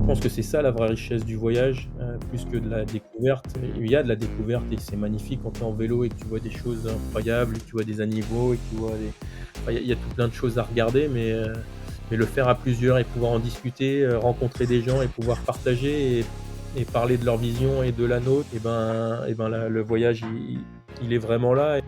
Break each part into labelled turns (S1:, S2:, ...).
S1: Je pense que c'est ça la vraie richesse du voyage, plus que de la découverte. Il y a de la découverte et c'est magnifique quand tu es en vélo et que tu vois des choses incroyables et que tu vois des animaux et que tu vois des enfin, il y a tout plein de choses à regarder, mais le faire à plusieurs et pouvoir en discuter, rencontrer des gens et pouvoir partager et parler de leur vision et de la nôtre et ben, là, le voyage, il est vraiment là.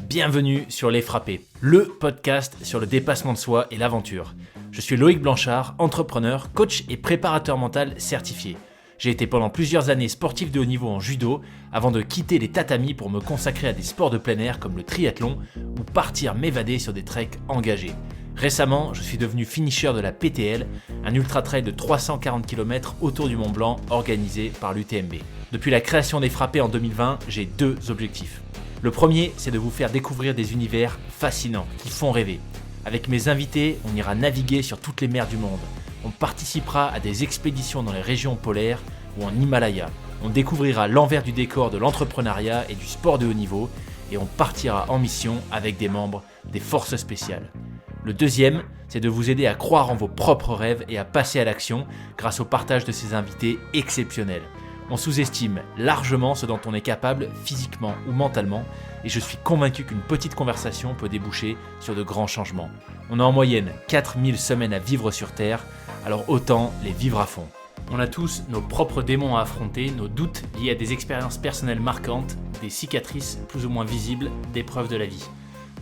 S2: Bienvenue sur Les Frappés, le podcast sur le dépassement de soi et l'aventure. Je suis Loïc Blanchard, entrepreneur, coach et préparateur mental certifié. J'ai été pendant plusieurs années sportif de haut niveau en judo avant de quitter les tatamis pour me consacrer à des sports de plein air comme le triathlon ou partir m'évader sur des treks engagés. Récemment, je suis devenu finisher de la PTL, un ultra-trail de 340 km autour du Mont Blanc organisé par l'UTMB. Depuis la création des Frappés en 2020, j'ai deux objectifs. Le premier, c'est de vous faire découvrir des univers fascinants, qui font rêver. Avec mes invités, on ira naviguer sur toutes les mers du monde. On participera à des expéditions dans les régions polaires ou en Himalaya. On découvrira l'envers du décor de l'entrepreneuriat et du sport de haut niveau. Et on partira en mission avec des membres des forces spéciales. Le deuxième, c'est de vous aider à croire en vos propres rêves et à passer à l'action grâce au partage de ces invités exceptionnels. On sous-estime largement ce dont on est capable physiquement ou mentalement et je suis convaincu qu'une petite conversation peut déboucher sur de grands changements. On a en moyenne 4000 semaines à vivre sur Terre, alors autant les vivre à fond. On a tous nos propres démons à affronter, nos doutes liés à des expériences personnelles marquantes, des cicatrices plus ou moins visibles, des preuves de la vie.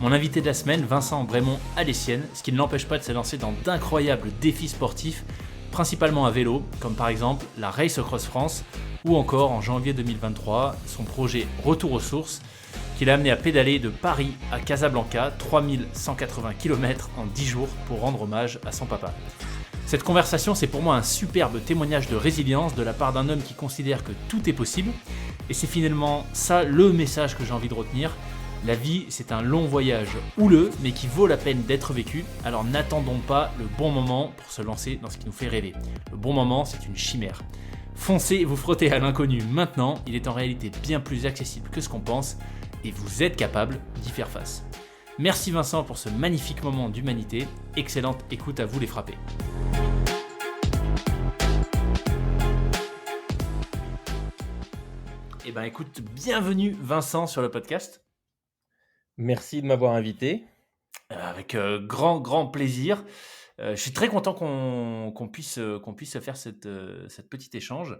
S2: Mon invité de la semaine, Vincent Brémond, a les siennes, ce qui ne l'empêche pas de se lancer dans d'incroyables défis sportifs, principalement à vélo, comme par exemple la Race Across France, ou encore en janvier 2023, son projet Retour aux sources, qui l'a amené à pédaler de Paris à Casablanca, 3180 km en 10 jours pour rendre hommage à son papa. Cette conversation, c'est pour moi un superbe témoignage de résilience de la part d'un homme qui considère que tout est possible, et c'est finalement ça le message que j'ai envie de retenir. La vie, c'est un long voyage houleux, mais qui vaut la peine d'être vécu, alors n'attendons pas le bon moment pour se lancer dans ce qui nous fait rêver. Le bon moment, c'est une chimère. Foncez vous frotter à l'inconnu maintenant, il est en réalité bien plus accessible que ce qu'on pense, et vous êtes capable d'y faire face. Merci Vincent pour ce magnifique moment d'humanité, excellente écoute à vous les frappés. Eh ben écoute, bienvenue Vincent sur le podcast.
S1: Merci de m'avoir invité.
S2: Avec grand plaisir. Je suis très content qu'on puisse faire cette petite échange.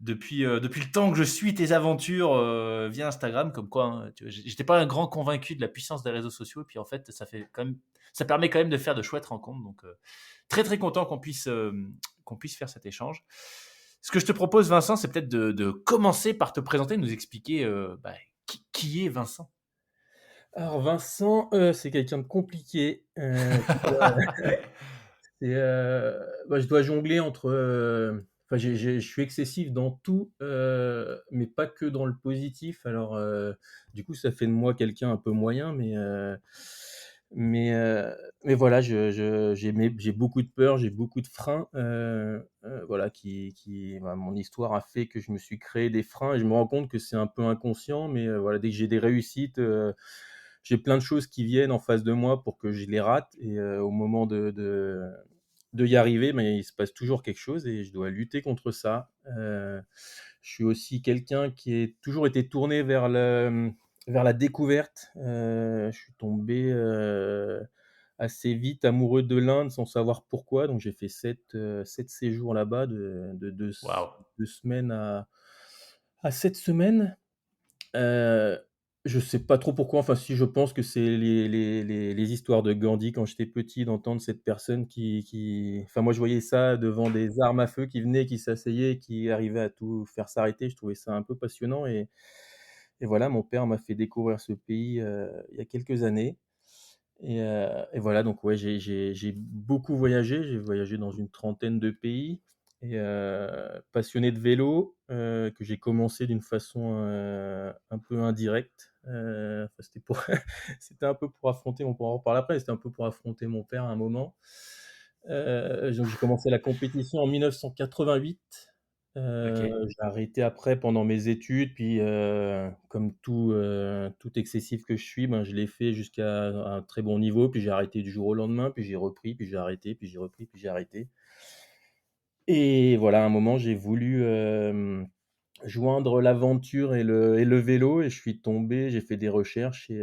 S2: Depuis le temps que je suis tes aventures via Instagram, comme quoi hein, j'étais pas un grand convaincu de la puissance des réseaux sociaux, et puis en fait ça permet quand même de faire de chouettes rencontres. Donc très content qu'on puisse faire cet échange. Ce que je te propose, Vincent, c'est peut-être de commencer par te présenter, de nous expliquer qui est Vincent.
S1: Alors Vincent, c'est quelqu'un de compliqué, c'est, bah, je dois jongler entre, enfin je suis excessif dans tout, mais pas que dans le positif. Alors, du coup, ça fait de moi quelqu'un un peu moyen, mais, heu, mais voilà, j'ai beaucoup de peur, j'ai beaucoup de freins, voilà, bah, mon histoire a fait que je me suis créé des freins et je me rends compte que c'est un peu inconscient, mais, voilà, dès que j'ai des réussites, j'ai plein de choses qui viennent en face de moi pour que je les rate et au moment de y arriver, mais il se passe toujours quelque chose et je dois lutter contre ça. Je suis aussi quelqu'un qui est toujours été tourné vers la découverte. Je suis tombé, assez vite amoureux de l'Inde sans savoir pourquoi, donc j'ai fait 7 séjours là-bas de 2 semaines à 7 semaines. Heu, je sais pas trop pourquoi, enfin si, je pense que c'est les histoires de Gandhi quand j'étais petit, d'entendre cette personne qui enfin moi je voyais ça devant des armes à feu qui venaient, qui s'asseyaient, qui arrivaient à tout faire s'arrêter. Je trouvais ça un peu passionnant et voilà, mon père m'a fait découvrir ce pays, il y a quelques années et voilà donc ouais, j'ai beaucoup voyagé. J'ai voyagé dans une trentaine de pays et passionné de vélo, que j'ai commencé d'une façon, un peu indirecte, enfin c'était pour c'était un peu pour affronter on pourra en reparler après, c'était un peu pour affronter mon père à un moment. Donc j'ai commencé la compétition en 1988,
S2: OK.
S1: J'ai arrêté après pendant mes études, puis, comme tout excessif que je suis, ben, je l'ai fait jusqu'à un très bon niveau, puis j'ai arrêté du jour au lendemain, puis j'ai repris, puis j'ai arrêté, puis j'ai repris, puis j'ai arrêté et voilà, à un moment, j'ai voulu, joindre l'aventure et le vélo et je suis tombé, j'ai fait des recherches et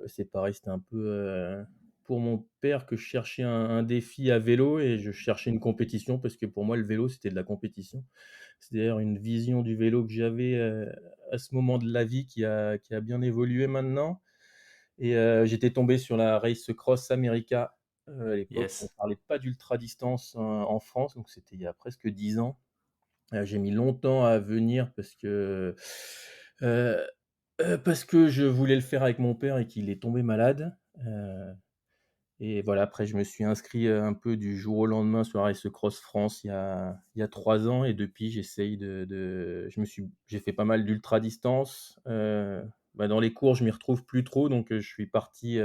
S1: c'est pareil, c'était un peu, pour mon père que je cherchais un défi à vélo et je cherchais une compétition parce que pour moi, le vélo, c'était de la compétition. C'est d'ailleurs une vision du vélo que j'avais, à ce moment de la vie qui a bien évolué maintenant et j'étais tombé sur la Race Cross America, à l'époque, on
S2: Yes.
S1: parlait pas d'ultra distance en France, donc c'était il y a presque 10 ans. J'ai mis longtemps à venir heu parce que je voulais le faire avec mon père et qu'il est tombé malade, et voilà, après je me suis inscrit, un peu du jour au lendemain sur Race Cross France il y a 3 ans et depuis j'essaye j'ai fait pas mal d'ultra distance, bah, dans les cours je m'y retrouve plus trop donc je suis parti,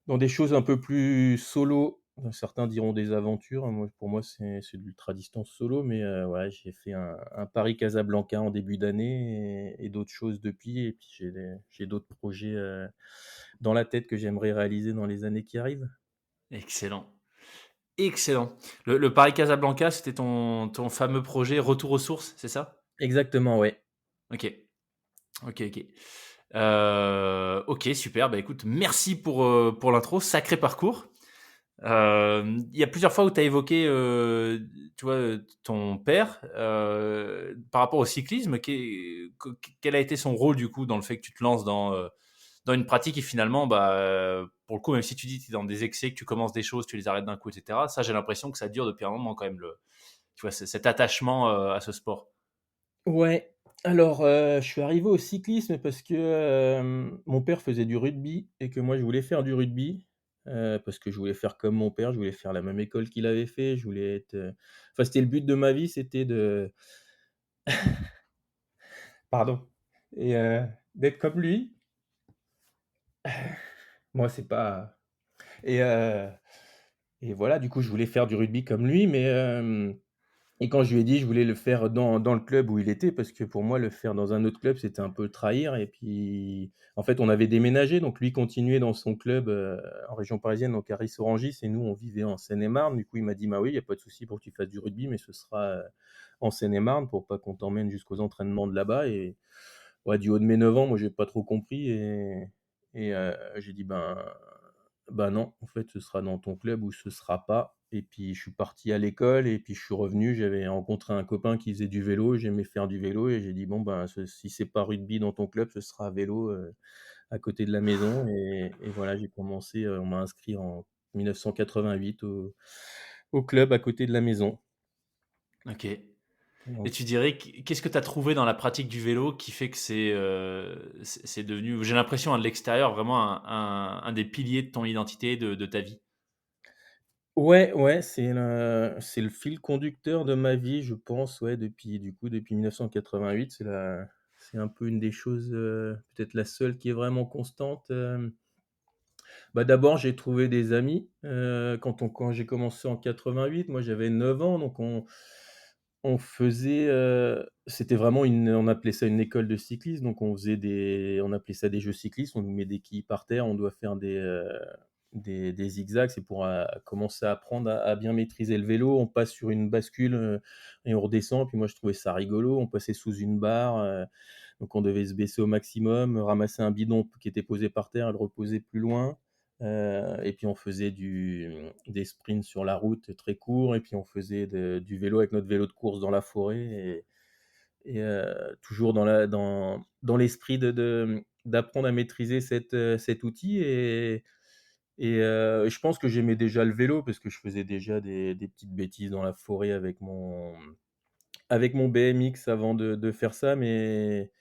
S1: dans des choses un peu plus solo, certains diront des aventures, moi pour moi c'est de l'ultra distance solo, mais ouais, j'ai fait un Paris-Casablanca en début d'année et d'autres choses depuis et puis j'ai d'autres projets, dans la tête que j'aimerais réaliser dans les années qui arrivent.
S2: Excellent. Excellent. Le Paris Casablanca, c'était ton fameux projet retour aux sources, c'est ça?
S1: Exactement, ouais.
S2: OK. OK, OK. OK, super. Bah, écoute, merci pour l'intro. Sacré parcours. Il y a plusieurs fois où tu as évoqué, tu vois, ton père, par rapport au cyclisme. Quel a été son rôle, du coup, dans le fait que tu te lances dans une pratique et finalement, bah, pour le coup, même si tu dis que tu es dans des excès, que tu commences des choses, tu les arrêtes d'un coup, et cetera, ça, j'ai l'impression que ça dure depuis un moment quand même, tu vois, cet attachement, à ce sport.
S1: Ouais, alors, je suis arrivé au cyclisme parce que, mon père faisait du rugby et que moi je voulais faire du rugby, parce que je voulais faire comme mon père, je voulais faire la même école qu'il avait fait, je voulais être, enfin c'était le but de ma vie, c'était de pardon et d'être comme lui. Moi c'est pas et heu et voilà, du coup je voulais faire du rugby comme lui, mais et quand je lui ai dit: «Je voulais le faire dans le club où il était», parce que pour moi, le faire dans un autre club, c'était un peu le trahir et puis, en fait, on avait déménagé, donc lui continuait dans son club, en région parisienne, donc à Ris-Orangis et nous, on vivait en Seine-et-Marne. Du coup, il m'a dit: «Bah oui, il y a pas de souci pour que tu fasses du rugby, mais ce sera, en Seine-et-Marne pour pas qu'on t'emmène jusqu'aux entraînements de là-bas» et ouais, du haut de mes 9 ans, moi, j'ai pas trop compris et j'ai dit: «Ben non, en fait, ce sera dans ton club ou ce sera pas» et puis je suis parti à l'école et puis je suis revenu, j'avais rencontré un copain qui faisait du vélo, j'aimais faire du vélo et j'ai dit: «Bon, ben, ce si c'est pas rugby dans ton club, ce sera vélo, à côté de la maison» et voilà, j'ai commencé, on m'a inscrit en 1988 au club à côté de la maison.
S2: OK. Et
S1: Donc
S2: tu dirais, qu'est-ce que tu as trouvé dans la pratique du vélo qui fait que c'est devenu, j'ai l'impression, de l'extérieur, vraiment un des piliers de ton identité, de ta vie?
S1: ouais, ouais, c'est le fil conducteur de ma vie, je pense, ouais, depuis 1988. C'est un peu une des choses, peut-être la seule qui est vraiment constante, Bah, d'abord, j'ai trouvé des amis, quand j'ai commencé en 88, moi j'avais 9 ans, donc on faisait, c'était vraiment on appelait ça une école de cyclisme, donc on appelait ça des jeux cyclistes, on nous met des quilles par terre, on doit faire des zigzags, c'est pour, commencer à apprendre à bien maîtriser le vélo. On passe sur une bascule, et on redescend, puis moi je trouvais ça rigolo. On passait sous une barre, donc on devait se baisser au maximum, ramasser un bidon qui était posé par terre et le reposer plus loin. Et puis on faisait des sprints sur la route très courts et puis on faisait du vélo avec notre vélo de course dans la forêt et toujours dans l'esprit d'apprendre à maîtriser cet outil et je pense que j'aimais déjà le vélo parce que je faisais déjà des petites bêtises dans la forêt avec mon BMX avant de faire ça, mais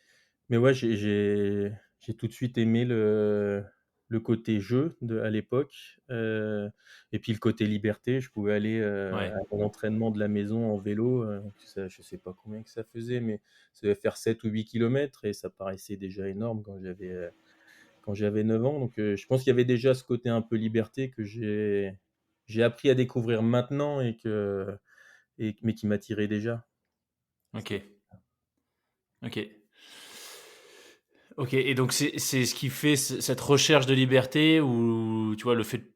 S1: ouais, j'ai tout de suite aimé le côté jeu à l'époque, et puis le côté liberté. Je pouvais aller,
S2: Ouais.
S1: à l'entraînement de la maison en vélo, ça je sais pas combien que ça faisait, mais ça devait faire 7 ou 8 kilomètres et ça paraissait déjà énorme quand j'avais 9 ans. Donc je pense qu'il y avait déjà ce côté un peu liberté que j'ai appris à découvrir maintenant mais qui m'attirait déjà.
S2: OK. OK. OK et donc c'est ce qui fait cette recherche de liberté ou tu vois, le fait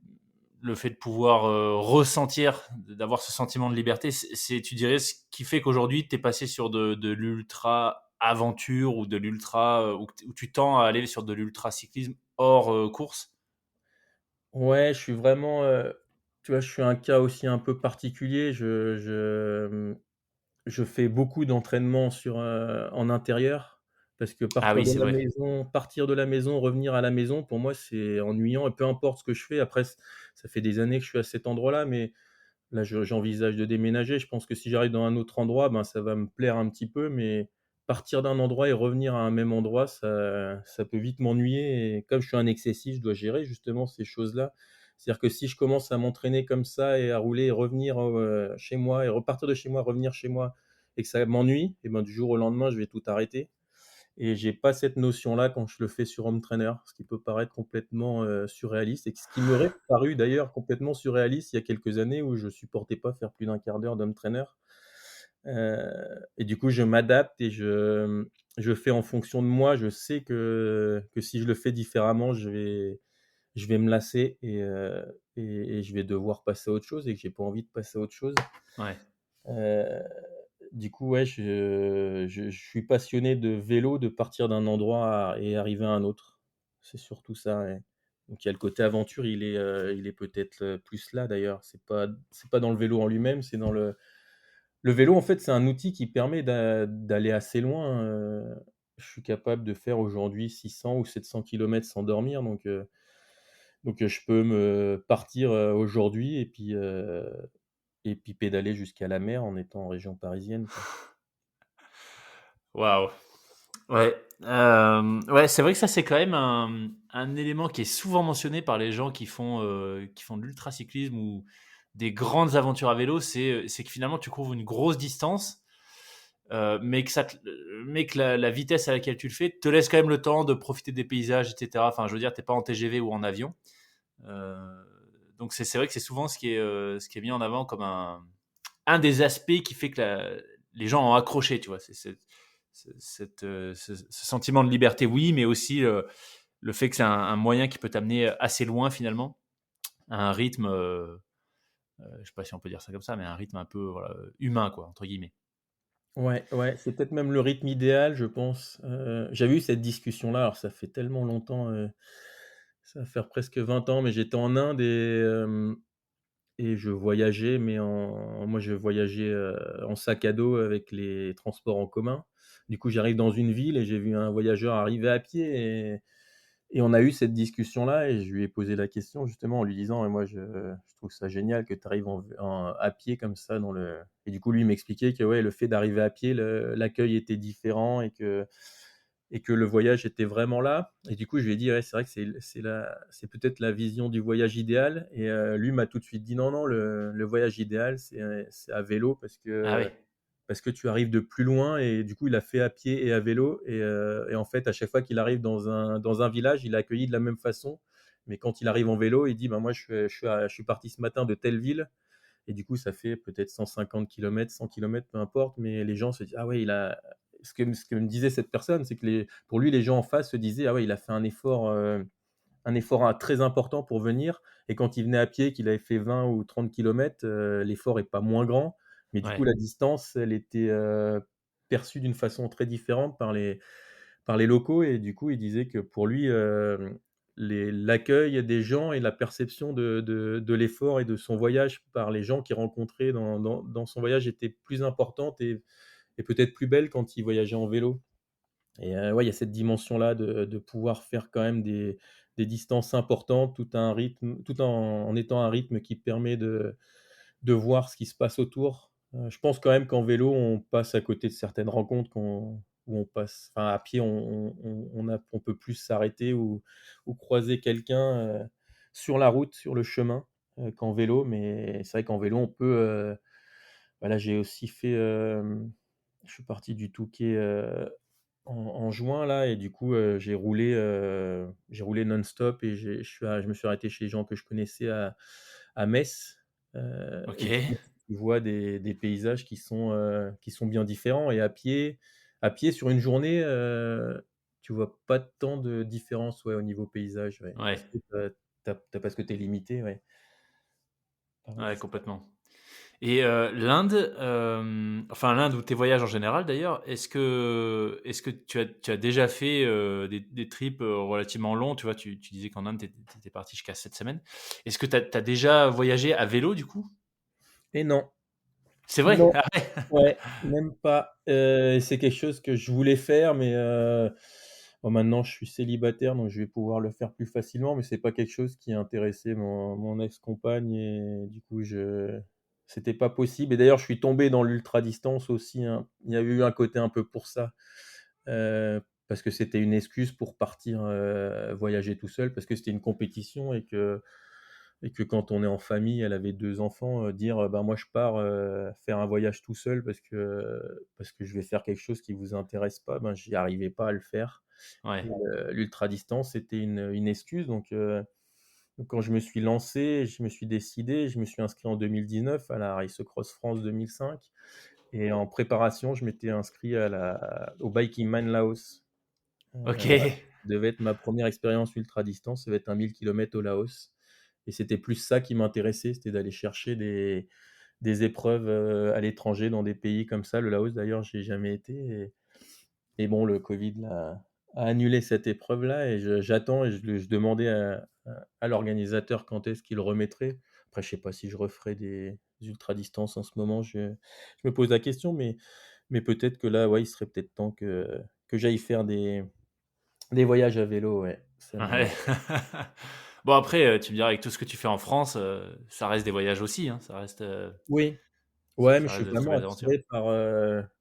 S2: de pouvoir, ressentir, d'avoir ce sentiment de liberté, c'est tu dirais ce qui fait qu'aujourd'hui tu es passé sur de l'ultra aventure ou de l'ultra, où tu tends à aller sur de l'ultra cyclisme hors, course?
S1: Ouais, je suis vraiment, tu vois, je suis un cas aussi un peu particulier. Je fais beaucoup d'entraînement en intérieur parce que
S2: Ah oui, c'est vrai.
S1: partir de la maison, revenir à la maison, pour moi, c'est ennuyant et peu importe ce que je fais. Après, ça fait des années que je suis à cet endroit-là, mais là, j'envisage de déménager. Je pense que si j'arrive dans un autre endroit, ben, ça va me plaire un petit peu, mais partir d'un endroit et revenir à un même endroit, ça peut vite m'ennuyer et comme je suis un excessif, je dois gérer justement ces choses-là. C'est-à-dire que si je commence à m'entraîner comme ça et à rouler et revenir, chez moi et repartir de chez moi, revenir chez moi et que ça m'ennuie et ben, du jour au lendemain, je vais tout arrêter. Et j'ai pas cette notion-là quand je le fais sur home trainer, ce qui peut paraître complètement, surréaliste et ce qui m'aurait paru d'ailleurs complètement surréaliste il y a quelques années où je supportais pas faire plus d'1/4 d'heure d'home trainer. Et du coup, je m'adapte et je fais en fonction de moi. Je sais que si je le fais différemment, je vais me lasser et je vais devoir passer à autre chose et que j'ai pas envie de passer à autre chose.
S2: Ouais.
S1: Heu, du coup, ouais, je suis passionné de vélo, de partir d'un endroit et arriver à un autre. C'est surtout ça, ouais. Donc il y a le côté aventure, il est peut-être, plus là d'ailleurs. C'est pas dans le vélo en lui-même, c'est dans le vélo en fait, c'est un outil qui permet d'aller assez loin, je suis capable de faire aujourd'hui 600 ou 700 kilomètres sans dormir donc je peux me partir, aujourd'hui et puis pédaler jusqu'à la mer en étant en région parisienne, quoi.
S2: Waouh! Ouais, ouais, c'est vrai que ça, c'est quand même un élément qui est souvent mentionné par les gens qui font de l'ultracyclisme ou des grandes aventures à vélo. C'est que finalement, tu couvres une grosse distance, mais que la vitesse à laquelle tu le fais te laisse quand même le temps de profiter des paysages, et cetera. Enfin, je veux dire, tu es pas en TGV ou en avion. Heu, donc c'est vrai que c'est souvent ce qui est mis en avant comme un des aspects qui fait que les gens ont accroché, tu vois? Ce sentiment de liberté, oui, mais aussi le fait que c'est un moyen qui peut t'amener assez loin finalement, à un rythme, je sais pas si on peut dire ça comme ça, mais un rythme un peu voilà, humain quoi, entre guillemets.
S1: Ouais, ouais, c'est peut-être même le rythme idéal, je pense. J'avais eu cette discussion-là, alors ça fait tellement longtemps, ça va faire presque 20 ans, mais j'étais en Inde et je voyageais, mais moi je voyageais, en sac à dos avec les transports en commun. Du coup, j'arrive dans une ville et j'ai vu un voyageur arriver à pied et on a eu cette discussion-là et je lui ai posé la question justement en lui disant: «Moi je trouve ça génial que tu arrives à pied comme ça dans le» et du coup lui il m'expliquait que ouais, le fait d'arriver à pied, l'accueil était différent et que le voyage était vraiment là et du coup je lui ai dit: «Ouais, c'est vrai que c'est peut-être la vision du voyage idéal» et lui m'a tout de suite dit: «Non, non, le voyage idéal c'est à vélo
S2: Ah oui,
S1: parce que tu arrives de plus loin» et du coup, il a fait à pied et à vélo et en fait, à chaque fois qu'il arrive dans un village, il est accueilli de la même façon. Mais quand il arrive en vélo, il dit: «Ben, moi, je suis parti ce matin de telle ville» et du coup, ça fait peut-être 150 kilomètres, 100 kilomètres, peu importe, mais les gens se disent: «Ah ouais, il a» ce que me disait cette personne, c'est que pour lui, les gens en face se disaient: «Ah ouais, il a fait un effort très important pour venir» et quand il venait à pied, qu'il avait fait 20 ou 30 kilomètres, l'effort est pas moins grand, mais du coup,
S2: ouais.
S1: la distance, elle était, perçue d'une façon très différente par les locaux et du coup, il disait que pour lui, l'accueil des gens et la perception de l'effort et de son voyage par les gens qu'il rencontrait dans son voyage était plus importante et peut-être plus belle quand il voyageait en vélo. Et ouais, il y a cette dimension-là de pouvoir faire quand même des distances importantes, tout en étant un rythme qui permet de voir ce qui se passe autour. Je pense quand même qu'en vélo, on passe à côté de certaines rencontres où on passe enfin à pied, on peut plus s'arrêter ou croiser quelqu'un, sur la route, sur le chemin, qu'en vélo. Mais c'est vrai qu'en vélo, on peut, voilà, j'ai aussi fait, je suis parti du Touquet, en juin là et du coup, j'ai roulé non-stop et je me suis arrêté chez les gens que je connaissais à Metz, et du coup,
S2: OK.
S1: tu vois des paysages qui sont bien différents et à pied sur une journée, tu vois pas tant de différence, ouais, au niveau paysage, ouais. Parce
S2: Ouais,
S1: que parce que tu es limité, ouais, par la
S2: ouais,
S1: distance.
S2: complètement. Et l'Inde, enfin l'Inde ou tes voyages en général d'ailleurs, est-ce que tu as déjà fait, des trips, relativement longs? Tu vois, tu disais qu'en Inde, tu étais parti jusqu'à 7 semaines. Est-ce que tu as déjà voyagé à vélo du coup?
S1: Et non,
S2: C'est vrai?
S1: non,
S2: Ah ouais?
S1: ouais, même pas, c'est quelque chose que je voulais faire mais bon maintenant je suis célibataire donc je vais pouvoir le faire plus facilement mais c'est pas quelque chose qui intéressait mon ex-compagne et du coup je c'était pas possible et d'ailleurs je suis tombé dans l'ultra distance aussi, hein. Il y a eu un côté un peu pour ça, parce que c'était une excuse pour partir, voyager tout seul parce que c'était une compétition et que quand on est en famille, elle avait 2 enfants, dire, «Bah, moi je pars, faire un voyage tout seul parce que je vais faire quelque chose qui vous intéresse pas», ben, j'y arrivais pas à le faire et
S2: Ouais.
S1: l'ultra distance, c'était une excuse donc quand je me suis lancé, je me suis décidé, je me suis inscrit en 2019 à la Race Across France 2005 et en préparation, je m'étais inscrit au Biking Man Laos. Voilà,
S2: OK.
S1: ça devait être ma première expérience ultra distance, ça devait être un 1000 kilomètres au Laos et c'était plus ça qui m'intéressait, c'était d'aller chercher des épreuves, à l'étranger dans des pays comme ça. Le Laos d'ailleurs, j'y ai jamais été et bon, le Covid a annulé cette épreuve-là et j'attends et je demandais à l'organisateur quand est-ce qu'il remettrait. Après, je sais pas si je referai des ultra distances en ce moment, je me pose la question, mais peut-être que là, ouais, il serait peut-être temps que j'aille faire des voyages à vélo, ouais. Ça me
S2: Ouais. Bon après, tu me diras avec tout ce que tu fais en France, ça reste des voyages aussi, hein, ça reste,
S1: oui, ouais, mais
S2: ça
S1: je
S2: reste
S1: suis
S2: de très
S1: vraiment
S2: belles aventures.
S1: attiré par,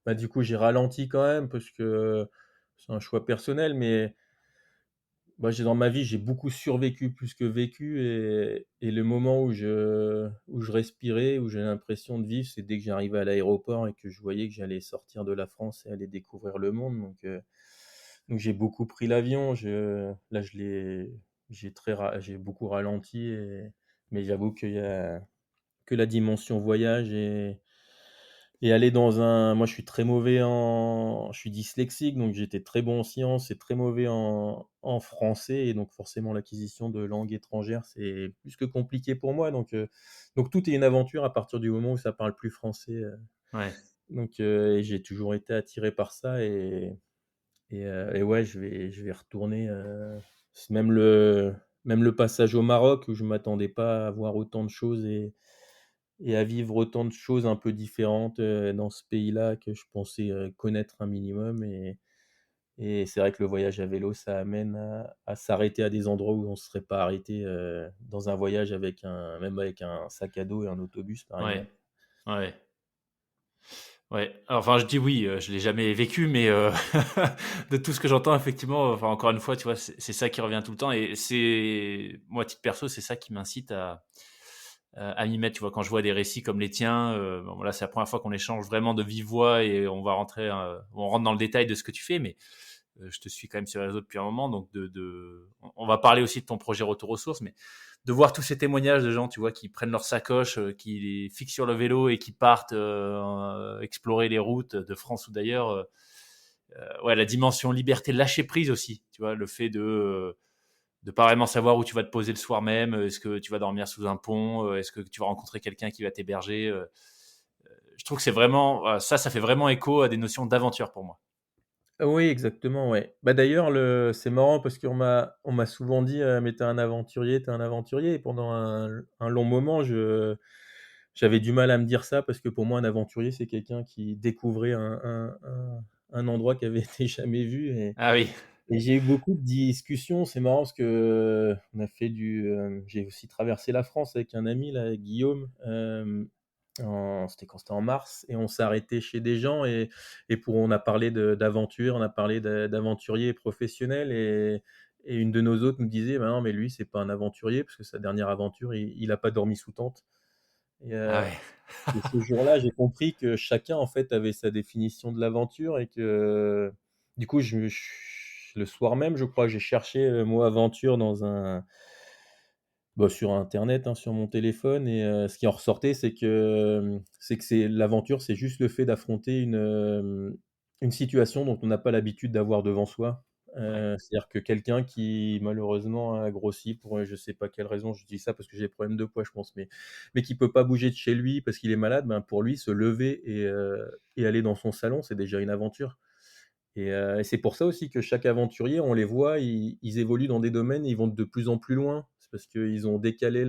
S1: bah, du coup, j'ai ralenti quand même parce que c'est un choix personnel, mais bah, j'ai dans ma vie, j'ai beaucoup survécu plus que vécu et le moment où je respirais, où j'ai l'impression de vivre, c'est dès que j'arrivais à l'aéroport et que je voyais que j'allais sortir de la France et aller découvrir le monde donc j'ai beaucoup pris l'avion. Là, j'ai beaucoup ralenti mais j'avoue qu'il y a que la dimension voyage et aller dans un moi, je suis dyslexique, donc j'étais très bon en sciences et très mauvais en français et donc forcément l'acquisition de langues étrangères, c'est plus que compliqué pour moi donc tout est une aventure à partir du moment où ça parle plus français,
S2: Ouais.
S1: et j'ai toujours été attiré par ça et ouais, je vais retourner, c même le passage au Maroc où je m'attendais pas à voir autant de choses et à vivre autant de choses un peu différentes, dans ce pays-là que je pensais, connaître un minimum et c'est vrai que le voyage à vélo, ça amène à s'arrêter à des endroits où on ne se serait pas arrêté, dans un voyage même avec un sac à dos et un autobus, par
S2: Ouais.
S1: exemple.
S2: Ouais. Ouais. Alors, enfin, je dis oui, je l'ai jamais vécu, mais de tout ce que j'entends, effectivement, enfin, encore une fois, tu vois, c'est ça qui revient tout le temps et c'est moi, à titre perso, c'est ça qui m'incite à m'y mettre. Tu vois, quand je vois des récits comme les tiens, bon, là, c'est la première fois qu'on échange vraiment de vive voix et on rentre dans le détail de ce que tu fais, mais je te suis quand même sur les réseaux depuis un moment, donc on va parler aussi de ton projet Retour aux sources, mais de voir tous ces témoignages de gens, tu vois, qui prennent leur sacoche, qui les fixent sur le vélo et qui partent explorer les routes de France ou d'ailleurs. Ouais, la dimension liberté, lâcher prise aussi, tu vois, le fait de pas vraiment savoir où tu vas te poser le soir même, est-ce que tu vas dormir sous un pont, est-ce que tu vas rencontrer quelqu'un qui va t'héberger. Je trouve que c'est vraiment, voilà, ça fait vraiment écho à des notions d'aventure pour moi.
S1: Oui, exactement, ouais. Bah, d'ailleurs, c'est marrant parce on m'a souvent dit, «Mais tu es un aventurier» et pendant un long moment, j'avais du mal à me dire ça parce que pour moi, un aventurier, c'est quelqu'un qui découvrait un endroit qui avait été jamais vu
S2: Ah oui,
S1: et j'ai eu beaucoup de discussions. C'est marrant parce que on a fait j'ai aussi traversé la France avec un ami là, avec Guillaume, c'était quand? C'était en mars et on s'est arrêté chez des gens et on a parlé d'aventure, on a parlé d'aventuriers professionnels et une de nos hôtes nous disait: «Bah non, mais lui, c'est pas un aventurier parce que sa dernière aventure, il a pas dormi sous tente» et
S2: ah ouais.
S1: ce jour-là, j'ai compris que chacun, en fait, avait sa définition de l'aventure et que, du coup, le soir même, je crois, j'ai cherché le mot aventure Bah, sur internet, hein, sur mon téléphone et ce qui en ressortait, c'est l'aventure, c'est juste le fait d'affronter une situation dont on n'a pas l'habitude d'avoir devant soi.
S2: Ouais,
S1: C'est-à-dire que quelqu'un qui malheureusement a grossi pour, je sais pas quelle raison, je dis ça parce que j'ai des problèmes de poids je pense, mais qui peut pas bouger de chez lui parce qu'il est malade, ben, pour lui se lever et aller dans son salon, c'est déjà une aventure. Et c'est pour ça aussi que chaque aventurier, on les voit, ils évoluent dans des domaines, ils vont de plus en plus loin. C'est parce qu'ils ont décalé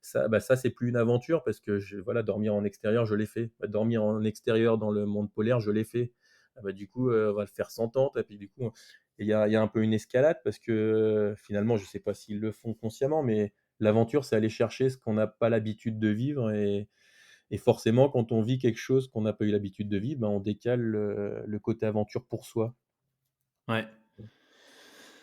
S1: ça c'est plus une aventure parce que voilà, dormir en extérieur, je l'ai fait. Bah, dormir en extérieur dans le monde polaire, je l'ai fait. Ah bah, du coup, on va le faire sans tente et puis du coup, il y a un peu une escalade parce que, finalement, je sais pas s'ils le font consciemment, mais l'aventure, c'est aller chercher ce qu'on n'a pas l'habitude de vivre et forcément, quand on vit quelque chose qu'on n'a pas eu l'habitude de vivre, ben, on décale le côté aventure pour soi.
S2: ouais,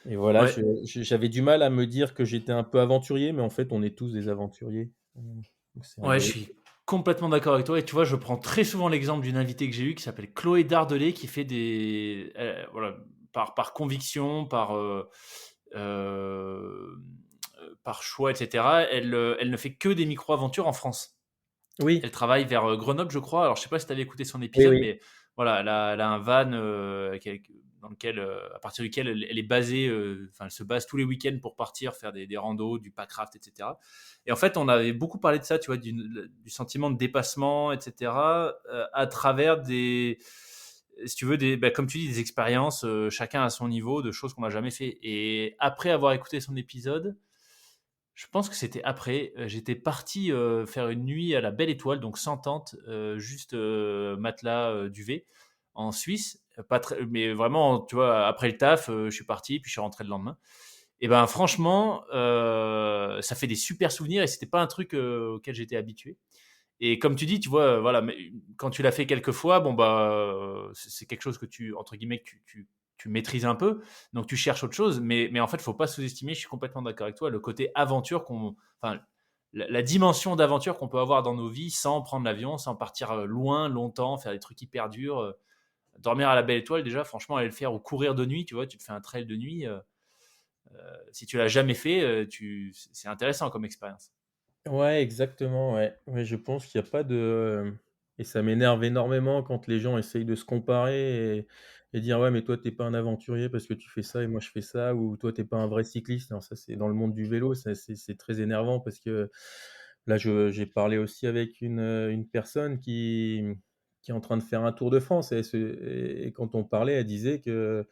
S1: Et voilà,
S2: ouais.
S1: j'avais du mal à me dire que j'étais un peu aventurier, mais en fait, on est tous des aventuriers. Donc c'est
S2: Ouais, je
S1: rigolo.
S2: suis complètement d'accord avec toi et tu vois, je prends très souvent l'exemple d'une invitée que j'ai eue qui s'appelle Chloé Dardelé qui fait des voilà, par conviction, heu, par choix et cetera, elle ne fait que des micro-aventures en France. Elle
S1: Oui,
S2: travaille vers, Grenoble, je crois. Alors je sais pas si tu avais écouté son
S1: oui,
S2: épisode,
S1: oui.
S2: mais voilà, elle a un van, dans lequel, à partir duquel elle est basée, enfin elle se base tous les week-ends pour partir faire des randos, du packraft et cetera. Et en fait, on avait beaucoup parlé de ça, tu vois? Du sentiment de dépassement et cetera, à travers des si tu veux des comme tu dis, des expériences, chacun à son niveau, de choses qu'on n'a jamais fait. Et après avoir écouté son épisode, je pense que c'était après, j'étais parti, faire une nuit à la Belle Étoile, donc sans tente, juste, matelas, duvet, en Suisse. Pas très mais vraiment, tu vois, après le taf, je suis parti, puis je suis rentré le lendemain. Et ben, franchement, ça fait des super souvenirs et c'était pas un truc, auquel j'étais habitué. Et comme tu dis, tu vois, voilà, mais quand tu l'as fait quelques fois, bon bah, c'est quelque chose que tu entre guillemets, que tu maîtrises un peu, donc tu cherches autre chose. Mais en fait, il faut pas sous-estimer, je suis complètement d'accord avec toi, le côté aventure enfin, la dimension d'aventure qu'on peut avoir dans nos vies sans prendre l'avion, sans partir, loin, longtemps, faire des trucs hyper durs, dormir à la Belle Étoile déjà, franchement, aller le faire ou courir de nuit, tu vois? Tu te fais un trail de nuit, si tu l'as jamais fait, c'est intéressant comme expérience.
S1: Ouais, exactement, ouais. Ouais, je pense qu'il y a pas et ça m'énerve énormément quand les gens essayent de se comparer et dire: «Ouais, mais toi, tu es pas un aventurier parce que tu fais ça et moi je fais ça» ou «Toi, tu es pas un vrai cycliste». Alors ça, c'est dans le monde du vélo, ça c'est très énervant parce que là, j'ai parlé aussi avec une personne qui est en train de faire un Tour de France et quand on parlait, elle disait qu'elle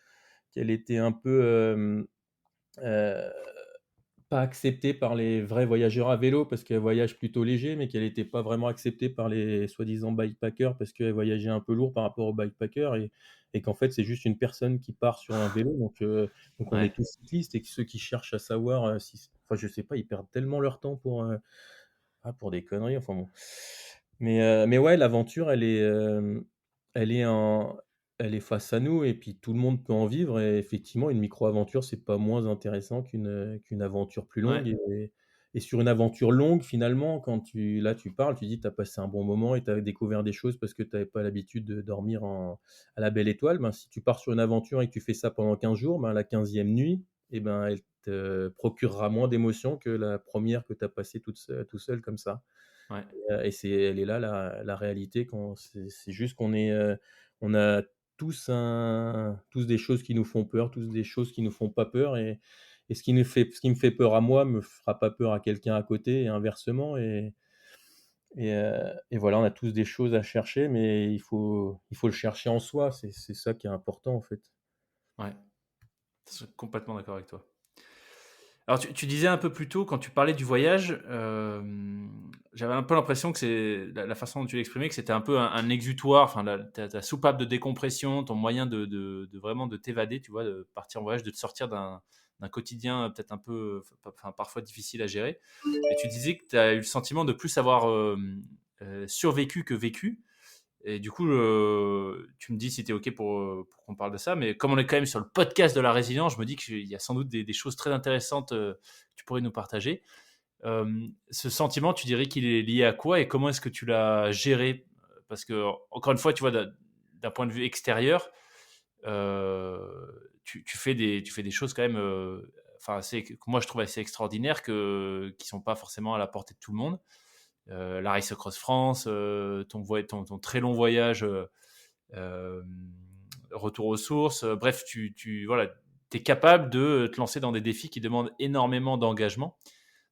S1: était un peu, heu pas acceptée par les vrais voyageurs à vélo parce qu'elle voyage plutôt léger, mais qu'elle était pas vraiment acceptée par les soi-disant bikepackers parce qu'elle voyageait un peu lourd par rapport aux bikepackers et qu'en fait, c'est juste une personne qui part sur un vélo donc on
S2: Ouais,
S1: est tous cyclistes et que ceux qui cherchent à savoir, si enfin, je sais pas, ils perdent tellement leur temps pour des conneries, enfin bon. Mais ouais, l'aventure, elle est en elle est face à nous et puis tout le monde peut en vivre et effectivement, une micro-aventure, c'est pas moins intéressant qu'une aventure plus
S2: ouais,
S1: longue et sur une aventure longue, finalement, quand tu parles, tu dis: «Tu as passé un bon moment et tu as découvert des choses parce que tu avais pas l'habitude de dormir à la Belle Étoile». Ben, si tu pars sur une aventure et que tu fais ça pendant 15 jours, ben, la 15e nuit et ben, elle te procurera moins d'émotions que la première que tu as passée tout seul comme ça.
S2: ouais.
S1: Et elle est là la réalité quand c'est juste on a tous des choses qui nous font peur, tous des choses qui nous font pas peur et ce qui me fait peur à moi me fera pas peur à quelqu'un à côté et inversement et voilà, on a tous des choses à chercher, mais il faut le chercher en soi, c'est ça qui est important, en fait.
S2: Ouais, je suis complètement d'accord avec toi. Alors tu disais un peu plus tôt quand tu parlais du voyage, j'avais un peu l'impression que c'est la façon dont tu l'exprimais, que c'était un peu un exutoire, enfin ta soupape de décompression, ton moyen de vraiment de t'évader, tu vois? De partir en voyage, de te sortir d'un quotidien, peut-être un peu, enfin parfois difficile à gérer. Et tu disais que tu as eu le sentiment de plus avoir, survécu que vécu. Et du coup, tu me dis si tu es OK pour qu'on parle de ça. Mais comme on est quand même sur le podcast de la résilience, je me dis qu'il y a sans doute des choses très intéressantes, que tu pourrais nous partager. Ce sentiment, tu dirais qu'il est lié à quoi et comment est-ce que tu l'as géré? Parce que encore une fois, tu vois, d'un point de vue extérieur, tu fais des choses quand même, que moi je trouve assez extraordinaires qui sont pas forcément à la portée de tout le monde. La Race Across France, ton très long voyage, euh, retour aux sources. Bref, voilà, es capable de te lancer dans des défis qui demandent énormément d'engagement.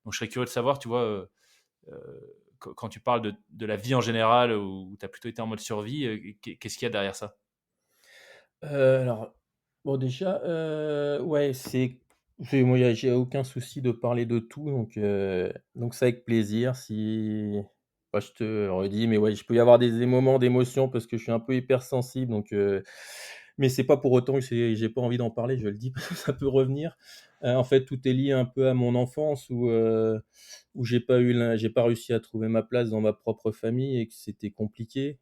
S2: Donc je serais curieux de savoir, tu vois, euh, quand tu parles de la vie en général, où tu as plutôt été en mode survie, qu'est-ce qu'il y a derrière ça?
S1: Alors, bon déjà, ouais, moi, j'ai aucun souci de parler de tout, donc ça avec plaisir. Si bah, je te redis, mais ouais, je peux y avoir des moments d'émotion parce que je suis un peu hypersensible, mais c'est pas pour autant que j'ai pas envie d'en parler, je le dis parce que ça peut revenir. En fait, tout est lié un peu à mon enfance où j'ai pas réussi à trouver ma place dans ma propre famille et que c'était compliqué.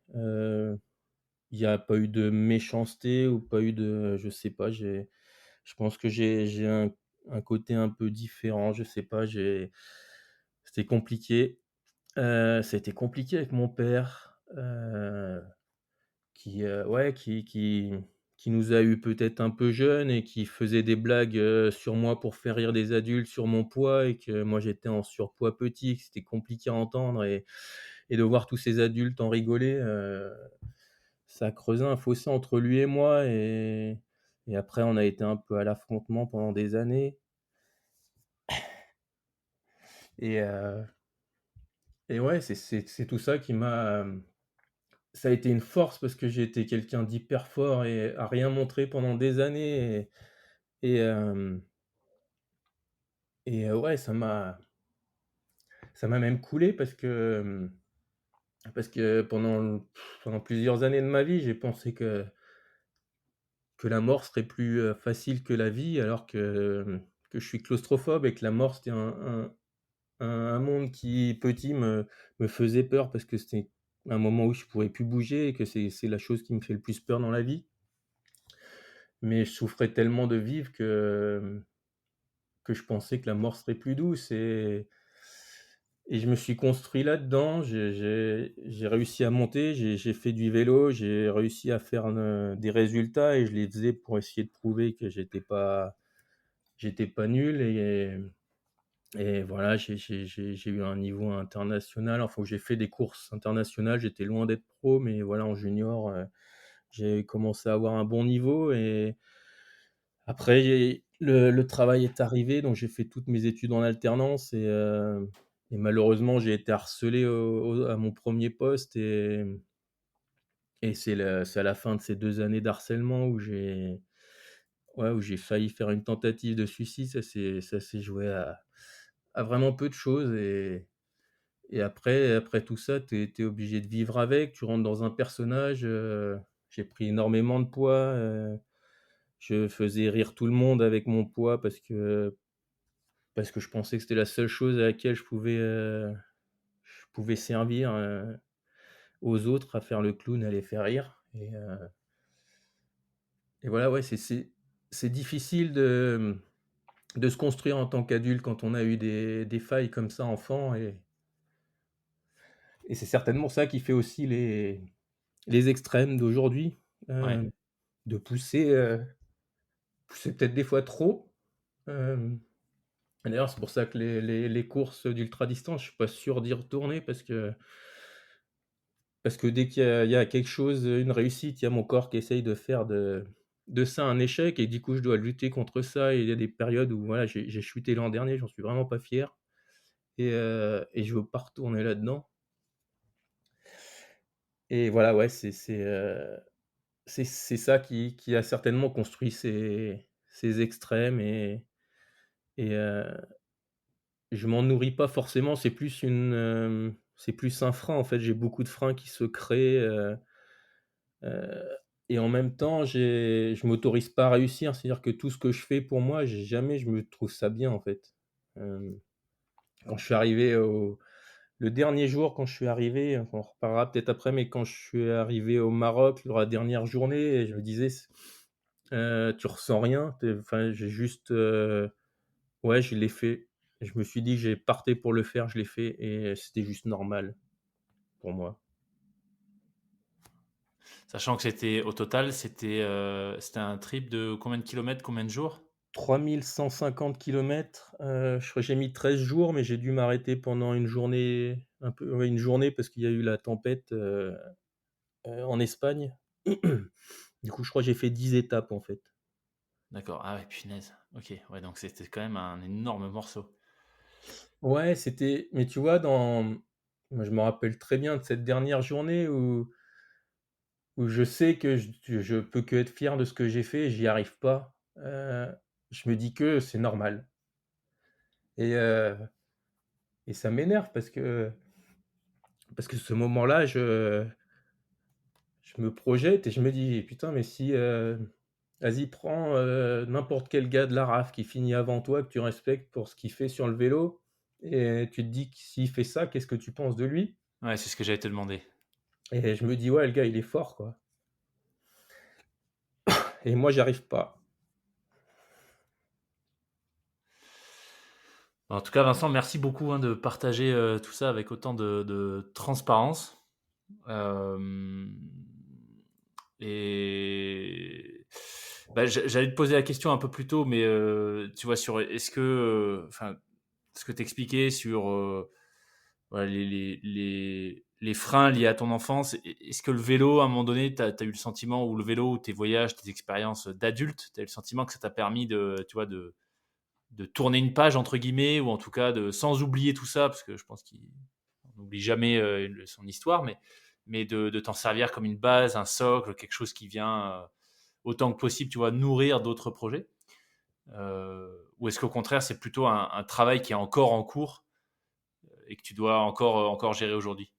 S1: Il y a pas eu de méchanceté ou pas eu de je sais pas, je pense que j'ai un côté un peu différent, je sais pas, c'était compliqué. Ça a été compliqué avec mon père, ouais, qui nous a eu peut-être un peu jeunes et qui faisait des blagues, sur moi pour faire rire des adultes sur mon poids et que moi j'étais en surpoids petit, que c'était compliqué à entendre et de voir tous ces adultes en rigoler, ça a creusé un fossé entre lui et moi et après on a été un peu à l'affrontement pendant des années et heu et ouais, c'est tout ça qui m'a, ça a été une force parce que j'ai été quelqu'un d'hyper fort et à rien montrer pendant des années et hem ouais, ça m'a même coulé parce que pendant plusieurs années de ma vie, j'ai pensé que la mort serait plus, facile que la vie alors que je suis claustrophobe et que la mort c'était un monde qui, petit, me faisait peur parce que c'était un moment où je pouvais plus bouger et que c'est la chose qui me fait le plus peur dans la vie. Mais je souffrais tellement de vivre que je pensais que la mort serait plus douce et je me suis construit là-dedans. J'ai réussi à monter, j'ai fait du vélo, j'ai réussi à faire, des résultats et je les faisais pour essayer de prouver que j'étais pas nul et voilà, j'ai eu un niveau international, enfin, où j'ai fait des courses internationales. J'étais loin d'être pro, mais voilà, en junior, j'ai commencé à avoir un bon niveau et après le travail est arrivé, donc j'ai fait toutes mes études en alternance et malheureusement, j'ai été harcelé à mon premier poste et c'est à la fin de ces 2 années d'harcèlement où j'ai failli faire une tentative de suicide. Ça s'est joué à vraiment peu de choses et après tout ça, tu es obligé de vivre avec. Tu rentres dans un personnage, j'ai pris énormément de poids, je faisais rire tout le monde avec mon poids parce que je pensais que c'était la seule chose à laquelle je pouvais servir, aux autres, à faire le clown, à les faire rire et voilà, ouais, c'est difficile de se construire en tant qu'adulte quand on a eu des failles comme ça enfant et c'est certainement ça qui fait aussi les extrêmes d'aujourd'hui,
S2: Ouais.
S1: de pousser peut-être des fois trop. Hem, D'ailleurs, c'est pour ça que les courses d'ultra distance, je suis pas sûr d'y retourner parce que dès qu'il y a quelque chose, une réussite, il y a mon corps qui essaye de faire de ça un échec et du coup, je dois lutter contre ça et il y a des périodes où voilà, j'ai chuté l'an dernier, j'en suis vraiment pas fier et je veux pas retourner là-dedans et voilà, ouais, c'est ça qui a certainement construit ces extrêmes et je m'en nourris pas forcément, c'est plus un frein, en fait. J'ai beaucoup de freins qui se créent, heu et en même temps, je m'autorise pas à réussir. C'est-à-dire que tout ce que je fais pour moi, jamais je me trouve ça bien, en fait. Hem, Quand je suis arrivé le dernier jour, quand je suis arrivé, enfin, on reparlera peut-être après, mais quand je suis arrivé au Maroc, dans la dernière journée, je me disais: Tu ressens rien?» Enfin, j'ai juste, ouais, je l'ai fait. Je me suis dit que j'ai parté pour le faire, je l'ai fait et c'était juste normal pour moi.
S2: Sachant que c'était au total, c'était un trip de combien de kilomètres, combien de jours?
S1: 3 150 kilomètres, je crois que j'ai mis 13 jours, mais j'ai dû m'arrêter pendant une journée, un peu ouais, une journée parce qu'il y a eu la tempête, en Espagne. Du coup, je crois que j'ai fait 10 étapes, en fait.
S2: D'accord. Ah ouais, punaise. OK. Ouais, donc c'était quand même un énorme morceau.
S1: Ouais, c'était mais tu vois, moi, je me rappelle très bien de cette dernière journée où je sais que je peux que être fier de ce que j'ai fait et j'y arrive pas. Je me dis que c'est normal et heu et ça m'énerve parce que ce moment-là, je me projette et je me dis: «Putain, mais si, vas-y, prends, n'importe quel gars de la RAF qui finit avant toi, que tu respectes pour ce qu'il fait sur le vélo et tu te dis que s'il fait ça, qu'est-ce que tu penses de lui?»
S2: Ouais, c'est ce que j'allais te demander.
S1: Et je me dis: «Ouais, le gars, il est fort, quoi» et moi, j'y arrive pas.
S2: En tout cas, Vincent, merci beaucoup, hein, de partager, tout ça avec autant de transparence. Hem et bah, j'allais te poser la question un peu plus tôt, mais tu vois, sur est-ce que, enfin, ce que tu expliquais sur, voilà, les freins liés à ton enfance, est-ce que le vélo, à un moment donné, tu as eu le sentiment, ou le vélo, ou tes voyages, tes expériences d'adulte, tu as eu le sentiment que ça t'a permis de, tu vois, de tourner une page, entre guillemets, ou en tout cas, sans oublier tout ça, parce que je pense qu'on n'oublie jamais son histoire, mais de t'en servir comme une base, un socle, quelque chose qui vient autant que possible, tu vois, nourrir d'autres projets. Ou est-ce qu'au contraire, c'est plutôt un travail qui est encore en cours et que tu dois encore gérer aujourd'hui?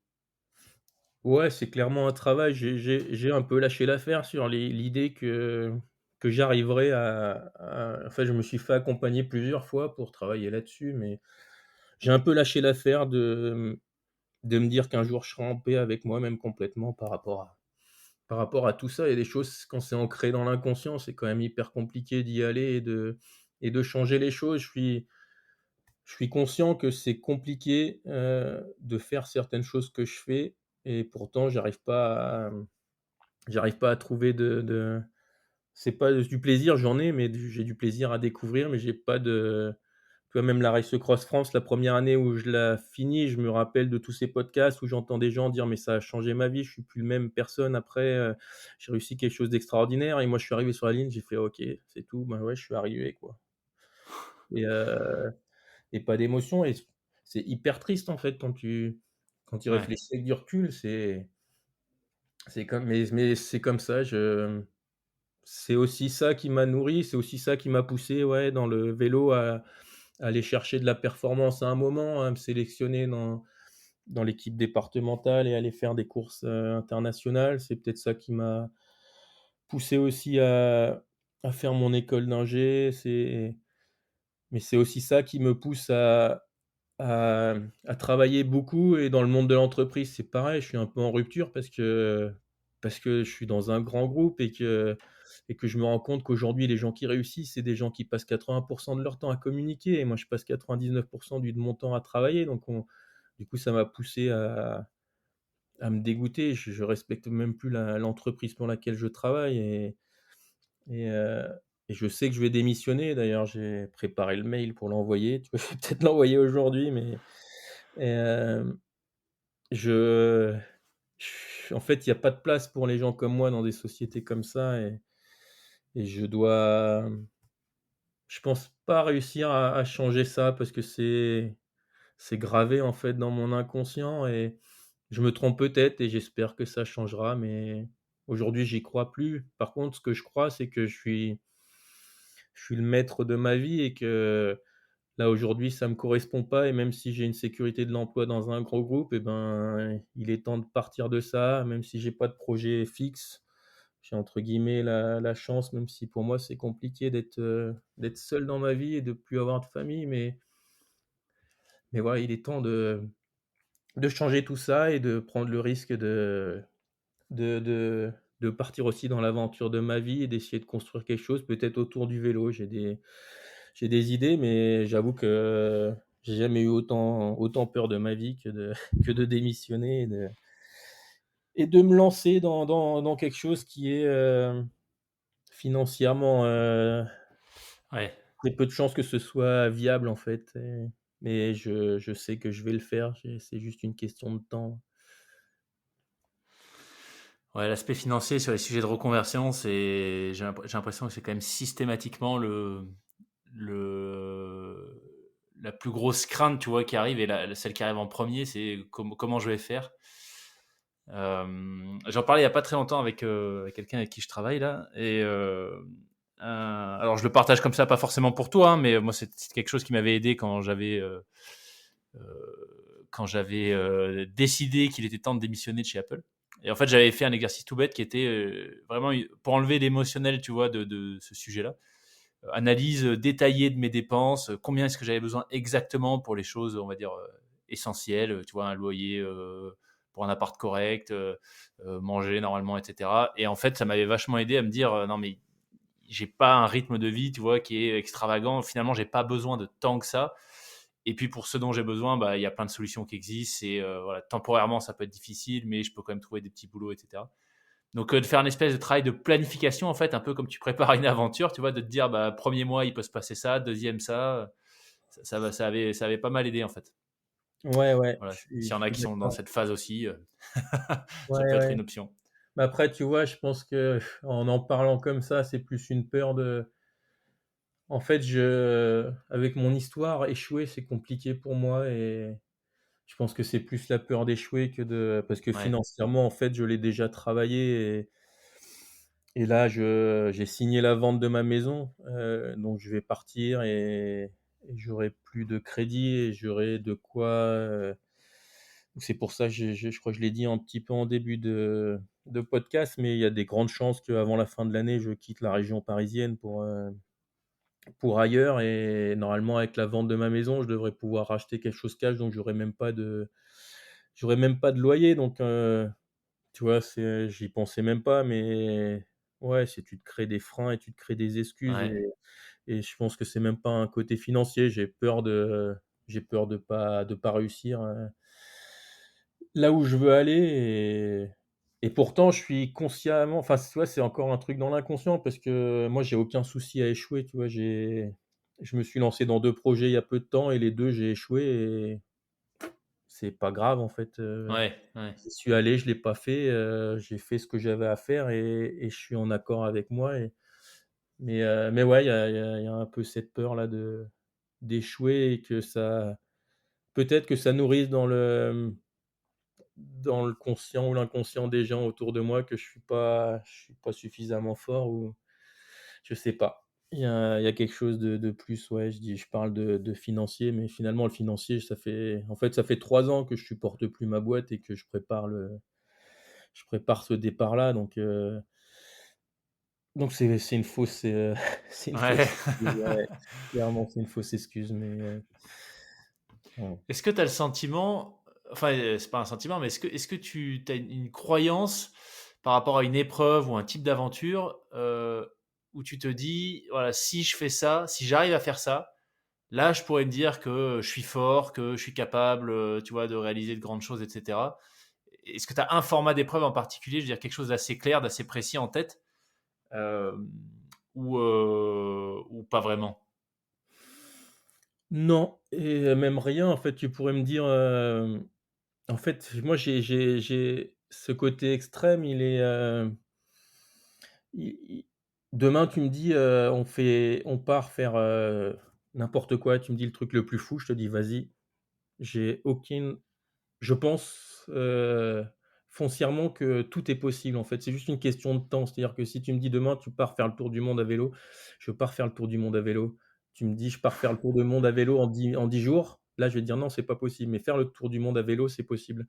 S1: Ouais, c'est clairement un travail. J'ai un peu lâché l'affaire sur l'idée que j'arriverais enfin, je me suis fait accompagner plusieurs fois pour travailler là-dessus, mais j'ai un peu lâché l'affaire de me dire qu'un jour je serai en paix avec moi-même complètement par rapport à tout ça. Il y a des choses, quand c'est ancré dans l'inconscient, c'est quand même hyper compliqué d'y aller et de changer les choses. Je suis conscient que c'est compliqué, de faire certaines choses que je fais et pourtant j'arrive pas à trouver de c'est pas du plaisir, j'en ai, mais j'ai du plaisir à découvrir, mais j'ai pas de tu vois, même la Race Cross France, la première année où je l'ai fini, je me rappelle de tous ces podcasts où j'entends des gens dire: «Mais ça a changé ma vie, je suis plus le même personne après, j'ai réussi quelque chose d'extraordinaire» et moi je suis arrivé sur la ligne, j'ai fait: «OK, c'est tout, ben, ouais, je suis arrivé, quoi» et pas d'émotion et c'est hyper triste, en fait, quand tu
S2: Ouais,
S1: réfléchis avec du recul, c'est comme mais c'est comme ça, c'est aussi ça qui m'a nourri, c'est aussi ça qui m'a poussé, ouais, dans le vélo à aller chercher de la performance à un moment, à me sélectionner dans l'équipe départementale et aller faire des courses, internationales. C'est peut-être ça qui m'a poussé aussi à faire mon école d'ingé. Mais c'est aussi ça qui me pousse à travailler beaucoup et dans le monde de l'entreprise, c'est pareil, je suis un peu en rupture parce que je suis dans un grand groupe et que je me rends compte qu'aujourd'hui, les gens qui réussissent, c'est des gens qui passent 80 de leur temps à communiquer et moi, je passe 99 de mon temps à travailler donc du coup, ça m'a poussé à me dégoûter. Je respecte même plus l'entreprise pour laquelle je travaille et heu et je sais que je vais démissionner. D'ailleurs, j'ai préparé le mail pour l'envoyer. Tu vois? Je vais peut-être l'envoyer aujourd'hui, mais et je en fait, il y a pas de place pour les gens comme moi dans des sociétés comme ça et je pense pas réussir à changer ça parce que c'est gravé, en fait, dans mon inconscient et je me trompe peut-être et j'espère que ça changera, mais aujourd'hui, j'y crois plus. Par contre, ce que je crois, c'est que je suis le maître de ma vie et que là, aujourd'hui, ça me correspond pas et même si j'ai une sécurité de l'emploi dans un gros groupe et ben, il est temps de partir de ça, même si j'ai pas de projet fixe. J'ai entre guillemets «la chance», même si pour moi c'est compliqué d'être seul dans ma vie et de plus avoir de famille, mais voilà, il est temps de changer tout ça et de prendre le risque de de de partir aussi dans l'aventure de ma vie et d'essayer de construire quelque chose peut-être autour du vélo. J'ai des idées, mais j'avoue que j'ai jamais eu autant peur de ma vie que de que de démissionner et de me lancer dans quelque chose qui est, financièrement,
S2: ouais.
S1: Il y a peu de chances que ce soit viable, en fait, mais je sais que je vais le faire, c'est juste une question de temps.
S2: Ouais, l'aspect financier sur les sujets de reconversion, j'ai l'impression que c'est quand même systématiquement le la plus grosse crainte, tu vois, qui arrive, et celle qui arrive en premier, c'est comment je vais faire. J'en parlais il y a pas très longtemps avec quelqu'un avec qui je travaille là, et alors je le partage comme ça, pas forcément pour toi, hein, mais moi c'est quelque chose qui m'avait aidé quand j'avais décidé qu'il était temps de démissionner de chez Apple. Et en fait, j'avais fait un exercice tout bête qui était vraiment pour enlever l'émotionnel, tu vois, de ce sujet-là. Analyse détaillée de mes dépenses, combien est-ce que j'avais besoin exactement pour les choses, on va dire, essentielles, tu vois, un loyer pour un appart correct, manger normalement, etc. Et en fait, ça m'avait vachement aidé à me dire, non mais j'ai pas un rythme de vie, tu vois, qui est extravagant. Finalement, j'ai pas besoin de tant que ça. Et puis pour ce dont j'ai besoin, bah il y a plein de solutions qui existent. Et voilà, temporairement, ça peut être difficile, mais je peux quand même trouver des petits boulots, etc. Donc de faire une espèce de travail de planification, en fait, un peu comme tu prépares une aventure, tu vois, de te dire, bah premier mois, il peut se passer ça, deuxième ça. Ça avait pas mal aidé, en fait.
S1: Ouais, ouais,
S2: Voilà.
S1: je
S2: S'il y en a
S1: suis
S2: qui sont dans
S1: d'accord.
S2: cette phase aussi, ça
S1: Ouais,
S2: peut être
S1: ouais.
S2: une option.
S1: Mais après, tu vois, je pense qu'en parlant comme ça, c'est plus une peur de en fait, avec mon histoire, échouer, c'est compliqué pour moi et je pense que c'est plus la peur d'échouer que de parce que
S2: Ouais,
S1: financièrement, en fait, je l'ai déjà travaillé et là, j'ai signé la vente de ma maison, donc je vais partir et j'aurai plus de crédit et j'aurai de quoi, c'est pour ça que je crois que je l'ai dit un petit peu en début de podcast, mais il y a des grandes chances qu'avant la fin de l'année, je quitte la région parisienne pour ailleurs et normalement avec la vente de ma maison, je devrais pouvoir racheter quelque chose cash, donc j'aurais même pas de loyer donc tu vois, j'y pensais même pas, mais ouais, c'est tu te crées des freins et tu te crées des excuses
S2: ouais,
S1: et je pense que c'est même pas un côté financier. J'ai peur de pas réussir, là où je veux aller et pourtant je suis consciemment enfin, tu vois, c'est encore un truc dans l'inconscient parce que moi, j'ai aucun souci à échouer, tu vois? Je me suis lancé dans 2 projets il y a peu de temps et les 2 j'ai échoué et c'est pas grave en fait,
S2: ouais, ouais.
S1: j'y suis allé, je l'ai pas fait, j'ai fait ce que j'avais à faire et je suis en accord avec moi mais ouais, il y a un peu cette peur-là d'échouer et que ça peut-être que ça nourrisse dans le conscient ou l'inconscient des gens autour de moi que je suis pas suffisamment fort ou je sais pas. Il y a quelque chose de plus, ouais, je parle de financier, mais finalement le financier, ça fait 3 ans que je supporte plus ma boîte et que je prépare ce départ-là donc c'est une fausse, c'est une
S2: Ouais.
S1: fausse excuse, ouais. Clairement, c'est une fausse excuse, mais ouais.
S2: Est-ce que tu as le sentiment, enfin, c'est pas un sentiment, mais est-ce que tu as une croyance par rapport à une épreuve ou un type d'aventure, où tu te dis: «Voilà, si je fais ça, si j'arrive à faire ça, là, je pourrais me dire que je suis fort, que je suis capable, tu vois, de réaliser de grandes choses, et cetera». Est-ce que tu as un format d'épreuve en particulier, je veux dire quelque chose d'assez clair, d'assez précis en tête, hem, ou pas vraiment?
S1: Non et même rien, en fait, tu pourrais me dire, en fait, moi, j'ai ce côté extrême, i demain, tu me dis, on part faire, n'importe quoi, tu me dis le truc le plus fou, je te dis: «Vas-y». J'ai aucune Je pense, foncièrement que tout est possible, en fait. C'est juste une question de temps. C'est-à-dire que si tu me dis: «Demain, tu pars faire le tour du monde à vélo», je pars faire le tour du monde à vélo. Tu me dis: «Je pars faire le tour du monde à vélo en 10 jours», là, je vais te dire: «Non, c'est pas possible», mais faire le tour du monde à vélo, c'est possible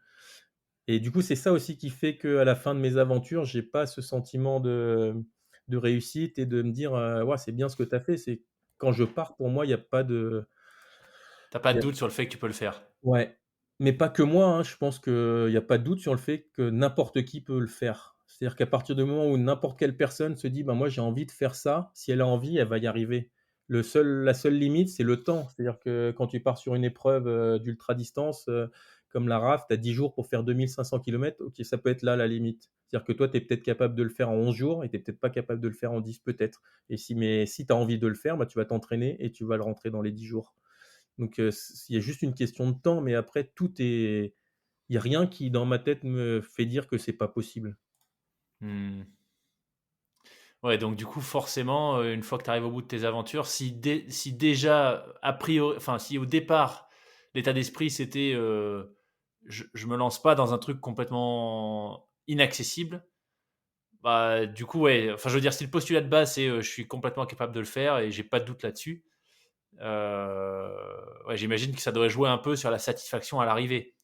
S1: et du coup, c'est ça aussi qui fait qu'à la fin de mes aventures, j'ai pas ce sentiment de réussite et de me dire: «Ouais, c'est bien ce que tu as fait». C'est quand je pars, pour moi, il y a pas de
S2: T'as pas
S1: il y
S2: de
S1: a
S2: doute sur le fait que tu peux le faire?
S1: ouais, mais pas que moi, hein. Je pense qu'il y a pas de doute sur le fait que n'importe qui peut le faire. C'est-à-dire qu'à partir du moment où n'importe quelle personne se dit: «Bah, moi, j'ai envie de faire ça», si elle a envie, elle va y arriver. La seule limite, c'est le temps. C'est-à-dire que quand tu pars sur une épreuve, d'ultra distance, comme la RAF, tu as 10 jours pour faire 2 500 kilomètres. OK, ça peut être là la limite. C'est-à-dire que toi, tu es peut-être capable de le faire en 11 jours et tu es peut-être pas capable de le faire en 10 peut-être. Mais si tu as envie de le faire, bah, tu vas t'entraîner et tu vas le rentrer dans les 10 jours. Donc il y a juste une question de temps, mais après il y a rien qui dans ma tête me fait dire que c'est pas possible.
S2: Mmh. Ouais, donc du coup, forcément, une fois que tu arrives au bout de tes aventures, si déjà, a priori enfin, si au départ, l'état d'esprit c'était, «Je me lance pas dans un truc complètement inaccessible», bah, du coup, ouais, enfin, je veux dire, si le postulat de base c'est, «Je suis complètement capable de le faire et j'ai pas de doute là-dessus», ouais, j'imagine que ça doit jouer un peu sur la satisfaction à l'arrivée.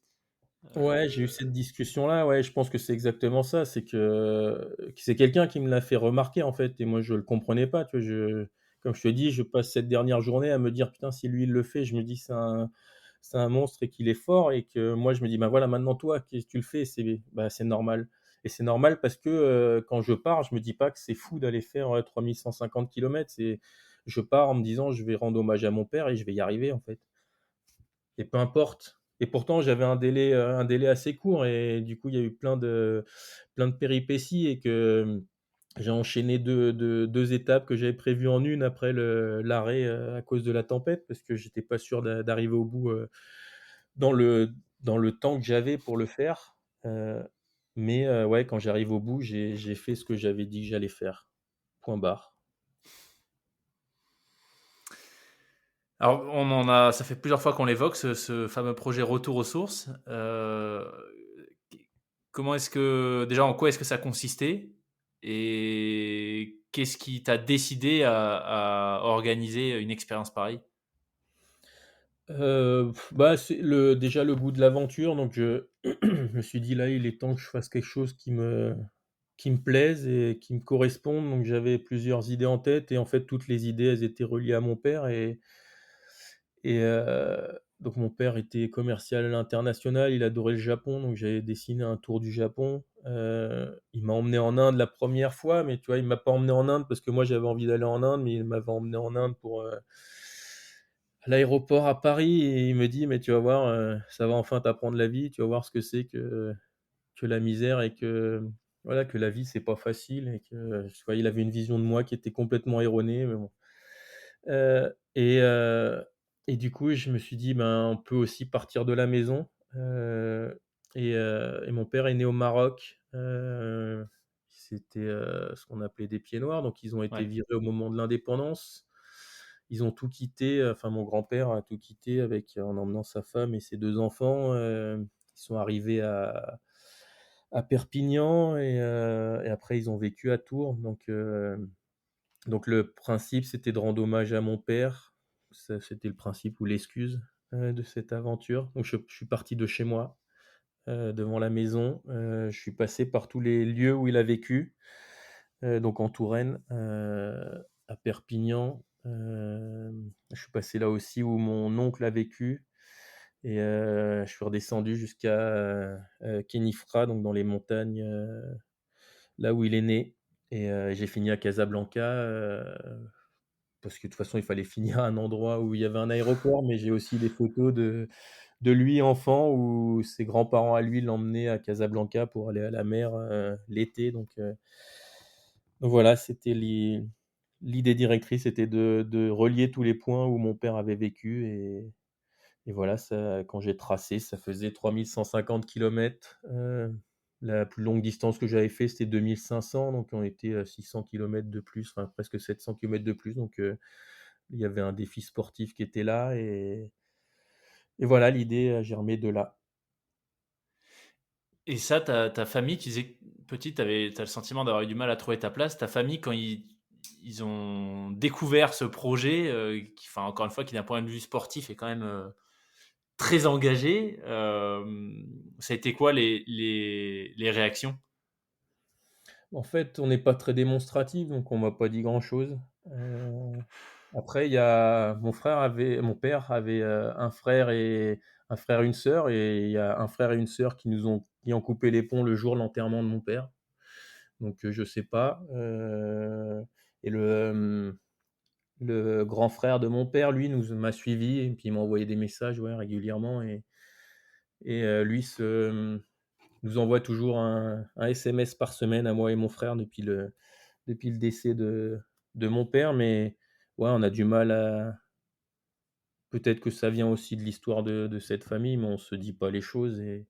S1: Ouais, j'ai eu cette discussion-là, ouais, je pense que c'est exactement ça. Que c'est quelqu'un qui me l'a fait remarquer, en fait et moi je le comprenais pas, tu vois? Comme je te dis, je passe cette dernière journée à me dire: «Putain, si lui il le fait», je me dis: «C'est un monstre et qu'il est fort» et que moi je me dis: «Bah, voilà, maintenant toi, tu le fais, c'est normal» et c'est normal parce que, quand je pars, je me dis pas que c'est fou d'aller faire, 3 150 kilomètres. Je pars en me disant: «Je vais rendre hommage à mon père et je vais y arriver, en fait». Et peu importe. Et pourtant j'avais un délai assez court et du coup il y a eu plein de péripéties et que, j'ai enchaîné deux étapes que j'avais prévues en une après l'arrêt, à cause de la tempête parce que j'étais pas sûr d'arriver au bout, dans le dans le temps que j'avais pour le faire, ouais, quand j'arrive au bout, j'ai fait ce que j'avais dit que j'allais faire. Point barre.
S2: Alors, ça fait plusieurs fois qu'on l'évoque, ce fameux projet Retour aux sources. Comment est-ce que, déjà, en quoi est-ce que ça consistait? Et qu'est-ce qui t'a décidé à organiser une expérience pareille?
S1: Bah, c'est déjà le goût de l'aventure, donc je me suis dit: «Là, il est temps que je fasse quelque chose qui me plaise et qui me corresponde». Donc j'avais plusieurs idées en tête et en fait, toutes les idées, elles étaient reliées à mon père donc mon père était commercial à l'international, il adorait le Japon, donc j'avais dessiné un tour du Japon. Il m'a emmené en Inde la première fois, mais tu vois, il m'a pas emmené en Inde parce que moi j'avais envie d'aller en Inde, mais il m'avait emmené en Inde à l'aéroport à Paris et il me dit: «Mais tu vas voir, ça va enfin t'apprendre la vie, tu vas voir ce que c'est que la misère et que, voilà, que la vie c'est pas facile» et que, tu vois, il avait une vision de moi qui était complètement erronée, mais bon. Heu et heu et du coup, je me suis dit: «Ben, on peut aussi partir de la maison», et mon père est né au Maroc, c'était, ce qu'on appelait des pieds noirs, donc ils ont été
S2: Ouais.
S1: virés au moment de l'indépendance. Ils ont tout quitté, enfin mon grand-père a tout quitté en emmenant sa femme et ses 2 enfants, ils sont arrivés à Perpignan et après ils ont vécu à Tours, donc le principe, c'était de rendre hommage à mon père. Ça, c'était le principe ou l'excuse, de cette aventure. Donc je suis parti de chez moi, devant la maison, je suis passé par tous les lieux où il a vécu, donc en Touraine, à Perpignan, je suis passé là aussi où mon oncle a vécu et je suis redescendu jusqu'à, Khénifra, donc dans les montagnes, là où il est né et j'ai fini à Casablanca, parce que de toute façon, il fallait finir à un endroit où il y avait un aéroport, mais j'ai aussi des photos de lui enfant où ses grands-parents à lui l'emmenaient à Casablanca pour aller à la mer, l'été donc voilà, c'était l'idée directrice, c'était de relier tous les points où mon père avait vécu et voilà, ça quand j'ai tracé, ça faisait 3 150 kilomètres, la plus longue distance que j'avais fait, c'était 2 500, donc on était à 600 kilomètres de plus, enfin presque 700 kilomètres de plus, donc il y avait un défi sportif qui était là et voilà, l'idée a germé de là.
S2: Et ça, ta famille, tu disais que petite, tu as le sentiment d'avoir eu du mal à trouver ta place. Ta famille, quand ils ont découvert ce projet, qui, enfin, encore une fois, qui d'un point de vue sportif est quand même, très engagé, ça a été quoi les réactions?
S1: En fait, on n'est pas très démonstratif, donc on m'a pas dit grand-chose. Après il y a mon père avait, un frère et une sœur et il y a un frère et une sœur qui ont coupé les ponts le jour de l'enterrement de mon père. Donc je sais pas, et le grand frère de mon père, lui, m'a suivi et puis il m'a envoyé des messages, ouais, régulièrement et lui nous envoie toujours un SMS par semaine à moi et mon frère depuis le décès de mon père, mais ouais, on a du mal à peut-être que ça vient aussi de l'histoire de cette famille, mais on se dit pas les choses et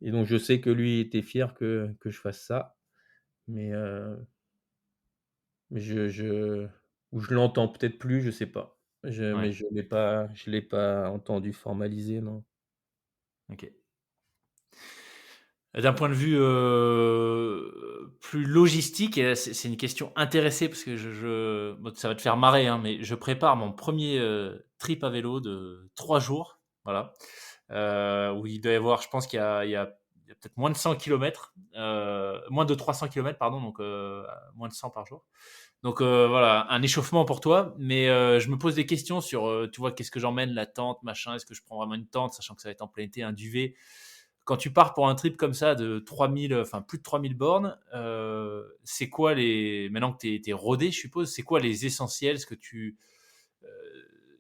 S1: donc je sais que lui était fier que je fasse ça, mais je ou je l'entends peut-être plus, je sais pas. Mais
S2: Ouais,
S1: je l'ai pas entendu formaliser, non.
S2: OK. D'un point de vue, plus logistique et là, c'est une question intéressée parce que je bon, ça va te faire marrer, hein, mais je prépare mon premier trip à vélo de 3 jours, voilà, où il doit y avoir je pense qu'il y a peut-être moins de 100 kilomètres, moins de 300 kilomètres pardon, donc moins de 100 par jour. Donc voilà, un échauffement pour toi, mais je me pose des questions sur, tu vois, qu'est-ce que j'emmène, la tente, machin, est-ce que je prends vraiment une tente, sachant que ça va être en plein été, un duvet. Quand tu pars pour un trip comme ça de 3000, enfin plus de 3000 bornes, c'est quoi les, maintenant que tu es rodé, je suppose, c'est quoi les essentiels, euh,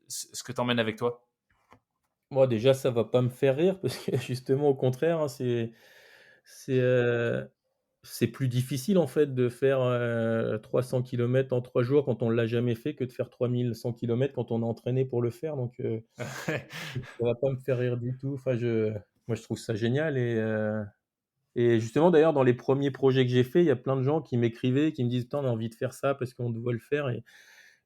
S2: ce que tu emmènes avec toi?
S1: Moi déjà ça va pas me faire rire parce que justement au contraire, hein, c'est, heu, c'est plus difficile en fait de faire, 300 kilomètres en 3 jours quand on l'a jamais fait que de faire 3100 kilomètres quand on est entraîné pour le faire donc ça va pas me faire rire du tout. Enfin moi je trouve ça génial et justement d'ailleurs dans les premiers projets que j'ai faits, il y a plein de gens qui m'écrivaient, qui me disent: «Putain on a envie de faire ça parce qu'on doit le faire» et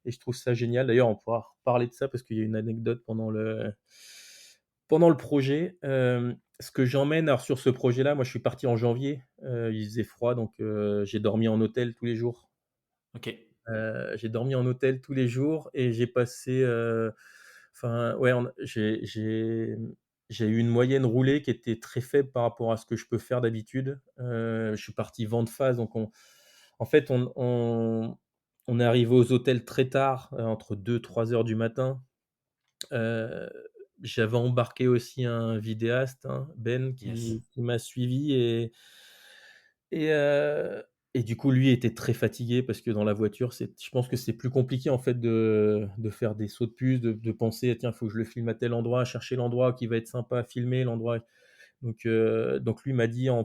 S1: je trouve ça génial. D'ailleurs on pourra reparler de ça parce qu'il y a une anecdote pendant le projet. Ce que j'emmène alors sur ce projet-là, moi je suis parti en janvier, il faisait froid donc j'ai dormi en hôtel tous les jours.
S2: OK.
S1: J'ai dormi en hôtel tous les jours et j'ai passé, enfin ouais, j'ai eu une moyenne roulée qui était très faible par rapport à ce que je peux faire d'habitude. Je suis parti vent de face donc en fait, on est arrivé aux hôtels très tard, entre 2-3 heures du matin. Heu, J'avais embarqué aussi un vidéaste, hein, Ben,
S2: Yes.
S1: qui m'a suivi et heu et du coup, lui était très fatigué parce que dans la voiture, je pense que c'est plus compliqué, en fait, de faire des sauts de puce, de penser: «Tiens, il faut que je le filme à tel endroit», chercher l'endroit qui va être sympa à filmer, l'endroit donc lui m'a dit à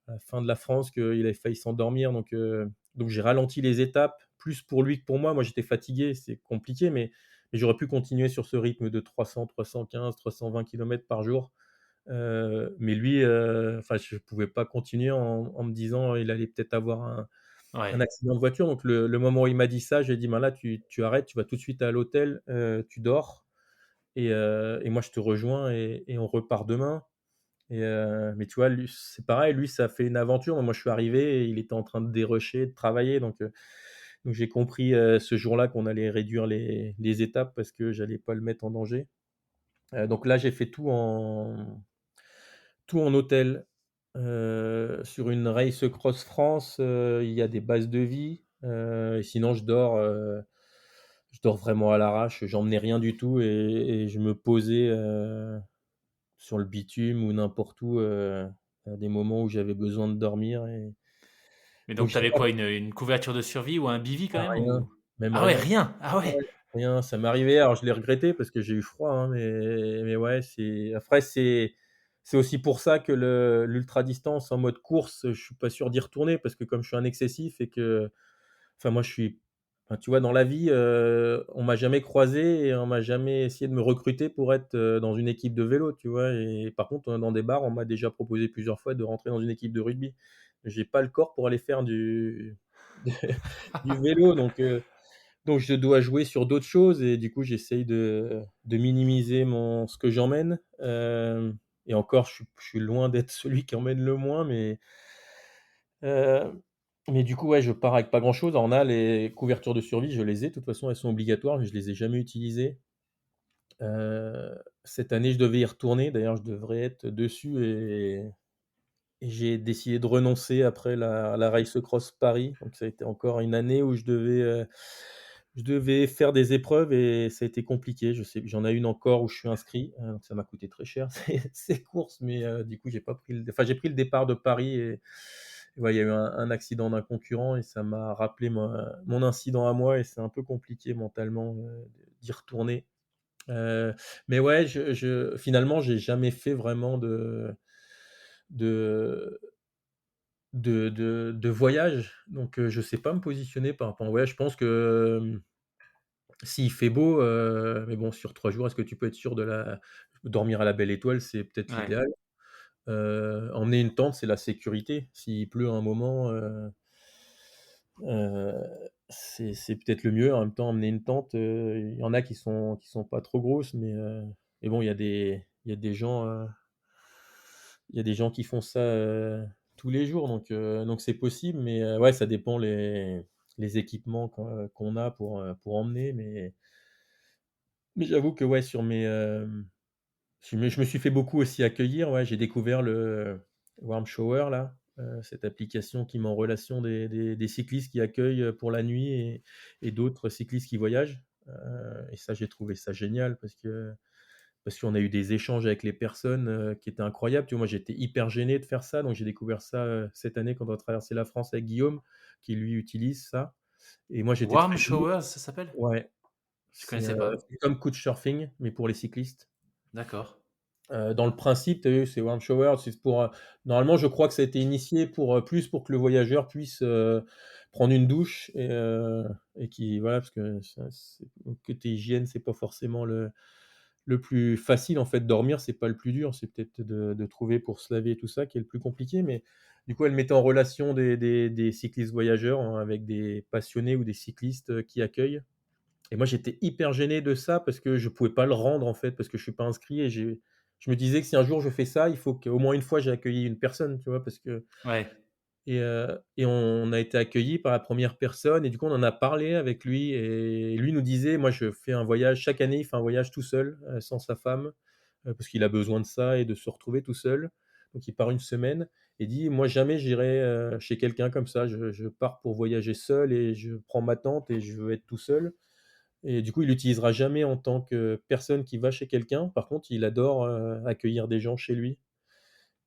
S1: la fin de la France qu'il avait failli s'endormir donc j'ai ralenti les étapes, plus pour lui que pour moi. Moi, j'étais fatigué, c'est compliqué, mais j'aurais pu continuer sur ce rythme de 315-320 kilomètres par jour. Mais lui, enfin, je pouvais pas continuer en me disant: «Il allait peut-être avoir un
S2: Ouais.
S1: accident de voiture». Donc le moment où il m'a dit ça, j'ai dit: «Ben, là, tu arrêtes, tu vas tout de suite à l'hôtel, tu dors et moi je te rejoins et on repart demain». Mais tu vois, lui, c'est pareil, lui, ça a fait une aventure. Moi, je suis arrivé et il était en train de dérocher, de travailler, donc j'ai compris, ce jour-là qu'on allait réduire les étapes parce que j'allais pas le mettre en danger. Donc là, j'ai fait tout en hôtel. Sur une Race Cross France, il y a des bases de vie, et sinon je dors vraiment à l'arrache. J'emmenais rien du tout et je me posais, sur le bitume ou n'importe où, à des moments où j'avais besoin de dormir
S2: Mais
S1: donc
S2: donc tu
S1: j'ai
S2: avais
S1: pas
S2: quoi, une couverture de survie ou un bivy quand même
S1: rien,
S2: ou?
S1: même
S2: Ah ouais,
S1: rien.
S2: rien? Ah ouais!
S1: Ouais, rien, ça m'est arrivé, alors je l'ai regretté parce que j'ai eu froid, hein, mais ouais, c'est aussi pour ça que l'ultra distance en mode course, je suis pas sûr d'y retourner parce que comme je suis un excessif et que enfin moi je suis enfin tu vois dans la vie, on m'a jamais croisé et on m'a jamais essayé de me recruter pour être, dans une équipe de vélo, tu vois? Et par contre, dans des bars, on m'a déjà proposé plusieurs fois de rentrer dans une équipe de rugby. J'ai pas le corps pour aller faire du vélo donc je dois jouer sur d'autres choses et du coup, j'essaye de minimiser ce que j'emmène, et encore, je suis loin d'être celui qui emmène le moins, heu, mais du coup, ouais, je pars avec pas grand-chose. Alors on a les couvertures de survie, je les ai, de toute façon, elles sont obligatoires, mais je les ai jamais utilisées. Cette année, je devais y retourner, d'ailleurs, je devrais être dessus et j'ai décidé de renoncer après la Race Cross Paris, donc ça a été encore une année où je devais faire des épreuves et ça a été compliqué. Je sais j'en ai une encore où je suis inscrit, donc ça m'a coûté très cher ces courses, mais du coup, j'ai pris le départ de Paris et ouais, il y a eu un accident d'un concurrent et ça m'a rappelé mon incident à moi et c'est un peu compliqué mentalement, d'y retourner. Heu, mais ouais, finalement, j'ai jamais fait vraiment de de voyage, donc je sais pas me positionner par rapport au voyage. Je pense que, s'il fait beau, mais bon, sur 3 jours, est-ce que tu peux être sûr de la dormir à la belle étoile? C'est peut-être
S2: Ouais.
S1: l'idéal. Emmener une tente, c'est la sécurité. S'il pleut un moment, heu, c'est peut-être le mieux. En même temps, emmener une tente, il y en a qui sont pas trop grosses, mais bon, il y a des gens qui font ça, tous les jours, donc c'est possible, ouais, ça dépend les équipements qu'on a pour emmener, mais j'avoue que ouais, je me suis fait beaucoup aussi accueillir, ouais, j'ai découvert le Warm Shower là, cette application qui met en relation des cyclistes qui accueillent, pour la nuit et d'autres cyclistes qui voyagent, et ça, j'ai trouvé ça génial parce qu'on a eu des échanges avec les personnes, qui étaient incroyables. Tu vois, moi, j'étais hyper gêné de faire ça, donc j'ai découvert ça, cette année quand on a traversé la France avec Guillaume, qui lui utilise ça, et moi, j'étais
S2: Warm
S1: très gêné.
S2: Showers, ça s'appelle?
S1: Ouais,
S2: Je connaissais pas.
S1: c'est comme Couchsurfing, mais pour les cyclistes.
S2: D'accord.
S1: Dans le principe, tu as vu, c'est warm shower, c'est pour, normalement, je crois que ça a été initié plus pour que le voyageur puisse, prendre une douche et qui voilà, parce que ça c'est côté hygiène, c'est pas forcément le plus facile, en fait. Dormir, c'est pas le plus dur, c'est peut-être de trouver pour se laver et tout ça qui est le plus compliqué, mais du coup, elle mettait en relation des cyclistes voyageurs, hein, avec des passionnés ou des cyclistes, qui accueillent, et moi, j'étais hyper gêné de ça parce que je pouvais pas le rendre, en fait, parce que je suis pas inscrit, et je me disais que si un jour je fais ça, il faut qu'au moins une fois j'ai accueilli une personne, tu vois? Parce que
S2: Ouais.
S1: et on a été accueillis par la première personne, et du coup, on en a parlé avec lui, et lui nous disait: «Moi, je fais un voyage chaque année, il fait un voyage tout seul, sans sa femme, parce qu'il a besoin de ça et de se retrouver tout seul. Donc il part une semaine, et dit: «Moi, jamais j'irai, chez quelqu'un comme ça. Je pars pour voyager seul et je prends ma tente et je veux être tout seul». Et du coup, il l'utilisera jamais en tant que personne qui va chez quelqu'un. Par contre, il adore, accueillir des gens chez lui,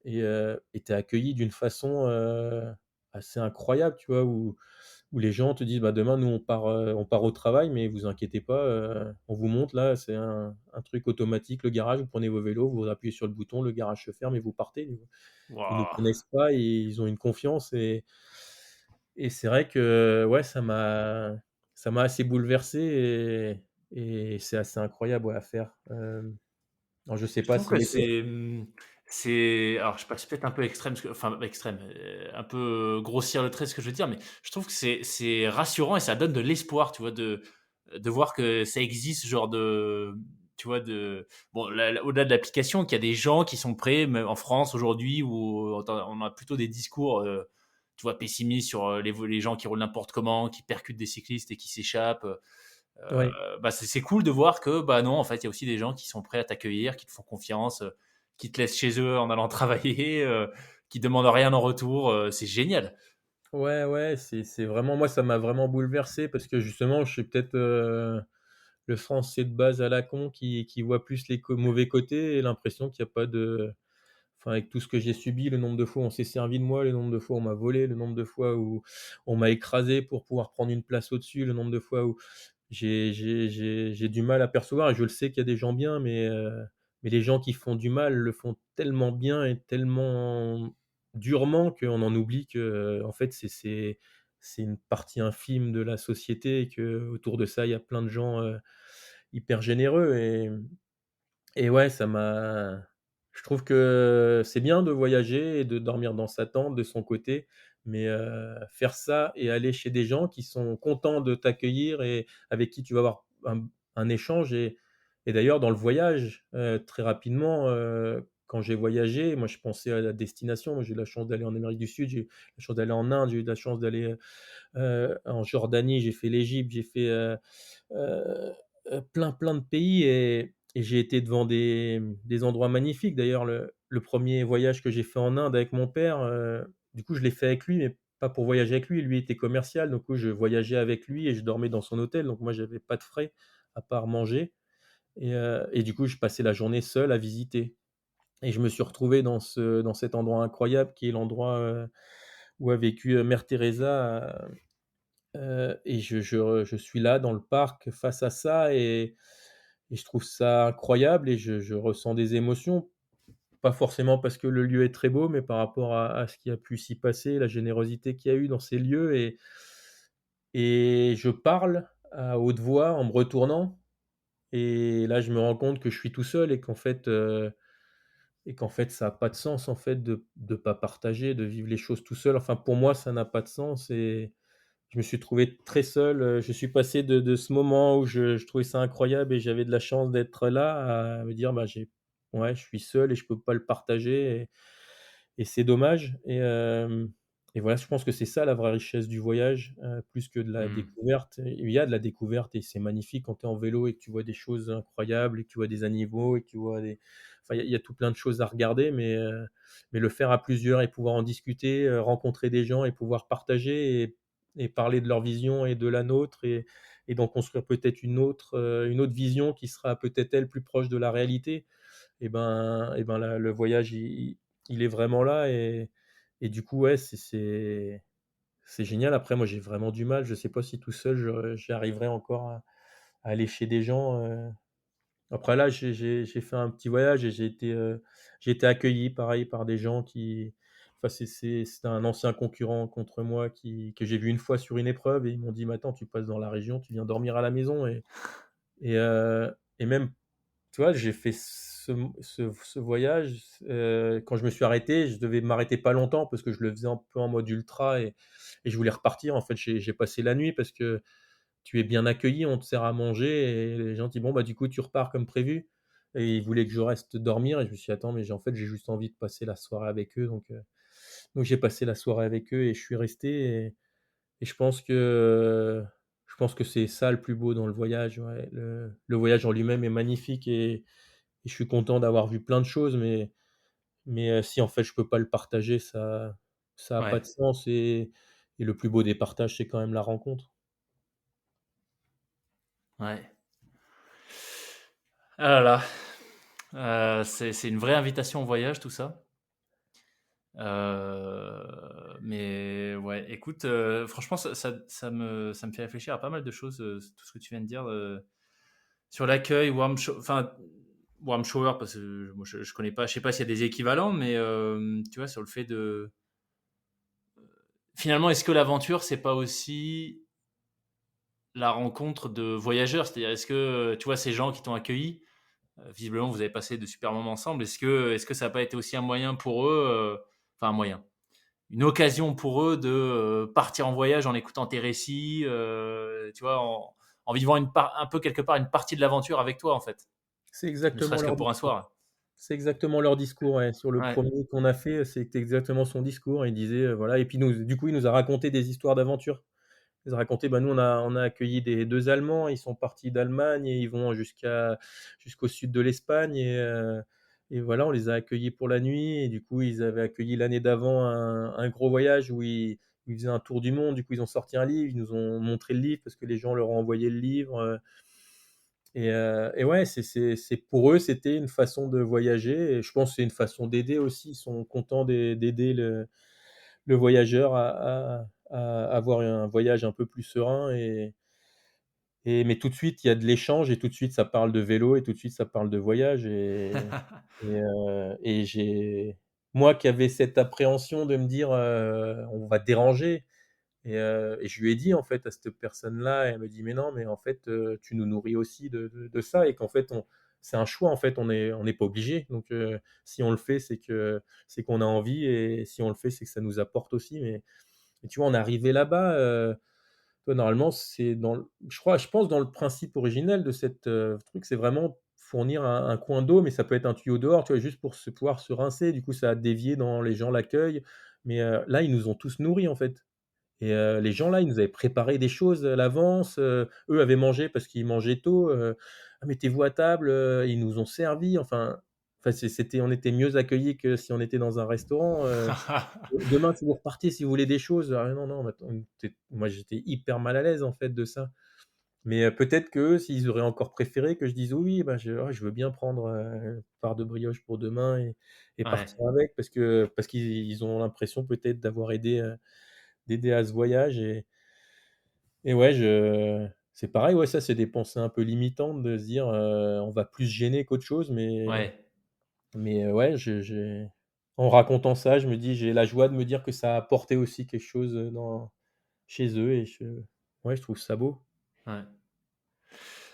S1: et tu es accueilli d'une façon, assez incroyable, tu vois? Où les gens te disent: «Bah, demain, nous, on part au travail, mais vous inquiétez pas, on vous montre là, c'est un truc automatique, le garage, vous prenez vos vélos, vous appuyez sur le bouton, le garage se ferme et vous partez». Ils nous
S2: Waouh!
S1: connaissent pas et ils ont une confiance, et c'est vrai que, ouais, ça m'a assez bouleversé, et c'est assez incroyable, ouais, à faire. Alors je sais
S2: Je
S1: pas
S2: trouve
S1: si
S2: que
S1: méthode.
S2: c'est alors je sais pas, c'est peut-être un peu extrême ce que enfin extrême, un peu grossir le trait ce que je veux dire, mais je trouve que c'est rassurant et ça donne de l'espoir, tu vois? De voir que ça existe ce genre de tu vois? De bon là au-delà de l'application, qu'il y a des gens qui sont prêts, même en France aujourd'hui où on a plutôt des discours, tu vois? Pessimistes sur, les gens qui roulent n'importe comment, qui percutent des cyclistes et qui s'échappent,
S1: Ouais.
S2: bah, c'est cool de voir que, bah, non, en fait, il y a aussi des gens qui sont prêts à t'accueillir, qui te font confiance, qui te laissent chez eux en allant travailler, qui demandent rien en retour, c'est génial.
S1: Ouais, ouais, c'est vraiment, moi, ça m'a vraiment bouleversé parce que justement, je suis peut-être, le Français de base à la con qui voit plus les mauvais côtés, et l'impression qu'il y a pas de enfin, avec tout ce que j'ai subi, le nombre de fois où on s'est servi de moi, le nombre de fois où on m'a volé, le nombre de fois où on m'a écrasé pour pouvoir prendre une place au-dessus, le nombre de fois où j'ai du mal à percevoir, et je le sais qu'il y a des gens bien, mais les gens qui font du mal le font tellement bien et tellement durement qu'on en oublie que, en fait, c'est une partie infime de la société, et qu'autour de ça, il y a plein de gens, hyper généreux, et ouais, je trouve que c'est bien de voyager et de dormir dans sa tente de son côté, mais faire ça et aller chez des gens qui sont contents de t'accueillir et avec qui tu vas avoir un échange, et d'ailleurs dans le voyage, très rapidement, quand j'ai voyagé, moi je pensais à la destination. Moi j'ai eu la chance d'aller en Amérique du Sud, j'ai eu la chance d'aller en Inde, j'ai eu la chance d'aller, en Jordanie, j'ai fait l'Égypte, j'ai fait, heu plein de pays, et j'ai été devant des endroits magnifiques. D'ailleurs, le 1er voyage que j'ai fait en Inde avec mon père, du coup, je l'ai fait avec lui, mais pas pour voyager avec lui. Lui était commercial, donc je voyageais avec lui et je dormais dans son hôtel, donc moi, j'avais pas de frais à part manger, et du coup, je passais la journée seul à visiter, et je me suis retrouvé dans cet endroit incroyable qui est l'endroit, où a vécu, mère Teresa, et je suis là dans le parc face à ça, et je trouve ça incroyable, et je ressens des émotions pas forcément parce que le lieu est très beau, mais par rapport à ce qui a pu s'y passer, la générosité qu'il y a eu dans ces lieux et je parle à haute voix en me retournant et là, je me rends compte que je suis tout seul et qu'en fait, ça a pas de sens, en fait, de pas partager, de vivre les choses tout seul. Enfin, pour moi, ça n'a pas de sens et je me suis trouvé très seul, je suis passé de ce moment où je trouvais ça incroyable et j'avais de la chance d'être là, à me dire: «Bah, ouais, je suis seul et je peux pas le partager et c'est dommage» et voilà, je pense que c'est ça la vraie richesse du voyage, plus que de la
S2: Mmh.
S1: découverte. Et il y a de la découverte et c'est magnifique quand tu es en vélo et que tu vois des choses incroyables et que tu vois des animaux et que tu vois des enfin, il y a tout plein de choses à regarder mais le faire à plusieurs et pouvoir en discuter, rencontrer des gens et pouvoir partager et parler de leur vision et de la nôtre et d'en construire peut-être une autre vision qui sera peut-être elle plus proche de la réalité et ben la le voyage il est vraiment là et du coup ouais c'est génial. Après moi j'ai vraiment du mal, je sais pas si tout seul j'y arriverai encore à aller chez des gens, après là j'ai fait un petit voyage et j'ai été accueilli pareil par des gens qui enfin c'était un ancien concurrent contre moi que j'ai vu une fois sur une épreuve et ils m'ont dit: «Mais attends, tu passes dans la région, tu viens dormir à la maison» et même tu vois, j'ai fait ce voyage, quand je me suis arrêté, je devais m'arrêter pas longtemps parce que je le faisais un peu en mode ultra et je voulais repartir. En fait, j'ai passé la nuit parce que tu es bien accueilli, on te sert à manger et les gens disent: «Bon, bah, du coup, tu repars comme prévu» et ils voulaient que je reste dormir et je me suis dit: «Attends, mais j'ai en fait, j'ai juste envie de passer la soirée avec eux», donc j'ai passé la soirée avec eux et je suis resté et je pense que c'est ça le plus beau dans le voyage, ouais. Le voyage en lui-même est magnifique et je suis content d'avoir vu plein de choses, mais si en fait je peux pas le partager, ça a pas
S2: Ouais,
S1: de sens et le plus beau des partages, c'est quand même la rencontre.
S2: ouais. Ah là là, c'est une vraie invitation au voyage tout ça. Mais ouais, écoute, franchement ça me fait réfléchir à pas mal de choses, tout ce que tu viens de dire, sur l'accueil, warm shower parce que moi je connais pas, je sais pas s'il y a des équivalents, mais tu vois, sur le fait de finalement, est-ce que l'aventure, c'est pas aussi la rencontre de voyageurs? C'est-à-dire, est-ce que, tu vois, ces gens qui t'ont accueilli, visiblement, vous avez passé de super moments ensemble. Est-ce que ça n'a pas été aussi un moyen pour eux, enfin un moyen, une occasion pour eux de partir en voyage en écoutant tes récits, tu vois, en vivant un peu quelque part une partie de l'aventure avec toi, en fait,
S1: C'est
S2: ne
S1: exactement
S2: serait-ce que
S1: leur
S2: pour un
S1: discours.
S2: soir.
S1: C'est exactement leur discours, ouais. Sur le
S2: Ouais.
S1: premier qu'on a fait, c'était exactement son discours. Il disait, voilà et puis du coup, il nous a raconté des histoires d'aventure. Il nous a raconté, bah, nous, on a accueilli des 2 Allemands, ils sont partis d'Allemagne et ils vont jusqu'au sud de l'Espagne et voilà, on les a accueillis pour la nuit et du coup, ils avaient accueilli l'année d'avant un gros voyage où ils faisaient un tour du monde. Du coup, ils ont sorti un livre, ils nous ont montré le livre parce que les gens leur ont envoyé le livre, et ouais, c'est pour eux, c'était une façon de voyager et je pense que c'est une façon d'aider aussi. Ils sont contents d'aider le voyageur à avoir un voyage un peu plus serein mais tout de suite, il y a de l'échange et tout de suite, ça parle de vélo et tout de suite, ça parle de voyage et j'ai moi qui avais cette appréhension de me dire, «On va déranger» et je lui ai dit, en fait, à cette personne-là et elle me dit: «Mais non, mais en fait, tu nous nourris aussi de ça et qu'en fait, on c'est un choix, en fait, on n'est pas obligé donc si on le fait, c'est qu'on a envie et si on le fait, c'est que ça nous apporte aussi» mais tu vois, on est arrivé là-bas, toi, normalement, c'est dans le je pense dans le principe originel de cette, truc, c'est vraiment fournir un coin d'eau, mais ça peut être un tuyau dehors, tu vois? Juste pour pouvoir se rincer. Du coup, ça a dévié dans les gens l'accueil, mais là, ils nous ont tous nourris, en fait et les gens là, ils nous avaient préparé des choses à l'avance, eux avaient mangé parce qu'ils mangeaient tôt, «Ah mettez-vous à table», ils nous ont servi, enfin on était mieux accueillis que si on était dans un restaurant, «Demain si vous repartez, si vous voulez des choses», ah non, non, attends, moi j'étais hyper mal à l'aise en fait de ça. Mais peut-être qu'eux, s'ils auraient encore préféré que je dise: «Oui, bah je veux bien prendre, une part de brioche pour demain et
S2: Ouais.
S1: partir avec», parce qu'ils ont l'impression peut-être d'avoir d'aider à ce voyage et ouais, c'est pareil, ouais, ça, c'est des pensées un peu limitantes de se dire, on va plus se gêner qu'autre chose, mais
S2: Ouais.
S1: Mais ouais, en racontant ça, je me dis j'ai la joie de me dire que ça a apporté aussi quelque chose, dans chez eux et ouais, je trouve ça beau.
S2: Ouais.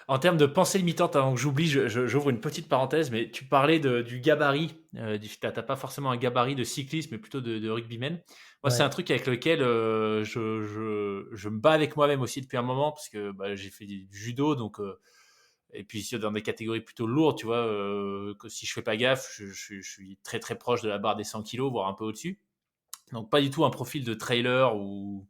S2: En termes de pensée limitante, avant que j'oublie, j'ouvre une petite parenthèse, mais tu parlais du gabarit. Tu n'as pas forcément un gabarit de cycliste, mais plutôt de rugbyman. Moi, c'est un
S1: Ouais,
S2: truc avec lequel je me bats avec moi-même aussi depuis un moment, parce que bah, j'ai fait du judo, donc, et puis dans des catégories plutôt lourdes, tu vois, que si je fais pas gaffe, je suis très très proche de la barre des 100 kilos, voire un peu au-dessus. Donc pas du tout un profil de trailer ou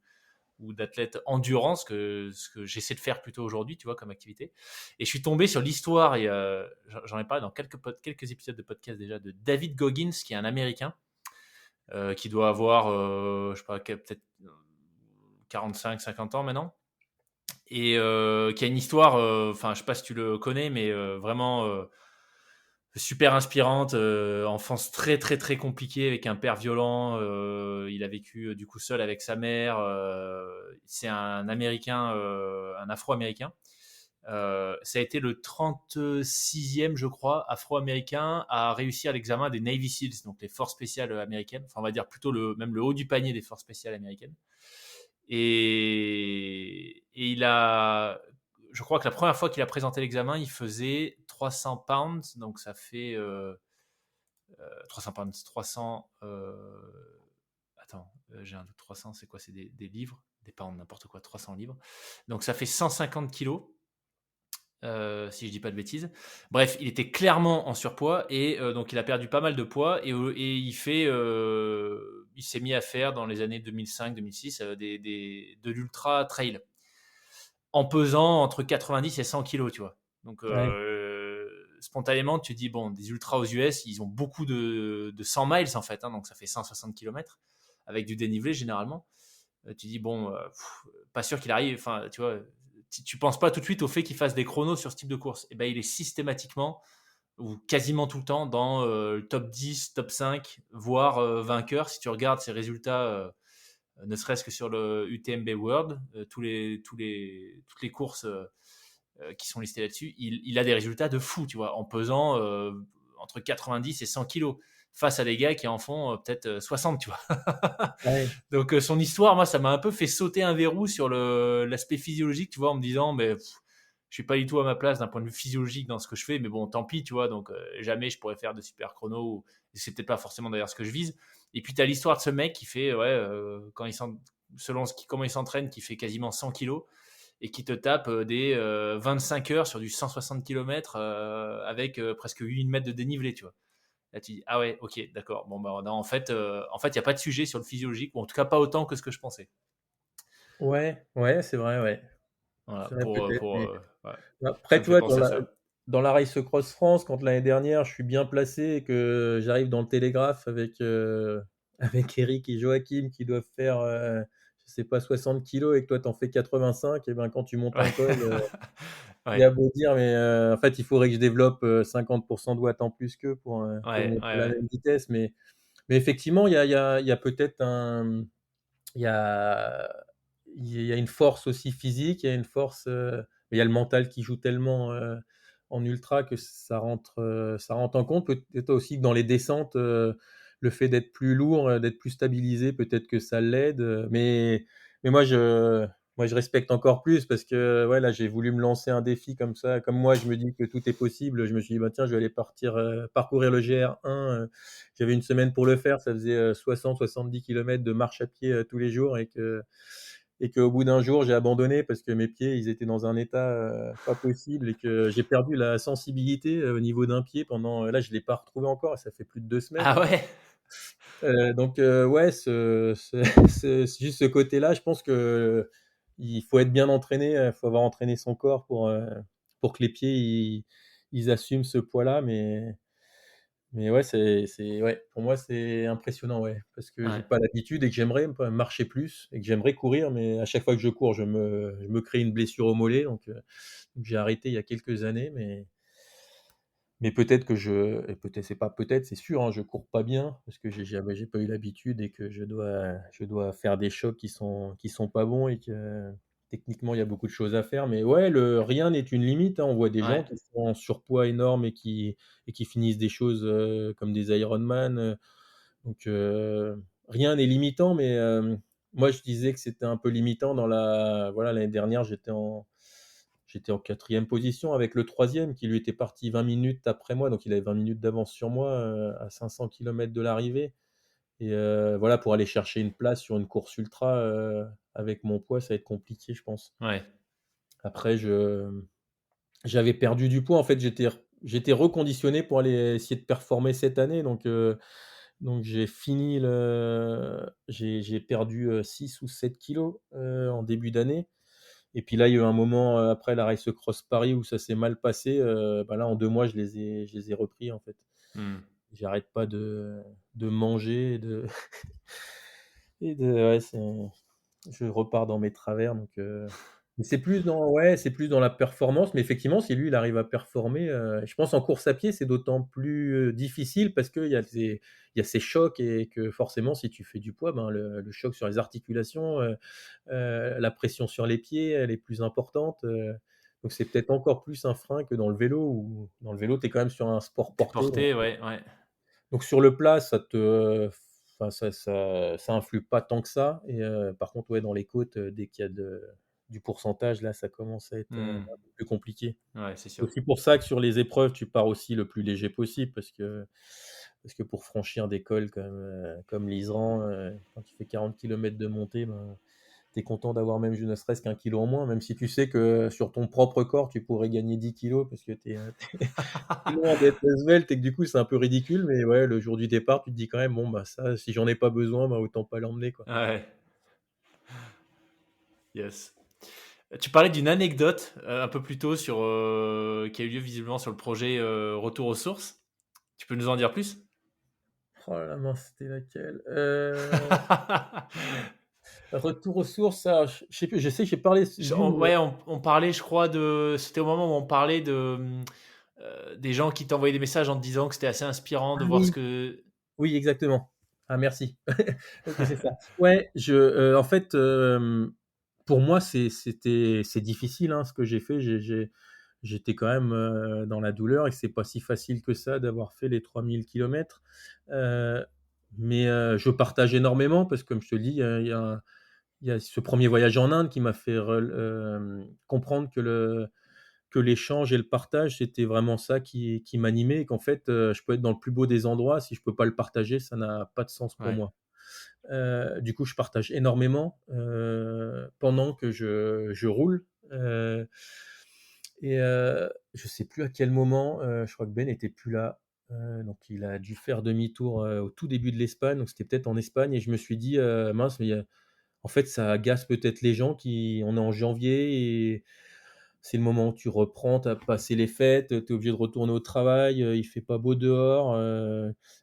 S2: d'athlète endurance, ce que j'essaie de faire plutôt aujourd'hui, tu vois, comme activité. Et je suis tombé sur l'histoire, et j'en ai parlé dans quelques épisodes de podcast déjà, de David Goggins, qui est un Américain, qui doit avoir, je sais pas, peut-être 45-50 ans maintenant, et qui a une histoire, enfin, je sais pas si tu le connais, mais vraiment super inspirante. Enfance très très très compliquée avec un père violent. Il a vécu du coup seul avec sa mère. C'est un Américain, un Afro-Américain. Ça a été le 36e, je crois, Afro-Américain à réussir l'examen des Navy Seals, donc les forces spéciales américaines. Enfin, on va dire plutôt même le haut du panier des forces spéciales américaines. Et il a, je crois que la première fois qu'il a présenté l'examen, il faisait 300 pounds, donc ça fait 300 pounds, 300. Attends, j'ai un doute. 300, c'est quoi? C'est des livres, des pounds, n'importe quoi, 300 livres. Donc ça fait 150 kilos. Si je dis pas de bêtises. Bref, il était clairement en surpoids et donc il a perdu pas mal de poids et il s'est mis à faire dans les années 2005-2006 de l'ultra trail en pesant entre 90 et 100 kilos, tu vois. Donc
S1: ouais,
S2: spontanément, tu dis bon, des ultras aux US, ils ont beaucoup de 100 miles en fait, hein, donc ça fait 160 kilomètres avec du dénivelé généralement. Tu dis bon, pas sûr qu'il arrive. Enfin, tu vois, tu penses pas tout de suite au fait qu'il fasse des chronos sur ce type de course. Et ben, il est systématiquement ou quasiment tout le temps dans le top 10, top 5, voire vainqueur. Si tu regardes ses résultats, ne serait-ce que sur le UTMB World, toutes les courses qui sont listées là-dessus, il a des résultats de fou, tu vois, en pesant entre 90 et 100 kilos face à des gars qui en font peut-être 60, tu vois.
S1: ouais,
S2: Donc son histoire, moi, ça m'a un peu fait sauter un verrou sur l'aspect physiologique, tu vois, en me disant, mais je suis pas du tout à ma place d'un point de vue physiologique dans ce que je fais, mais bon, tant pis, tu vois, donc jamais je pourrais faire de super chrono, et c'est peut-être pas forcément d'ailleurs ce que je vise. Et puis tu as l'histoire de ce mec qui fait, ouais, selon comment il s'entraîne, qui fait quasiment 100 kilos et qui te tape des 25 heures sur du 160 km avec presque 8000 mètres de dénivelé, tu vois. Là, tu dis, ah ouais, ok, d'accord. Bon, bah, non, en fait, il n'y a pas de sujet sur le physiologique, ou en tout cas pas autant que ce que je pensais.
S1: ouais, ouais, c'est vrai, ouais.
S2: Voilà,
S1: C'est vrai peut-être, mais
S2: ouais, ça
S1: après,
S2: me
S1: tu
S2: fait
S1: vois,
S2: penser à ça.
S1: dans la Race Cross France, quand l'année dernière, je suis bien placé et que j'arrive dans le Télégraphe avec, avec Eric et Joachim qui doivent faire, je sais pas 60 kilos et que toi tu en fais 85 et ben, quand tu montes
S2: Ouais.
S1: un col, il y
S2: Ouais,
S1: a beau dire mais, en fait, il faudrait que je développe, 50 de watts en plus qu'eux pour
S2: ouais,
S1: monter
S2: ouais,
S1: à la
S2: ouais.
S1: même vitesse. Mais effectivement, il y a peut-être il y a il y a une force aussi physique, il y a une force, il y a le mental qui joue tellement, en ultra que ça rentre en compte. Peut-être aussi que dans les descentes, le fait d'être plus lourd, d'être plus stabilisé, peut-être que ça l'aide, mais moi je respecte encore plus parce que, ouais, là, j'ai voulu me lancer un défi comme ça. Comme moi, je me dis que tout est possible, je me suis dit: «Bah, tiens, je vais aller parcourir le GR1», j'avais une semaine pour le faire, ça faisait, 60-70 kilomètres de marche à pied, tous les jours et qu'au bout d'un jour, j'ai abandonné parce que mes pieds, ils étaient dans un état, pas possible et que j'ai perdu la sensibilité, au niveau d'un pied pendant, là, je l'ai pas retrouvé encore, ça fait plus de 2 semaines.
S2: Ah ouais?
S1: Donc ouais, juste ce côté-là, je pense qu'il faut être bien entraîné, il faut avoir entraîné son corps pour que les pieds, ils assument ce poids-là, mais ouais, ouais, pour moi, c'est impressionnant, ouais, parce que j'ai
S2: Ouais.
S1: pas l'habitude et que j'aimerais marcher plus et que j'aimerais courir, mais à chaque fois que je cours, je me crée une blessure au mollet, donc j'ai arrêté il y a quelques années, mais peut-être que et peut-être c'est pas peut-être, c'est sûr, hein, je cours pas bien parce que j'ai pas eu l'habitude et que je dois faire des chocs qui sont pas bons et que techniquement, il y a beaucoup de choses à faire, mais ouais, le rien n'est une limite, hein. On voit des gens
S2: Ouais,
S1: qui sont en surpoids énorme et qui finissent des choses, comme des Ironman, donc rien n'est limitant, mais moi, je disais que c'était un peu limitant dans la voilà, l'année dernière, j'étais en 4e position avec le troisième qui lui était parti 20 minutes après moi, donc il avait 20 minutes d'avance sur moi, à 500 kilomètres de l'arrivée et voilà, pour aller chercher une place sur une course ultra, avec mon poids, ça va être compliqué, je pense.
S2: ouais.
S1: Après j'avais perdu du poids, en fait, j'étais reconditionné pour aller essayer de performer cette année, donc j'ai perdu, 6 ou 7 kilogrammes, en début d'année et puis là, il y a eu un moment, après la Race Cross Paris où ça s'est mal passé, bah, là, en 2 mois, je les ai repris, en fait.
S2: Mmh.
S1: J'arrête pas de manger et de et de ouais, je repars dans mes travers donc mais c'est plus dans la performance, mais effectivement, si lui, il arrive à performer, je pense en course à pied, c'est d'autant plus, difficile parce qu'il y a ces chocs et que forcément, si tu fais du poids, ben, le choc sur les articulations, la pression sur les pieds, elle est plus importante, donc c'est peut-être encore plus un frein que dans le vélo où dans le vélo, tu es quand même sur un sport
S2: Tu
S1: porté
S2: porté, ouais, ouais.
S1: donc sur le plat, enfin ça influe pas tant que ça et par contre, ouais, dans les côtes, dès qu'il y a du pourcentage, là, ça commence à être,
S2: Mmh.
S1: un peu plus compliqué.
S2: Ouais, c'est
S1: C'est
S2: sûr.
S1: aussi pour ça que sur les épreuves, tu pars aussi le plus léger possible parce que pour franchir des cols comme l'Isran, quand tu fais 40 kilomètres de montée, ben, tu es content d'avoir même ne serait-ce qu'1 kilo en moins, même si tu sais que sur ton propre corps, tu pourrais gagner 10 kilos parce que tu es loin d'être svelte et que du coup, c'est un peu ridicule, mais ouais, le jour du départ, tu te dis quand même: «Bon, bah, ça, si j'en ai pas besoin, bah, autant pas l'emmener, quoi».
S2: Ouais, yes. Tu parlais d'une anecdote, un peu plus tôt sur, qui a eu lieu visiblement sur le projet, Retour aux sources. Tu peux nous en dire plus?
S1: Oh là là, mince, c'était laquelle? Retour aux sources, ah, je sais plus, je sais que j'ai parlé d'une où,
S2: Ouais, on parlait, je crois, c'était au moment où on parlait de, des gens qui t'envoyaient des messages en te disant que c'était assez inspirant de
S1: ah
S2: voir ce
S1: oui,
S2: que
S1: oui, exactement. Ah merci. OK, c'est ça. Ouais, en fait, pour moi, c'est difficile, hein, ce que j'ai fait. J'étais quand même, dans la douleur et que c'est pas si facile que ça d'avoir fait les 3000 kilomètres, heu, mais je partage énormément parce que comme je te le dis, il y a ce premier voyage en Inde qui m'a fait comprendre que l'échange et le partage, c'était vraiment ça qui m'animait et qu'en fait, je peux être dans le plus beau des endroits, si je peux pas le partager, ça n'a pas de sens pour
S2: ouais,
S1: moi. Du coup, je partage énormément, pendant que je roule, et je sais plus à quel moment, je crois que Ben était plus là, donc il a dû faire demi-tour, au tout début de l'Espagne, donc c'était peut-être en Espagne et je me suis dit: «Mince, mais en fait, ça agace peut-être les gens qui on est en janvier et c'est le moment où tu reprends, tu as passé les fêtes, tu es obligé de retourner au travail, il fait pas beau dehors,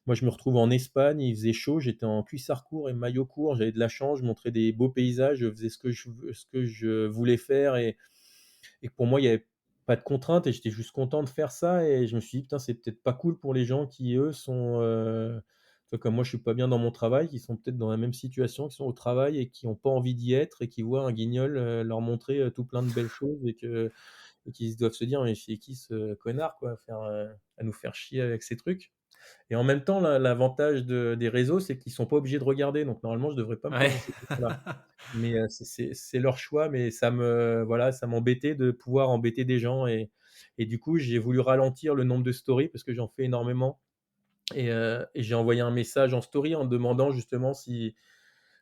S1: moi je me retrouve en Espagne, il faisait chaud, j'étais en cuissard court et maillot court, j'avais de la chance, je montrais des beaux paysages, je faisais ce que je voulais faire et pour moi, il y avait pas de contraintes et j'étais juste content de faire ça et je me suis dit: «Putain, c'est peut-être pas cool pour les gens qui, eux, sont, tu vois, comme moi, je suis pas bien dans mon travail, qui sont peut-être dans la même situation, qui sont au travail et qui ont pas envie d'y être et qui voient un guignol, leur montrer, tout plein de belles choses et qui doivent se dire: «Mais c'est qui ce connard, quoi, à nous faire chier avec ces trucs?» Et en même temps, l'avantage des réseaux, c'est qu'ils sont pas obligés de regarder, donc normalement, je devrais pas me
S2: ouais.
S1: poser ces questions-là. Mais c'est leur choix, mais voilà, ça m'embêtait de pouvoir embêter des gens et du coup, j'ai voulu ralentir le nombre de stories parce que j'en fais énormément et j'ai envoyé un message en story en demandant justement si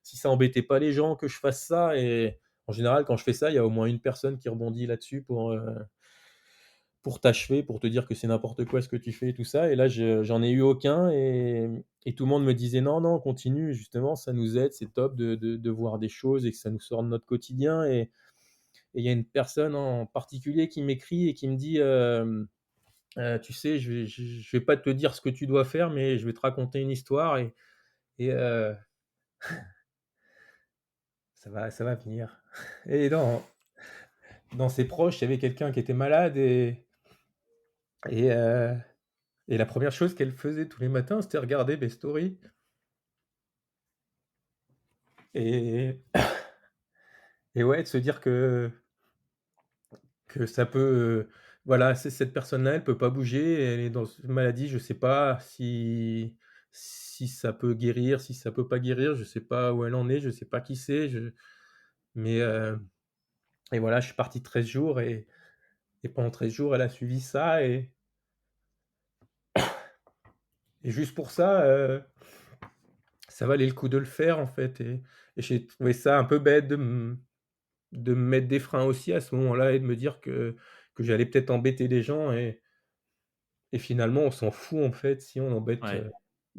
S1: ça embêtait pas les gens que je fasse ça et en général, quand je fais ça, il y a au moins une personne qui rebondit là-dessus pour t'achever, pour te dire que c'est n'importe quoi ce que tu fais et tout ça et là, j'en ai eu aucun et tout le monde me disait: «Non, non, continue, justement, ça nous aide, c'est top de voir des choses et que ça nous sort de notre quotidien» et il y a une personne en particulier qui m'écrit et qui me dit, «Tu sais, je vais pas te dire ce que tu dois faire, mais je vais te raconter une histoire et ça va venir» et dans ses proches, il y avait quelqu'un qui était malade et heu et la première chose qu'elle faisait tous les matins, c'était regarder mes stories et et ouais, de se dire que ça peut, voilà, c'est cette personne-là, elle peut pas bouger, elle est dans une maladie, je sais pas si ça peut guérir, si ça peut pas guérir, je sais pas où elle en est, je sais pas qui c'est, mais et voilà, je suis parti 13 jours et pendant 13 jours, elle a suivi ça et juste pour ça, ça valait le coup de le faire, en fait et j'ai trouvé ça un peu bête de me mettre des freins aussi à ce moment-là et de me dire que j'allais peut-être embêter les gens et finalement, on s'en fout, en fait, si on embête,
S2: Ouais,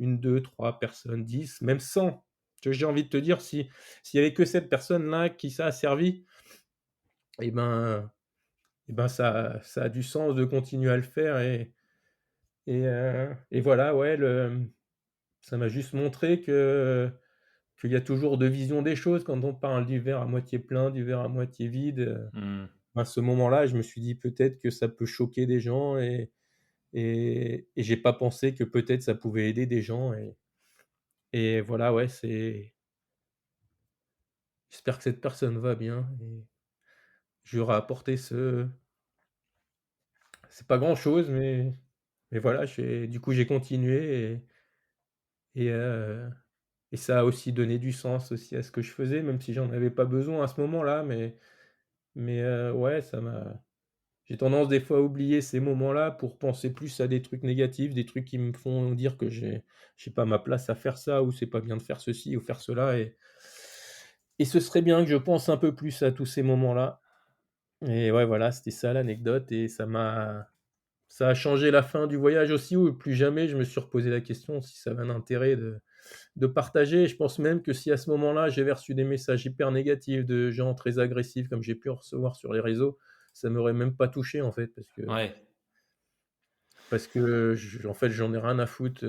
S1: 1, 2, 3 personnes, 10, même 100. Tu vois, j'ai envie de te dire, s'il y avait que cette personne-là qui ça a servi et ben ça a du sens de continuer à le faire et voilà, ouais, ça m'a juste montré qu'il y a toujours 2 visions des choses quand on parle du verre à moitié plein, du verre à moitié vide,
S2: mmh,
S1: à ce moment-là, je me suis dit: «Peut-être que ça peut choquer des gens» et j'ai pas pensé que peut-être ça pouvait aider des gens et voilà, ouais, j'espère que cette personne va bien et je lui aurai apporté c'est pas grand-chose, mais voilà, j'ai continué et heu et ça a aussi donné du sens aussi à ce que je faisais, même si j'en avais pas besoin à ce moment-là, mais ouais, ça m'a j'ai tendance des fois à oublier ces moments-là pour penser plus à des trucs négatifs, des trucs qui me font dire que j'ai pas ma place à faire ça ou c'est pas bien de faire ceci ou faire cela et ce serait bien que je pense un peu plus à tous ces moments-là et ouais, voilà, c'était ça l'anecdote et ça a changé la fin du voyage aussi où plus jamais je me suis reposé la question si ça avait un intérêt de partager. Je pense même que si à ce moment-là, j'avais reçu des messages hyper négatifs de gens très agressifs comme j'ai pu en recevoir sur les réseaux, ça m'aurait même pas touché en fait
S2: ouais,
S1: parce que en fait, j'en ai rien à foutre,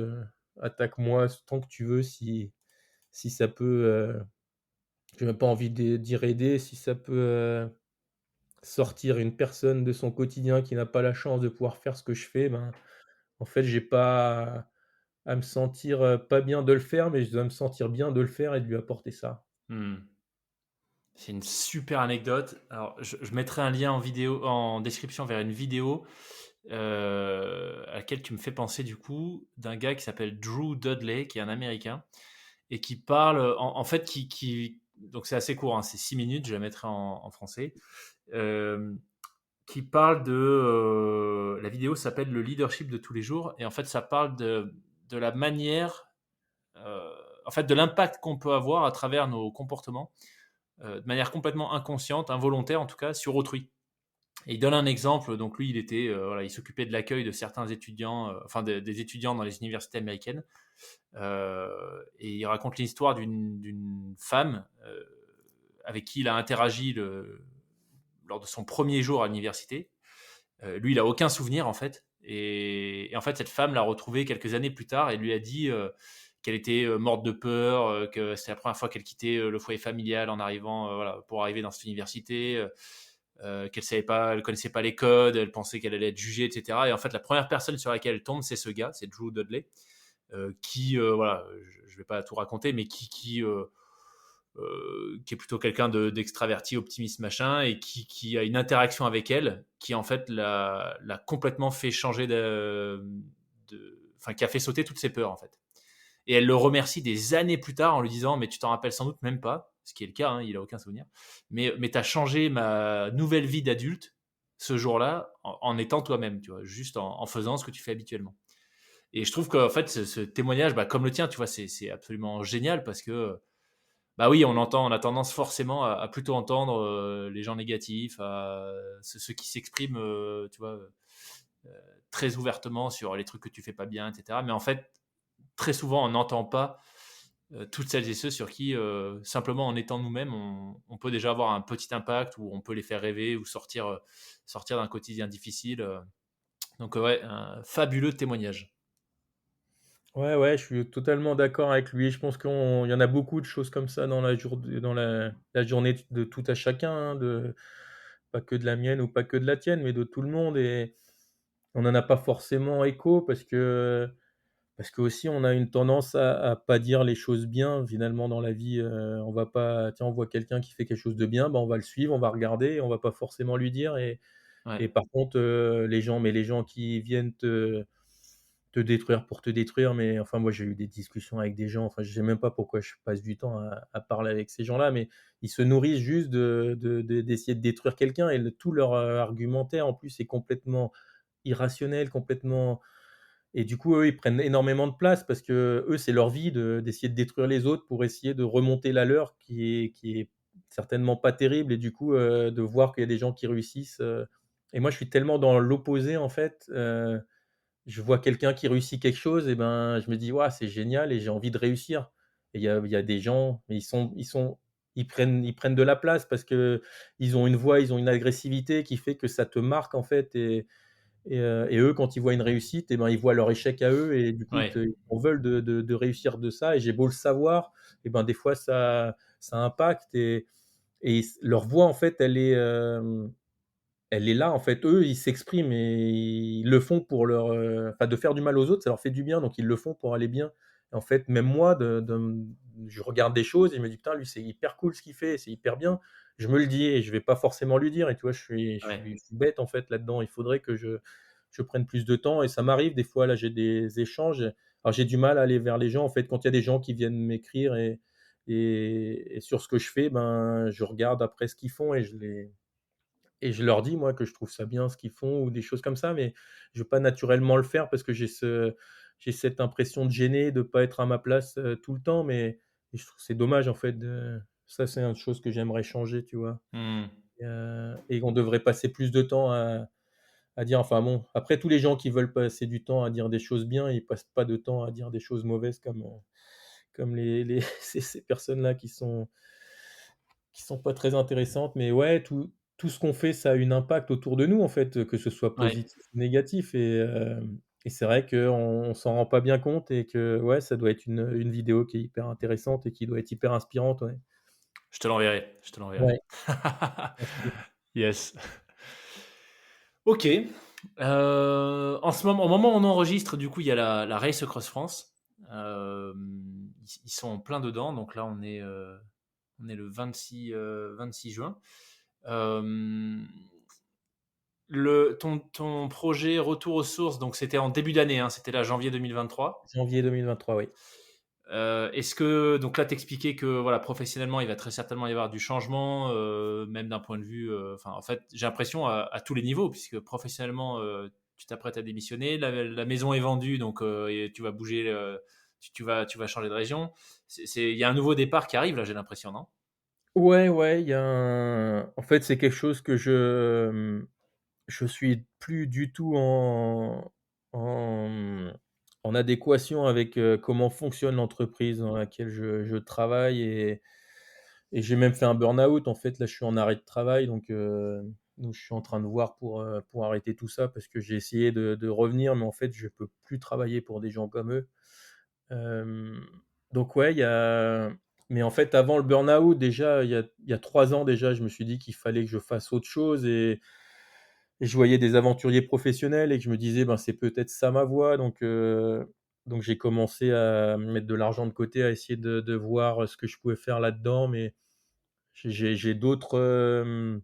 S1: attaque-moi tant que tu veux si ça peut, j'ai même pas envie de dire aider, si ça peut, sortir une personne de son quotidien qui n'a pas la chance de pouvoir faire ce que je fais, ben, en fait, j'ai pas à me sentir, pas bien de le faire, mais je dois me sentir bien de le faire et de lui apporter ça.
S2: mmh. C'est une super anecdote. Alors, je mettrai un lien en vidéo, en description vers une vidéo à laquelle tu me fais penser du coup d'un gars qui s'appelle Drew Dudley, qui est un Américain et qui parle, en fait, donc c'est assez court, hein, c'est 6 minutes, je la mettrai en français, euh, qui parle de, la vidéo s'appelle Le leadership de tous les jours et en fait ça parle de la manière, euh, en fait de l'impact qu'on peut avoir à travers nos comportements de manière complètement inconsciente, involontaire en tout cas, sur autrui. Et il donne un exemple. Donc lui, il s'occupait de l'accueil de certains étudiants, des étudiants dans les universités américaines. Et il raconte l'histoire d'une femme avec qui il a interagi lors de son premier jour à l'université. Lui, il a aucun souvenir en fait. Et en fait, cette femme l'a retrouvé quelques années plus tard et lui a dit qu'elle était morte de peur, que c'était la première fois qu'elle quittait le foyer familial en arrivant, voilà, pour arriver dans cette université, qu'elle savait pas, elle connaissait pas les codes, elle pensait qu'elle allait être jugée, etc. Et en fait, la première personne sur laquelle elle tombe, c'est ce gars, c'est Drew Dudley, voilà, je vais pas tout raconter, mais qui est plutôt quelqu'un d'extraverti, optimiste, machin, et qui a une interaction avec elle, qui en fait l'a complètement fait changer enfin, qui a fait sauter toutes ses peurs en fait. Et elle le remercie des années plus tard en lui disant, mais tu t'en rappelles sans doute même pas, ce qui est le cas, hein, il a aucun souvenir, mais tu as changé ma nouvelle vie d'adulte ce jour-là en étant toi-même, tu vois, juste en faisant ce que tu fais habituellement. Et je trouve qu'en fait, ce témoignage, bah, comme le tien, tu vois, c'est absolument génial parce que bah oui, on a tendance forcément à plutôt entendre les gens négatifs, ceux qui s'expriment, tu vois, très ouvertement sur les trucs que tu fais pas bien, etc. Mais en fait, très souvent, on n'entend pas toutes celles et ceux sur qui, simplement en étant nous-mêmes, on peut déjà avoir un petit impact ou on peut les faire rêver ou sortir d'un quotidien difficile. Donc ouais, un fabuleux témoignage.
S1: Ouais, ouais, je suis totalement d'accord avec lui. Je pense qu'il y en a beaucoup de choses comme ça dans la journée de tout à chacun, hein, pas que de la mienne ou pas que de la tienne, mais de tout le monde et on n'en a pas forcément écho parce que parce qu'aussi on a une tendance à pas dire les choses bien finalement dans la vie, on va pas tiens, on voit quelqu'un qui fait quelque chose de bien, bah, on va le suivre, on va regarder et on va pas forcément lui dire
S2: Ouais,
S1: et par contre, les gens qui viennent te détruire pour te détruire, mais enfin moi j'ai eu des discussions avec des gens, enfin je sais même pas pourquoi je passe du temps à parler avec ces gens-là, mais ils se nourrissent juste d'essayer de détruire quelqu'un et tout leur, argumentaire en plus est complètement irrationnel, complètement et du coup eux, ils prennent énormément de place parce que eux c'est leur vie d'essayer de détruire les autres pour essayer de remonter la leur qui est certainement pas terrible et du coup, de voir qu'il y a des gens qui réussissent, et moi je suis tellement dans l'opposé en fait, je vois quelqu'un qui réussit quelque chose et ben, je me dis: «Waouh, c'est génial» et j'ai envie de réussir et il y a des gens, mais ils prennent de la place parce qu'ils ont une voix, ils ont une agressivité qui fait que ça te marque en fait et eux, quand ils voient une réussite et ben, ils voient leur échec à eux et du coup,
S2: ouais,
S1: ils en veulent de réussir de ça et j'ai beau le savoir et ben, des fois ça impacte et leur voix en fait, elle est là, en fait. Eux, ils s'expriment et ils le font pour leur, enfin, de faire du mal aux autres, ça leur fait du bien, donc ils le font pour aller bien. Et en fait, même moi, je regarde des choses et je me dis: «Putain, lui, c'est hyper cool ce qu'il fait, c'est hyper bien». Je me le dis et je vais pas forcément lui dire et tu vois,
S2: ouais,
S1: je suis bête, en fait, là-dedans. Il faudrait que je prenne plus de temps et ça m'arrive des fois, là, j'ai des échanges, alors j'ai du mal à aller vers les gens, en fait, quand il y a des gens qui viennent m'écrire et sur ce que je fais, ben, je regarde après ce qu'ils font et je leur dis, moi, que je trouve ça bien ce qu'ils font ou des choses comme ça, mais je veux pas naturellement le faire parce que j'ai cette impression de gêner, de pas être à ma place, tout le temps, mais et je trouve c'est dommage, en fait, de ça, c'est une chose que j'aimerais changer, tu vois?
S2: mmh,
S1: Et on devrait passer plus de temps à dire enfin bon, après tous les gens qui veulent passer du temps à dire des choses bien, ils passent pas de temps à dire des choses mauvaises comme les ces personnes-là qui sont pas très intéressantes, mais ouais, tout ce qu'on fait, ça a un impact autour de nous, en fait, que ce soit
S2: ouais.
S1: positif ou négatif et c'est vrai qu'on s'en rend pas bien compte et que, ouais, ça doit être une vidéo qui est hyper intéressante et qui doit être hyper inspirante, ouais.
S2: Je te l'enverrai, je te l'enverrai.
S1: Ouais, merci.
S2: Yes. OK, en ce moment au moment où on enregistre, du coup, il y a la Race Across France. Ils sont en plein dedans, donc là, on est le 26 juin. Hem, ton projet retour aux sources, donc c'était en début d'année, hein, c'était là janvier 2023.
S1: Janvier 2023, oui.
S2: Est-ce que donc là t'expliquais que voilà professionnellement il va très certainement y avoir du changement, même d'un point de vue, enfin en fait j'ai l'impression à tous les niveaux puisque professionnellement tu t'apprêtes à démissionner, la maison est vendue donc et tu vas bouger, tu vas changer de région. Il y a un nouveau départ qui arrive là j'ai l'impression non?
S1: Ouais, ouais, il y a un en fait, c'est quelque chose que je suis plus du tout en, en adéquation avec, comment fonctionne l'entreprise dans laquelle je travaille et j'ai même fait un burn-out. En fait, là, je suis en arrêt de travail donc je suis en train de voir pour arrêter tout ça parce que j'ai essayé de revenir, mais en fait, je peux plus travailler pour des gens comme eux. Hem, donc ouais, il y a mais en fait, avant le burn-out, déjà, il y a 3 ans déjà, je me suis dit qu'il fallait que je fasse autre chose et je voyais des aventuriers professionnels et que je me disais: «Ben, c'est peut-être ça ma voie», donc j'ai commencé à mettre de l'argent de côté, à essayer de voir, ce que je pouvais faire là-dedans, mais j'ai d'autres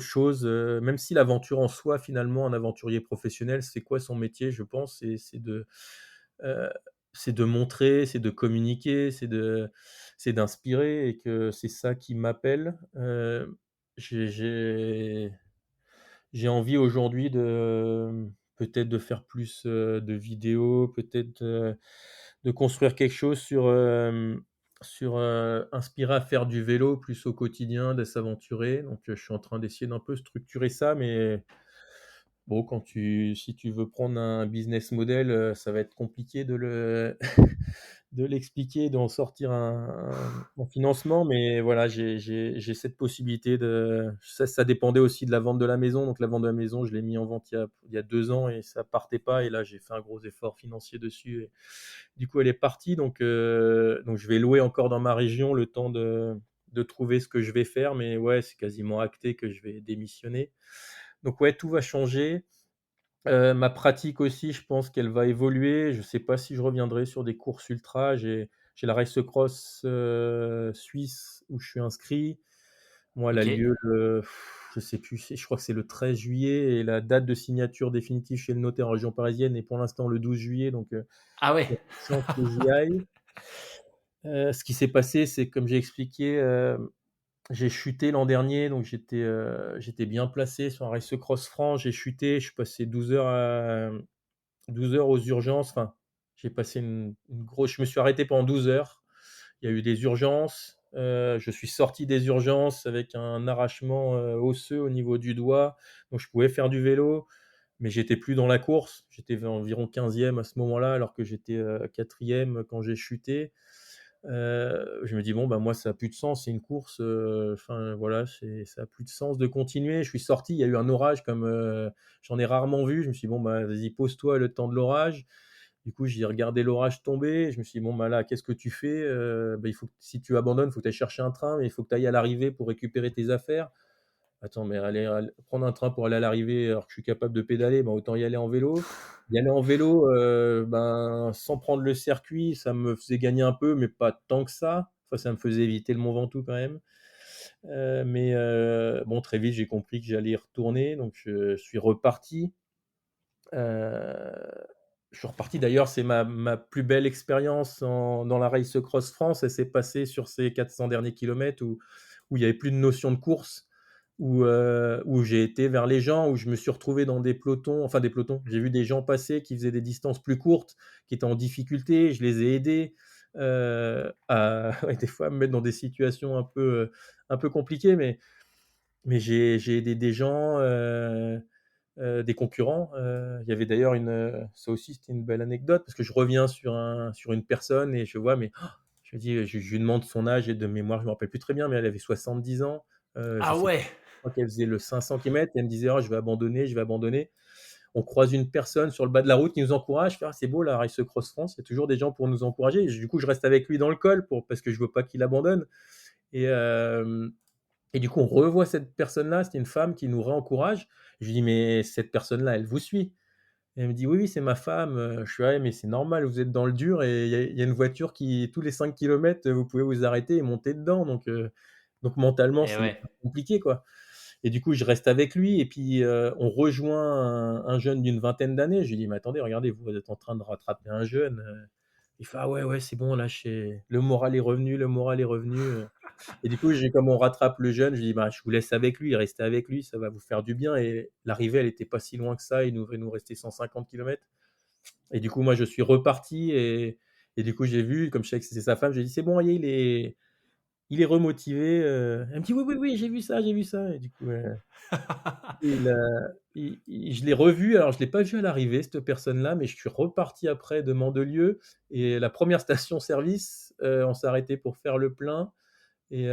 S1: choses, même si l'aventure en soi, finalement, un aventurier professionnel, c'est quoi son métier? Je pense, heu, c'est de montrer, c'est de communiquer, c'est d'inspirer et que c'est ça qui m'appelle. J'ai envie aujourd'hui peut-être de faire plus, de vidéos, peut-être, de construire quelque chose inspiré à faire du vélo plus au quotidien, de s'aventurer. Donc, je suis en train d'essayer d'un peu structurer ça, mais bon, si tu veux prendre un business model, ça va être compliqué de l'expliquer, d'en sortir un financement, mais voilà, j'ai cette possibilité de ça dépendait aussi de la vente de la maison, donc la vente de la maison, je l'ai mis en vente il y a 2 ans et ça partait pas et là, j'ai fait un gros effort financier dessus et du coup, elle est partie donc je vais louer encore dans ma région le temps de trouver ce que je vais faire, mais ouais, c'est quasiment acté que je vais démissionner. Donc ouais, tout va changer Ma pratique aussi, je pense qu'elle va évoluer. Je sais pas si je reviendrai sur des courses ultra. J'ai la Race Cross, suisse où je suis inscrit. Moi, elle a
S2: OK.
S1: lieu le je sais plus, je crois que c'est le 13 juillet et la date de signature définitive chez le notaire en région parisienne est pour l'instant le 12 juillet, donc
S2: Ah
S1: il y a
S2: ouais!
S1: peu de chances que j'y aille. Ce qui s'est passé, c'est comme j'ai expliqué, j'ai chuté l'an dernier, donc j'étais bien placé sur un Race Cross France. J'ai chuté, je suis passé 12 heures aux urgences. Enfin, j'ai passé une grosse je me suis arrêté pendant 12 heures. Il y a eu des urgences, je suis sorti des urgences avec un arrachement, osseux au niveau du doigt, donc je pouvais faire du vélo, mais j'étais plus dans la course. J'étais vers environ 15e à ce moment-là, alors que j'étais, 4e quand j'ai chuté. Je me dis: «Bon, bah, moi, ça a plus de sens, c'est une course, enfin, voilà, ça a plus de sens de continuer». Je suis sorti, il y a eu un orage comme, j'en ai rarement vu. Je me suis dit: «Bon, bah, vas-y, pose-toi le temps de l'orage». Du coup, j'ai regardé l'orage tomber. Je me suis dit: «Bon, bah, là, qu'est-ce que tu fais?» Bah, il faut que si tu abandonnes, il faut que tu ailles chercher un train, mais il faut que tu ailles à l'arrivée pour récupérer tes affaires. Attends, mais aller prendre un train pour aller à l'arrivée alors que je suis capable de pédaler, ben, autant y aller en vélo. Y aller en vélo, ben, sans prendre le circuit, ça me faisait gagner un peu, mais pas tant que ça. Enfin, ça me faisait éviter le Mont Ventoux quand même. Bon, très vite, j'ai compris que j'allais y retourner, donc je suis reparti. Heu, je suis reparti d'ailleurs, c'est ma plus belle expérience dans la Race Cross France. Elle s'est passée sur ces 400 derniers kilomètres où il y avait plus de notion de course, où j'ai été vers les gens, où je me suis retrouvé dans des pelotons, enfin des pelotons. J'ai vu des gens passer qui faisaient des distances plus courtes, qui étaient en difficulté. Je les ai aidés, à ouais, des fois à me mettre dans des situations un peu compliquées, mais j'ai aidé des gens, des concurrents. Il y avait d'ailleurs ça aussi c'était une belle anecdote parce que je reviens sur une personne et je vois mais je me dis, je lui demande son âge et de mémoire, je me rappelle plus très bien, mais elle avait 70 ans. Je
S2: Ah
S1: sais
S2: ouais!
S1: je crois qu'elle faisait le 500 km et elle me disait: «Oh, je vais abandonner, je vais abandonner». On croise une personne sur le bas de la route qui nous encourage. Je fais: «Ah, c'est beau la Race Cross France, il y a toujours des gens pour nous encourager». Du coup, je reste avec lui dans le col parce que je veux pas qu'il abandonne et hem et du coup, on revoit cette personne-là, c'était une femme qui nous réencourage. Je lui dis: «Mais cette personne-là, elle vous suit?» Et elle me dit: «Oui, oui, c'est ma femme». Je fais: «Ouais, mais c'est normal, vous êtes dans le dur et il y a une voiture qui tous les 5 kilomètres, vous pouvez vous arrêter et monter dedans, donc mentalement,
S2: Eh
S1: c'est
S2: ouais.
S1: hyper compliqué, quoi». Et du coup, je reste avec lui et puis, on rejoint un jeune d'une vingtaine d'années. Je lui dis: «Mais attendez, regardez, vous êtes en train de rattraper un jeune». Il fait: «Ah ouais, ouais, c'est bon, là, c'est le moral est revenu, le moral est revenu». Et du coup, j'ai comme on rattrape le jeune, je lui dis: «Bah, je vous laisse avec lui, restez avec lui, ça va vous faire du bien». Et l'arrivée, elle était pas si loin que ça, il devait nous rester 150 kilomètres. Et du coup, moi, je suis reparti et du coup, j'ai vu, comme je savais que c'était sa femme, j'ai dit: «C'est bon, il est remotivé». Elle me dit: «Oui, oui, oui, j'ai vu ça, j'ai vu ça». Et du coup, il a je l'ai revu, alors je l'ai pas vu à l'arrivée cette personne-là, mais je suis reparti après de Mandelieu et la première station service, on s'est arrêté pour faire le plein. Et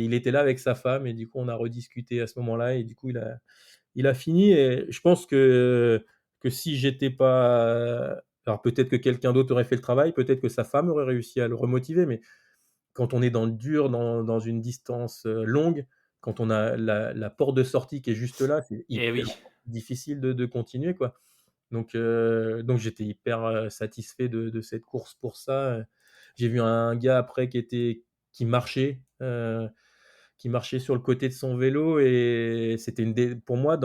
S1: il était là avec sa femme et du coup, on a rediscuté à ce moment-là et du coup, il a fini et je pense que si j'étais pas alors peut-être que quelqu'un d'autre aurait fait le travail, peut-être que sa femme aurait réussi à le remotiver, mais quand on est dans le dur, dans une distance, longue, quand on a la porte de sortie qui est juste là, c'est
S2: Eh
S1: hyper
S2: oui.
S1: difficile de continuer, quoi. Donc j'étais hyper, satisfait de cette course pour ça. J'ai vu un gars après qui marchait sur le côté de son vélo et c'était une des pour moi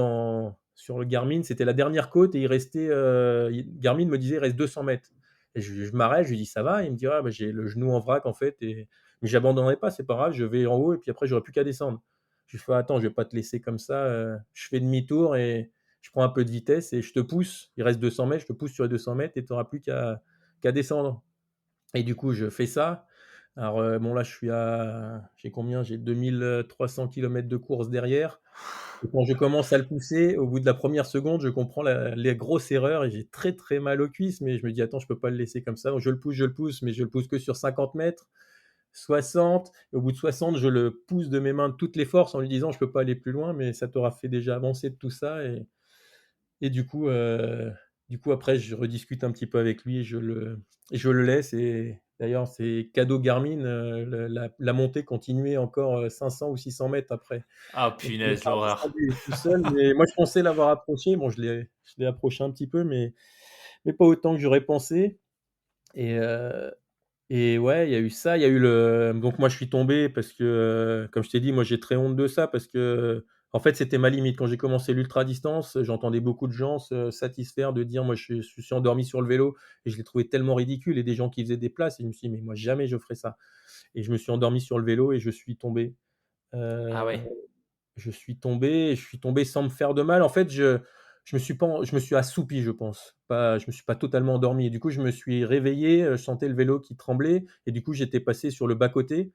S1: sur le Garmin, c'était la dernière côte et il restait, Garmin me disait: «Il reste 200 mètres». Et je m'arrête, je lui dis: «Ça va?» Il me dit: «Ah bah, j'ai le genou en vrac en fait mais j'abandonnerai pas, c'est pas grave, je vais en haut et puis après j'aurai plus qu'à descendre». Je lui fais: «Attends, je vais pas te laisser comme ça, je fais demi-tour et je prends un peu de vitesse et je te pousse. Il reste 200 mètres, je te pousse sur les 200 mètres et tu auras plus qu'à descendre». Et du coup, je fais ça. Alors, bon là, j'ai combien? J'ai 2 300 kilomètres de course derrière et quand je commence à le pousser, au bout de la première seconde, je comprends la les grosses erreurs et j'ai très, très mal aux cuisses, mais je me dis: «Attends, je peux pas le laisser comme ça». Donc je le pousse, mais je le pousse que sur 50 mètres, 60 et au bout de 60, je le pousse de mes mains de toutes les forces en lui disant: «Je peux pas aller plus loin, mais ça t'aura fait déjà avancer de tout ça». Et du coup après je rediscute un petit peu avec lui et je le laisse D'ailleurs, c'est cadeau Garmin, le la montée continuait encore, 500 ou 600 mètres après.
S2: Ah
S1: Donc il est
S2: punaise,
S1: pas
S2: l'horreur.
S1: redescendu tout seul, mais moi je pensais l'avoir approché. Bon, je l'ai approché un petit peu, mais pas autant que j'aurais pensé. Et ouais, il y a eu ça, il y a eu le donc moi je suis tombé parce que, comme je t'ai dit, moi j'ai très honte de ça parce que, en fait, c'était ma limite. Quand j'ai commencé l'ultra distance, j'entendais beaucoup de gens se satisfaire de dire: «Moi je suis endormi sur le vélo», et je l'ai trouvé tellement ridicule, et des gens qui faisaient des places, et je me suis dit: «Mais moi jamais je ferai ça», et je me suis endormi sur le vélo et je suis tombé.
S2: Ah
S1: Heu,
S2: ouais.
S1: je suis tombé sans me faire de mal. En fait, je me suis assoupi, je pense. Pas Je me suis pas totalement endormi, et du coup, je me suis réveillé, je sentais le vélo qui tremblait, et du coup, j'étais passé sur le bas-côté,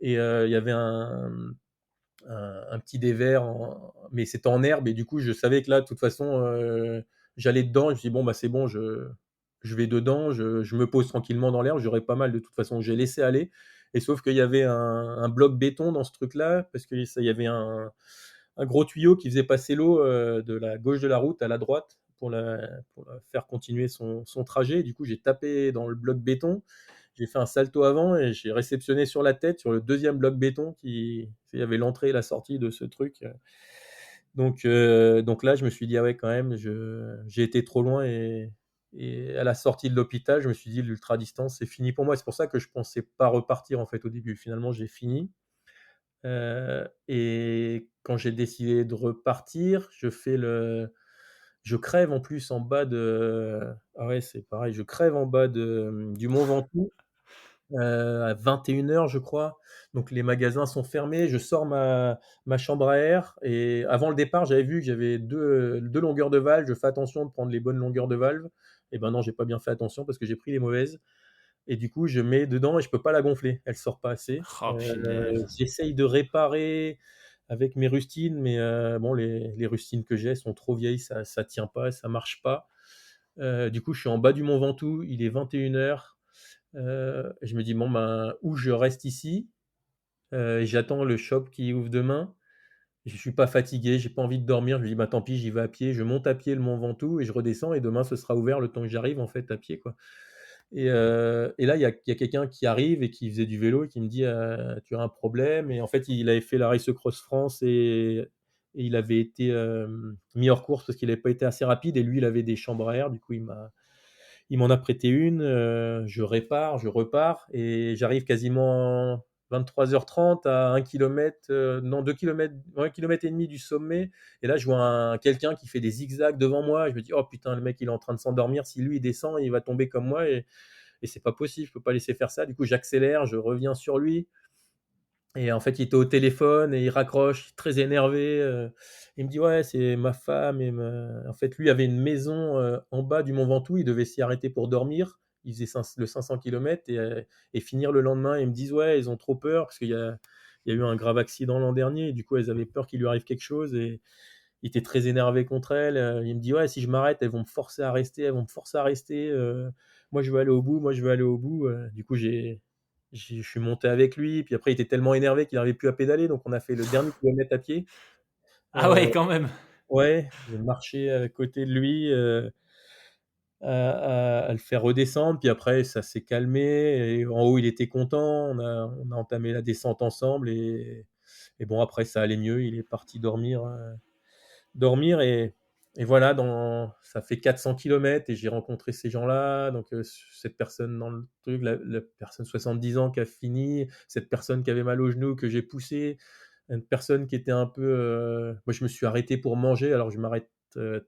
S1: et il y avait un petit dévers mais c'était en herbe, et du coup, je savais que là, de toute façon, j'allais dedans. Je me suis dit: «Bon, bah, c'est bon, je vais dedans, je me pose tranquillement dans l'herbe, j'aurai pas mal de toute façon». J'ai laissé aller, et sauf qu'il y avait un bloc béton dans ce truc-là, parce que ça il y avait un gros tuyau qui faisait passer l'eau, de la gauche de la route à la droite pour la faire continuer son trajet. Du coup, j'ai tapé dans le bloc béton, j'ai fait un salto avant et j'ai réceptionné sur la tête, sur le deuxième bloc béton il y avait l'entrée et la sortie de ce truc. Donc là, je me suis dit: «Ah ouais, quand même, j'ai été trop loin», et à la sortie de l'hôpital, je me suis dit: «L'ultra distance, c'est fini pour moi». C'est pour ça que je pensais pas repartir, en fait, au début. Finalement, j'ai fini, et quand j'ai décidé de repartir, je crève en plus en bas de ah ouais, c'est pareil, je crève en bas du Mont Ventoux, à 21h je crois. Donc les magasins sont fermés, je sors ma chambre à air, et avant le départ, j'avais vu que j'avais deux longueurs de valve. Je fais attention de prendre les bonnes longueurs de valve, et ben non, j'ai pas bien fait attention parce que j'ai pris les mauvaises, et du coup, je mets dedans et je peux pas la gonfler, elle sort pas assez.
S2: Oh punaise.
S1: J'essaye de réparer avec mes rustines, mais bon, les rustines que j'ai sont trop vieilles, ça tient pas, ça marche pas. Du coup, je suis en bas du Mont Ventoux, il est 21h. Je me dis: «Bon, ben, ou je reste ici, et j'attends le shop qui ouvre demain». Je suis pas fatigué, j'ai pas envie de dormir. Je me dis: «Bah, tant pis, j'y vais à pied». Je monte à pied le Mont Ventoux et je redescends, et demain ce sera ouvert le temps que j'arrive, en fait, à pied, quoi. Et là, il y a quelqu'un qui arrive et qui faisait du vélo et qui me dit: «Tu as un problème», et en fait, il avait fait la Race Cross France, et il avait été, mis hors course parce qu'il avait pas été assez rapide, et lui, il avait des chambres à air. Du coup, il m'en a prêté une, je répare, je repars, et j'arrive quasiment 23h30 à 1 km, non 2 kilomètres, 1 km et demi du sommet, et là je vois quelqu'un qui fait des zigzags devant moi, et je me dis: «Oh putain, le mec il est en train de s'endormir, si lui il descend, il va tomber comme moi, et c'est pas possible, je peux pas laisser faire ça». Du coup, j'accélère, je reviens sur lui, et en fait, il était au téléphone et il raccroche, très énervé. Il me dit: «Ouais, c'est ma femme», en fait, lui avait une maison, en bas du Mont Ventoux. Il devait s'y arrêter pour dormir. Il faisait le 500 kilomètres, et finir le lendemain. Ils me disent: «Ouais, ils ont trop peur parce qu'il y a eu un grave accident l'an dernier, et du coup, elles avaient peur qu'il lui arrive quelque chose», et il était très énervé contre elles. Il me dit: «Ouais, si je m'arrête, elles vont me forcer à rester, elles vont me forcer à rester, moi je veux aller au bout, moi je veux aller au bout». Du coup, je suis monté avec lui, puis après il était tellement énervé qu'il n'arrivait plus à pédaler, donc on a fait le dernier kilomètre à pied.
S2: Ah
S1: Heu,
S2: ouais, quand même.
S1: ouais, j'ai marché à côté de lui, à le faire redescendre, puis après ça s'est calmé, et en haut il était content. On a entamé la descente ensemble, et bon, après ça allait mieux, il est parti dormir, et voilà, ça fait 400 kilomètres et j'ai rencontré ces gens-là, donc cette personne dans le truc, la personne 70 ans qui a fini, cette personne qui avait mal au genou que j'ai poussé, une personne qui était un peu, moi je me suis arrêté pour manger. Alors je m'arrête,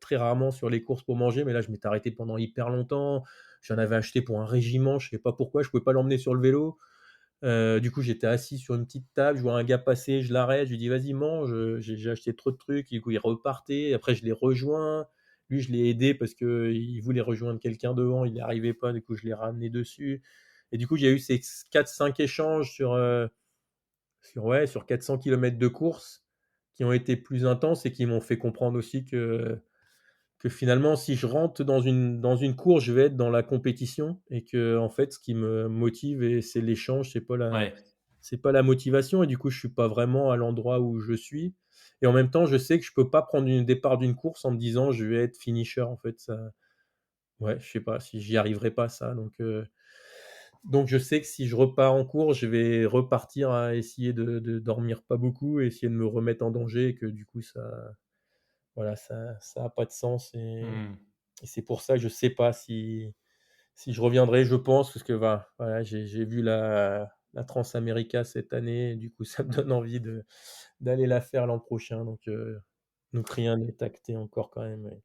S1: très rarement sur les courses pour manger, mais là je m'étais arrêté pendant hyper longtemps. J'en avais acheté pour un régiment, je sais pas pourquoi, je pouvais pas l'emmener sur le vélo. Du coup, j'étais assis sur une petite table, je vois un gars passer, je l'arrête, je lui dis: «Vas-y, mange», j'ai acheté trop de trucs. Du coup, il repartait. Après, je l'ai rejoint. Lui, je l'ai aidé parce qu'il voulait rejoindre quelqu'un devant, il n'y arrivait pas, du coup, je l'ai ramené dessus, et du coup, j'ai eu ces 4-5 échanges ouais, sur 400 kilomètres de course qui ont été plus intenses et qui m'ont fait comprendre aussi que finalement, si je rentre dans une course, je vais être dans la compétition, et que en fait, ce qui me motive, c'est l'échange,
S2: Ouais.
S1: c'est pas la motivation, et du coup, je suis pas vraiment à l'endroit où je suis, et en même temps, je sais que je peux pas prendre une départ d'une course en me disant: «Je vais être finisher», en fait, ça ouais, je sais pas si j'y arriverai pas, ça, donc Donc je sais que si je repars en cours, je vais repartir à essayer de dormir pas beaucoup et essayer de me remettre en danger et que du coup ça voilà, ça a pas de sens
S2: Mmh.
S1: et c'est pour ça que je sais pas si je reviendrai, je pense, parce que voilà, j'ai vu la Transamérica cette année et du coup ça me donne envie d'aller la faire l'an prochain donc rien n'est acté encore quand même, ouais.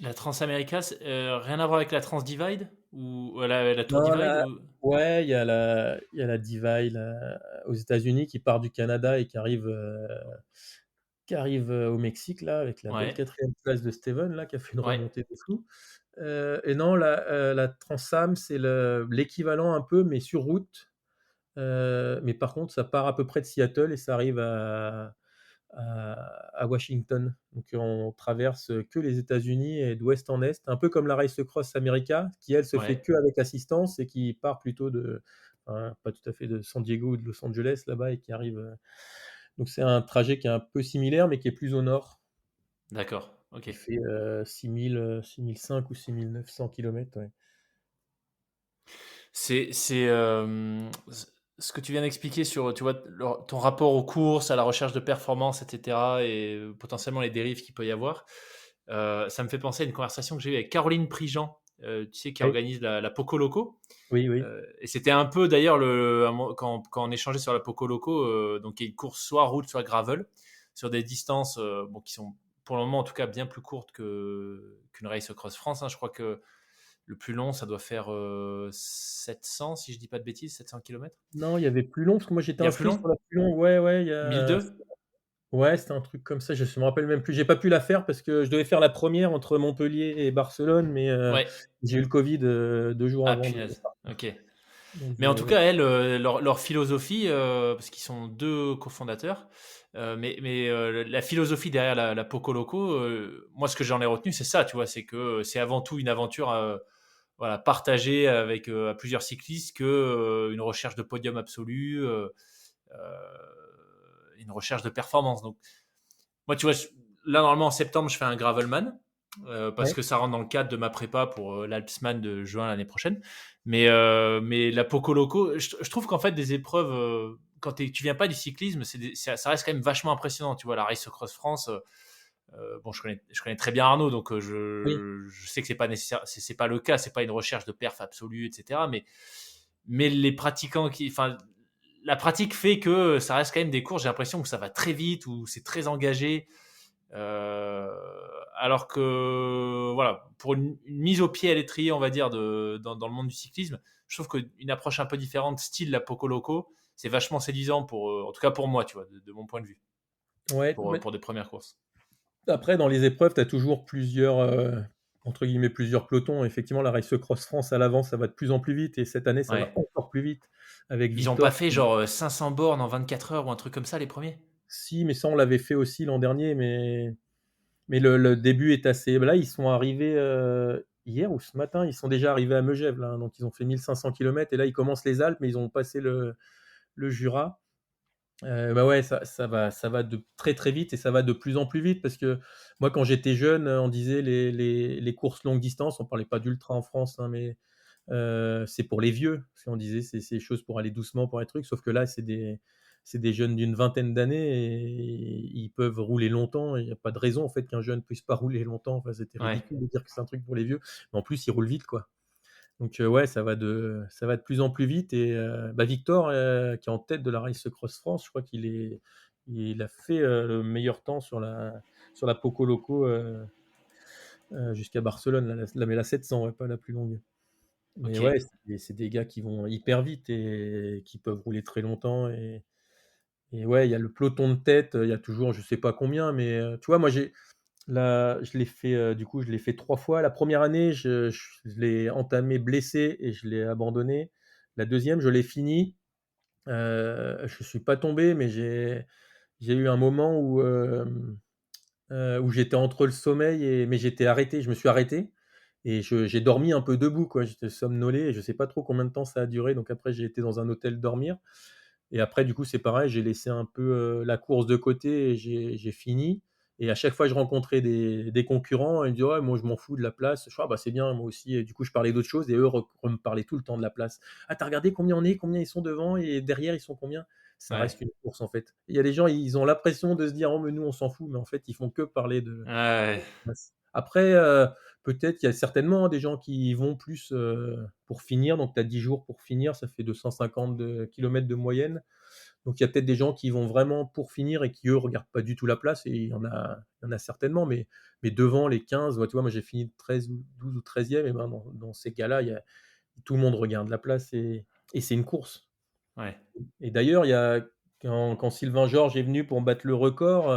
S2: La Transamérica, rien à voir avec la Transdivide ou la Tour
S1: Non,
S2: Divide
S1: là
S2: ou?
S1: ouais, il y a la Divide là, aux États-Unis qui part du Canada et qui arrive au Mexique là, avec la belle
S2: Ouais,
S1: 4e place de Steven là, qui a fait une
S2: ouais,
S1: remontée de fou. Et non, la Transam, c'est l'équivalent un peu, mais sur route. Mais par contre, ça part à peu près de Seattle et ça arrive à Washington. Donc on traverse que les États-Unis et d'ouest en est, un peu comme la Race Across America, qui elle se fait
S2: ouais.
S1: qu'avec assistance et qui part plutôt pas tout à fait de San Diego ou de Los Angeles là-bas et qui arrive. Donc c'est un trajet qui est un peu similaire, mais qui est plus au nord,
S2: D'accord, OK.
S1: qui fait 6005 ou 6900 kilomètres. Ouais.
S2: Ce que tu viens d'expliquer sur, tu vois, ton rapport aux courses, à la recherche de performance, et cetera et potentiellement les dérives qu'il peut y avoir, ça me fait penser à une conversation que j'ai eue avec Caroline Prigent, tu sais, qui
S1: Oui,
S2: organise la Poco Loco.
S1: oui, oui.
S2: Et c'était un peu d'ailleurs quand on échangeait sur la Poco Loco, donc il y a une course soit route, soit gravel, sur des distances bon, qui sont pour le moment en tout cas bien plus courtes qu'une Race Across France, hein. Je crois que le plus long, ça doit faire 700, si je dis pas de bêtises, 700 kilomètres.
S1: Non, il y avait plus long, parce que moi j'étais
S2: Il y a plus
S1: inscrit sur
S2: long?
S1: la plus longue. Ouais, ouais,
S2: Mille deux.
S1: ouais, c'était un truc comme ça, je me rappelle même plus. J'ai pas pu la faire parce que je devais faire la première entre Montpellier et Barcelone, mais
S2: Ouais.
S1: j'ai eu le Covid 2 jours
S2: Ah
S1: avant de
S2: punaise. Ok.
S1: donc
S2: Mais en
S1: j'ai
S2: tout
S1: ouais.
S2: cas, elles, leur philosophie, parce qu'ils sont deux cofondateurs, mais la philosophie derrière la Poco Loco, moi, ce que j'en ai retenu, c'est ça, tu vois, c'est que c'est avant tout une aventure voilà, partagée avec à plusieurs cyclistes que une recherche de podium absolu, une recherche de performance. Donc, moi, tu vois, là, normalement, en septembre, je fais un Gravelman. Parce
S1: Ouais.
S2: que ça rentre dans le cadre de ma prépa pour l'Alpsman de juin l'année prochaine. Mais la Poco Loco, je trouve qu'en fait, des épreuves, quand tu viens pas du cyclisme, ça reste quand même vachement impressionnant. Tu vois, la Race Cross France, bon, je connais très bien Arnaud, donc
S1: Oui.
S2: je sais que c'est pas nécessaire, c'est pas le cas, c'est pas une recherche de perf absolue, etc. Mais les pratiquants enfin, la pratique fait que ça reste quand même des courses. J'ai l'impression que ça va très vite ou c'est très engagé. Euh, alors que, voilà, pour une mise au pied à l'étrier, on va dire, dans le monde du cyclisme, je trouve qu'une approche un peu différente, style la Poco Loco, c'est vachement séduisant en tout cas pour moi, tu vois, de mon point de vue,
S1: Ouais,
S2: pour,
S1: mais
S2: pour des premières courses.
S1: après dans les épreuves, tu as toujours plusieurs, entre guillemets «plusieurs pelotons». Effectivement, la Race Cross France à l'avant, ça va de plus en plus vite et cette année, ça va
S2: Ouais.
S1: encore plus vite avec
S2: Ils ont pas
S1: Victor
S2: fait genre 500 bornes en 24 heures ou un truc comme ça, les premiers?
S1: si, mais ça on l'avait fait aussi l'an dernier, mais le début est assez. Là, ils sont arrivés hier ou ce matin, ils sont déjà arrivés à Megève, là, hein, donc ils ont fait 1500 kilomètres et là, ils commencent les Alpes, mais ils ont passé le Jura. Bah ouais, ça va de très très vite et ça va de plus en plus vite parce que moi, quand j'étais jeune, on disait les courses longue distance, on parlait pas d'ultra en France, hein, mais c'est pour les vieux. Parce qu'on disait c'est des choses pour aller doucement, pour les trucs. Sauf que là, c'est des jeunes d'une vingtaine d'années et ils peuvent rouler longtemps. Il n'y a pas de raison en fait qu'un jeune puisse pas rouler longtemps. Enfin, c'était
S2: Ouais.
S1: ridicule de dire que c'est un truc pour les vieux. Mais en plus, ils roulent vite, quoi. Donc ouais, ça va de plus en plus vite. Et bah, Victor, qui est en tête de la Race Cross France, je crois il a fait le meilleur temps sur la Poco Loco jusqu'à Barcelone, mais la 700, ouais, pas la plus longue. Mais
S2: Ok.
S1: ouais, c'est des gars qui vont hyper vite et qui peuvent rouler très longtemps. Et ouais, il y a le peloton de tête, il y a toujours, je sais pas combien, mais tu vois, moi, je l'ai fait, du coup, je l'ai fait 3 fois. La première année, je l'ai entamé blessé et je l'ai abandonné. La deuxième, je l'ai fini. Je suis pas tombé, mais j'ai eu un moment où j'étais entre le sommeil mais j'étais arrêté. Je me suis arrêté et j'ai dormi un peu debout, quoi. J'étais somnolé et je sais pas trop combien de temps ça a duré. Donc après, j'ai été dans un hôtel dormir et après, du coup, c'est pareil, j'ai laissé un peu la course de côté et j'ai fini. et à chaque fois, je rencontrais des concurrents, ils me disaient: «Ouais, moi, je m'en fous de la place». Je fais: «Ah bah, c'est bien, moi aussi», et du coup, je parlais d'autres choses et eux me parlaient tout le temps de la place. «Ah, tu as regardé combien on est? Combien ils sont devant et derrière, ils sont combien?» Ça
S2: Ouais.
S1: reste une course, en fait. Il y a des gens, ils ont l'impression de se dire: «Oh mais nous, on s'en fout», mais en fait, ils font que parler de
S2: Ouais.
S1: place. Après, peut-être qu'il y a certainement des gens qui y vont plus, pour finir, donc tu as 10 jours pour finir, ça fait 250 kilomètres de moyenne. Donc il y a peut-être des gens qui vont vraiment pour finir et qui, eux, regardent pas du tout la place, et il y en a certainement, mais devant les 15, ouais, tu vois, moi j'ai fini 13 ou 12 ou 13e, et ben, dans ces cas-là, il y a tout le monde regarde la place, et c'est une course.
S2: Ouais.
S1: Et d'ailleurs, il y a quand Sylvain Georges est venu pour battre le record,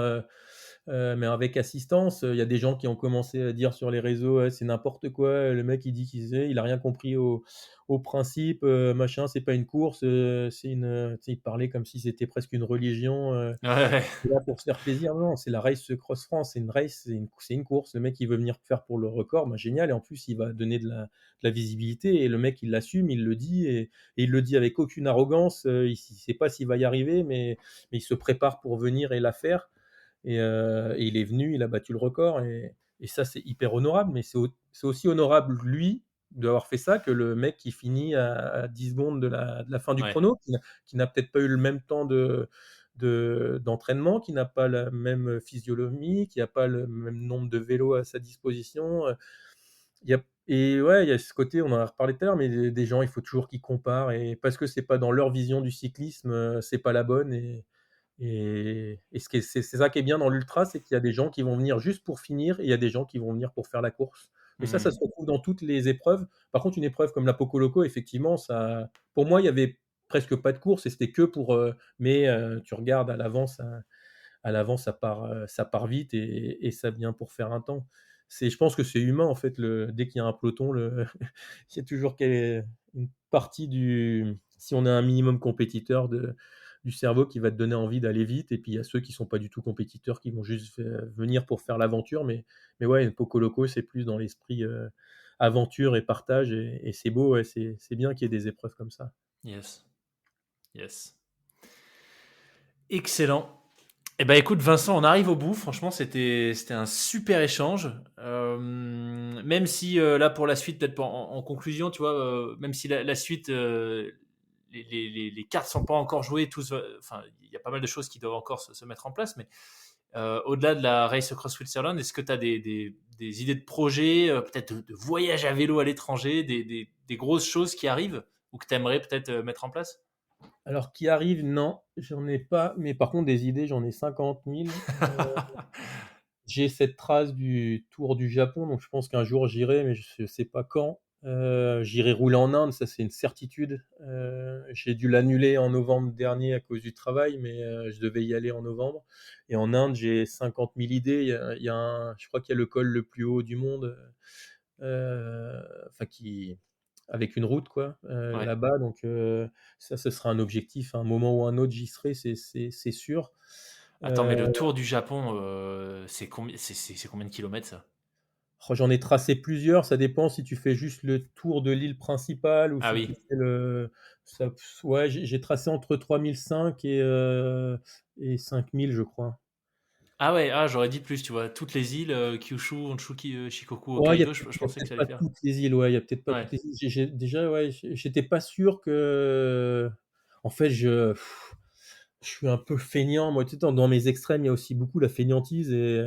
S1: mais avec assistance, il y a des gens qui ont commencé à dire sur les réseaux: «Ouais, c'est n'importe quoi, le mec il dit qu'il a rien compris au principe, machin, c'est pas une course, c'est une», tu sais, il parlait comme si c'était presque une religion,
S2: Ouais, ouais.
S1: c'est là pour se faire plaisir. Non, c'est la Race Cross France, c'est une race, c'est une course. Le mec, il veut venir faire pour le record, bah, génial, et en plus, il va donner de la visibilité, et le mec, il l'assume, il le dit, et il le dit avec aucune arrogance, il sait pas s'il va y arriver, mais il se prépare pour venir et la faire, et il est venu, il a battu le record, et ça, c'est hyper honorable, mais c'est aussi honorable, lui, d'avoir fait ça, que le mec qui finit à 10 secondes de la fin du
S2: Ouais.
S1: chrono, qui n'a peut-être pas eu le même temps d'entraînement, qui n'a pas la même physionomie, qui a pas le même nombre de vélos à sa disposition, il y a et ouais, il y a ce côté, on en a reparlé tout à l'heure, mais des gens, il faut toujours qu'ils comparent, et parce que c'est pas dans leur vision du cyclisme, c'est pas la bonne, et ce qui est c'est ça qui est bien dans l'ultra, c'est qu'il y a des gens qui vont venir juste pour finir, et il y a des gens qui vont venir pour faire la course. Mais ça
S2: Mmh.
S1: se retrouve dans toutes les épreuves. Par contre, une épreuve comme la Poco Loco, effectivement, ça pour moi, il y avait presque pas de course, et c'était que pour, mais tu regardes à l'avant, ça part vite, et ça vient pour faire un temps. Je pense que c'est humain, en fait, dès qu'il y a un peloton, il y a toujours une partie si on est un minimum compétiteur, du cerveau qui va te donner envie d'aller vite, et puis il y a ceux qui sont pas du tout compétiteurs, qui vont juste venir pour faire l'aventure, mais ouais, Poco Loco, c'est plus dans l'esprit, aventure et partage, et c'est beau, ouais, c'est bien qu'il y ait des épreuves comme ça.
S2: Yes. Yes. Excellent. Eh ben, écoute, Vincent, on arrive au bout. Franchement, c'était un super échange. Même si là, pour la suite, peut-être en conclusion, tu vois, même si la suite, les cartes sont pas encore jouées, enfin, il y a pas mal de choses qui doivent encore se mettre en place. Mais au-delà de la Race Across Switzerland, est-ce que tu as des idées de projets, peut-être de voyages à vélo à l'étranger, des grosses choses qui arrivent ou que tu aimerais peut-être mettre en place?
S1: Alors, qui arrive, non, j'en ai pas, mais par contre des idées, j'en ai 50 000. J'ai cette trace du Tour du Japon, donc je pense qu'un jour j'irai, mais je sais pas quand. J'irai rouler en Inde, ça c'est une certitude. J'ai dû l'annuler en novembre dernier à cause du travail, mais je devais y aller en novembre, et en Inde, j'ai 50 000 idées. Je crois qu'il y a le col le plus haut du monde, enfin avec une route, quoi,
S2: Ouais.
S1: là-bas, donc ça, ce sera un objectif. À un moment ou un autre, j'y serai, c'est sûr.
S2: Attends, mais
S1: Heu
S2: le tour du Japon, c'est combien de kilomètres ça?
S1: Oh, j'en ai tracé plusieurs, ça dépend si tu fais juste le tour de l'île principale ou
S2: Ah
S1: si tu
S2: oui.
S1: fais ça. Ouais, j'ai tracé entre 3 500 et 5 000, je crois.
S2: Ah ouais, ah j'aurais dit plus, tu vois? Toutes les îles, Kyushu, Honshu, Shikoku,
S1: Ouais,
S2: Hokkaido, je
S1: il y a
S2: pensais que
S1: peut-être
S2: ça allait
S1: pas
S2: faire.
S1: toutes les îles, ouais, il y a peut-être pas
S2: Ouais.
S1: toutes les îles. Déjà, ouais, j'étais pas sûr que en fait, je suis un peu feignant, moi, tu sais, dans mes extrêmes, il y a aussi beaucoup la feignantise, et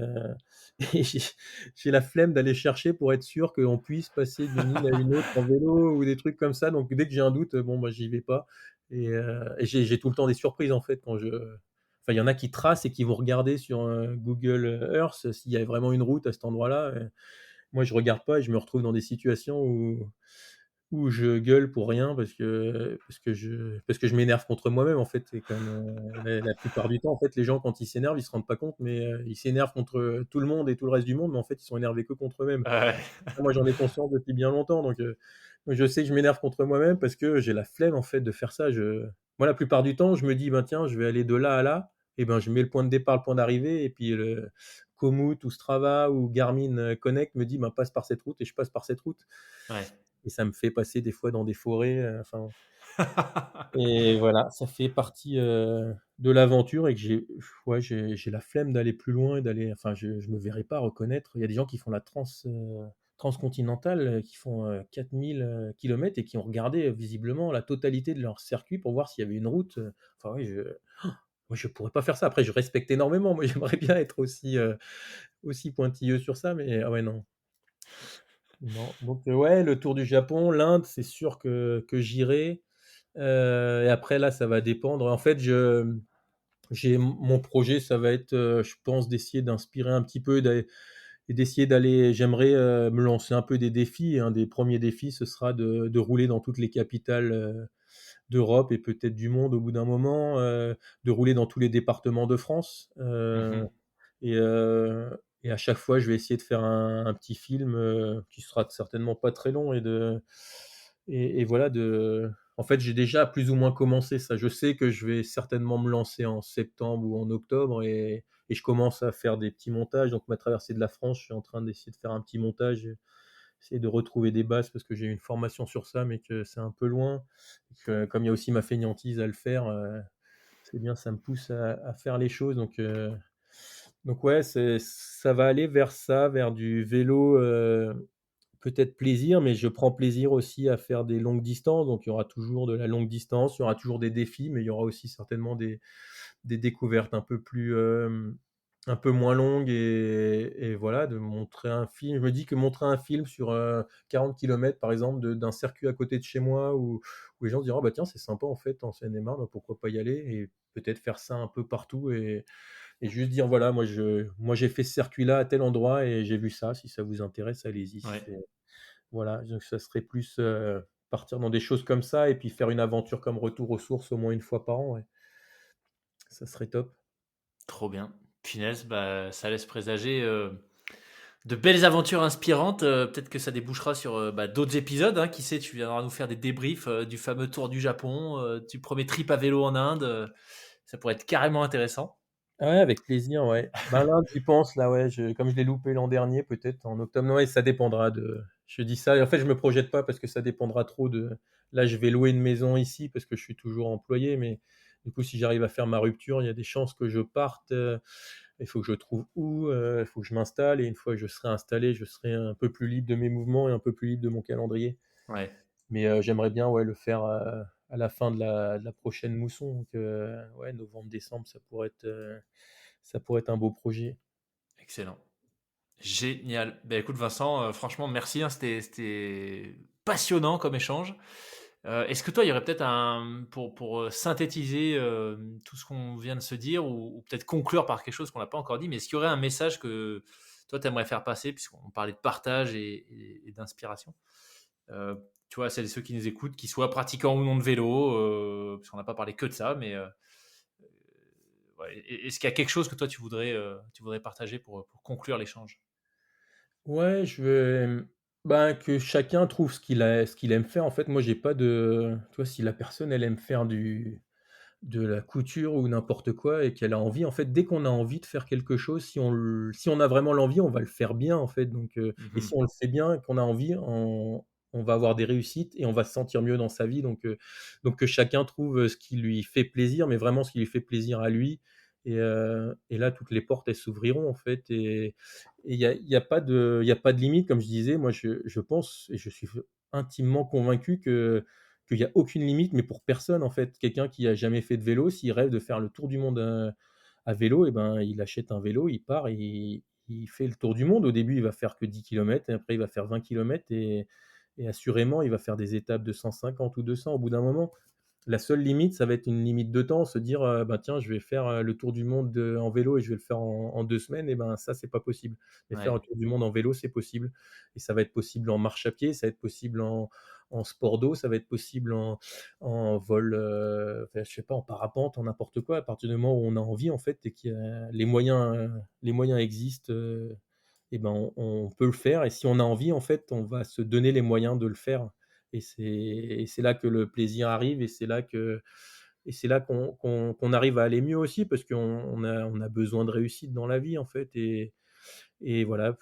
S1: j'ai la flemme d'aller chercher pour être sûr qu'on puisse passer d'une île à une autre en vélo ou des trucs comme ça, donc dès que j'ai un doute, bon, bah, j'y vais pas, et j'ai tout le temps des surprises, en fait, enfin, il y en a qui tracent et qui vont regarder sur, Google Earth s'il y a vraiment une route à cet endroit-là. Moi, je regarde pas, et je me retrouve dans des situations où je gueule pour rien, parce que je m'énerve contre moi-même, en fait. C'est comme, la plupart du temps, en fait, les gens, quand ils s'énervent, ils se rendent pas compte, mais ils s'énervent contre tout le monde et tout le reste du monde, mais en fait, ils sont énervés que contre eux-mêmes.
S2: Ouais.
S1: Moi, j'en ai conscience depuis bien longtemps, donc je sais que je m'énerve contre moi-même parce que j'ai la flemme, en fait, de faire ça. Moi, la plupart du temps, je me dis: «Ben, tiens, je vais aller de là à là», et ben, je mets le point de départ, le point d'arrivée, et puis le Komoot ou Strava ou Garmin, Connect me dit: «Ben, passe par cette route» et je passe par cette route
S2: Ouais.
S1: et ça me fait passer des fois dans des forêts, enfin et voilà, ça fait partie, de l'aventure et que j'ai la flemme d'aller plus loin et d'aller enfin, je me verrais pas reconnaître. Il y a des gens qui font la transcontinentale, qui font, 4000, kilomètres et qui ont regardé, visiblement la totalité de leur circuit pour voir s'il y avait une route, enfin, ouais, moi, je pourrais pas faire ça. Après, je respecte énormément. Moi, j'aimerais bien être aussi pointilleux sur ça, mais ah ouais, non. Non, donc ouais, le tour du Japon, l'Inde, c'est sûr que j'irai, et après là, ça va dépendre. En fait, j'ai mon projet, ça va être, je pense d'essayer d'inspirer un petit peu et d'essayer d'aller j'aimerais, me lancer un peu des défis et un des premiers défis, ce sera de rouler dans toutes les capitales, d'Europe et peut-être du monde au bout d'un moment, de rouler dans tous les départements de France,
S2: Mmh.
S1: et heu et à chaque fois, je vais essayer de faire un petit film, qui sera certainement pas très long et voilà en fait, j'ai déjà plus ou moins commencé ça. Je sais que je vais certainement me lancer en septembre ou en octobre et je commence à faire des petits montages. Donc ma traversée de la France, je suis en train d'essayer de faire un petit montage, essayer de retrouver des bases parce que j'ai une formation sur ça, mais que c'est un peu loin et que comme il y a aussi ma fainéantise à le faire, c'est bien, ça me pousse à faire les choses donc ouais, ça va aller vers ça, vers du vélo, peut-être plaisir, mais je prends plaisir aussi à faire des longues distances, donc il y aura toujours de la longue distance, il y aura toujours des défis, mais il y aura aussi certainement des découvertes un peu moins longues et voilà, de montrer un film. Je me dis que montrer un film sur, 40 kilomètres par exemple d'un circuit à côté de chez moi où les gens se diront: «Ah bah tiens, c'est sympa en fait en Seine-et-Marne, bah pourquoi pas y aller?» et peut-être faire ça un peu partout et juste dire: «Voilà, moi j'ai fait ce circuit-là à tel endroit et j'ai vu ça, si ça vous intéresse, allez-y».
S2: Ouais.
S1: Voilà, donc ça serait plus, partir dans des choses comme ça et puis faire une aventure comme Retour aux sources au moins une fois par an, ouais. Ça serait top.
S2: Trop bien. Punaise, bah, ça laisse présager, de belles aventures inspirantes, peut-être que ça débouchera sur, bah, d'autres épisodes, hein. Qui sait, tu viendras nous faire des débriefs, du fameux tour du Japon, du premier trip à vélo en Inde, ça pourrait être carrément intéressant.
S1: Ah ouais, avec plaisir, ouais. Ben, là, j'y pense, là, ouais, comme je l'ai loupé l'an dernier, peut-être en octobre. Non, ouais, ça dépendra de je dis ça et en fait, je me projette pas parce que ça dépendra trop de là, je vais louer une maison ici parce que je suis toujours employé, mais du coup, si j'arrive à faire ma rupture, il y a des chances que je parte, il faut que je trouve où, il faut que je m'installe et une fois que je serai installé, je serai un peu plus libre de mes mouvements et un peu plus libre de mon calendrier.
S2: Ouais,
S1: Mais, j'aimerais bien, ouais, le faire, à la fin de la prochaine mousson, donc, ouais, novembre-décembre, ça pourrait être un beau projet.
S2: excellent. Génial. Bah, écoute Vincent, franchement merci, hein, c'était passionnant comme échange. Est-ce que toi, il y aurait peut-être un pour, synthétiser, tout ce qu'on vient de se dire ou peut-être conclure par quelque chose qu'on n'a pas encore dit, mais est-ce qu'il y aurait un message que toi tu aimerais faire passer puisqu'on parlait de partage et d'inspiration? Tu vois, celles et ceux qui nous écoutent, qu'ils soient pratiquants ou non de vélo, parce qu'on n'a pas parlé que de ça, mais, ouais, est-ce qu'il y a quelque chose que toi tu voudrais partager pour conclure l'échange?
S1: Ouais, ben, que chacun trouve ce qu'il aime faire. En fait, moi, j'ai pas de tu vois, si la personne, elle aime faire de la couture ou n'importe quoi et qu'elle a envie, en fait, dès qu'on a envie de faire quelque chose, si on a vraiment l'envie, on va le faire bien, en fait, donc et si
S2: Mmh.
S1: on le fait bien et qu'on a envie, on va avoir des réussites et on va se sentir mieux dans sa vie, donc que chacun trouve, ce qui lui fait plaisir, mais vraiment ce qui lui fait plaisir à lui et là, toutes les portes, elles s'ouvriront, en fait et il y a pas de limite, comme je disais. Moi, je pense et je suis intimement convaincu qu'il y a aucune limite, mais pour personne, en fait. Quelqu'un qui a jamais fait de vélo, s'il rêve de faire le tour du monde, à vélo et ben, il achète un vélo, il part, il fait le tour du monde. Au début, il va faire que 10 kilomètres et après il va faire 20 kilomètres et assurément, il va faire des étapes de 150 ou 200 au bout d'un moment. La seule limite, ça va être une limite de temps, se dire, «Bah, tiens, je vais faire, le tour du monde, en vélo et je vais le faire en 2 semaines» et ben, ça, c'est pas possible. Mais faire un
S2: Ouais,
S1: tour du monde en vélo, c'est possible et ça va être possible en marche à pied, ça va être possible en sport d'eau, ça va être possible en vol, enfin, je sais pas, en parapente, en n'importe quoi. À partir du moment où on a envie, en fait et qu'il y a les moyens existent, et ben, on peut le faire et si on a envie, en fait, on va se donner les moyens de le faire et c'est là que le plaisir arrive et c'est là qu'on arrive à aller mieux aussi parce qu'on on a besoin de réussite dans la vie, en fait et voilà,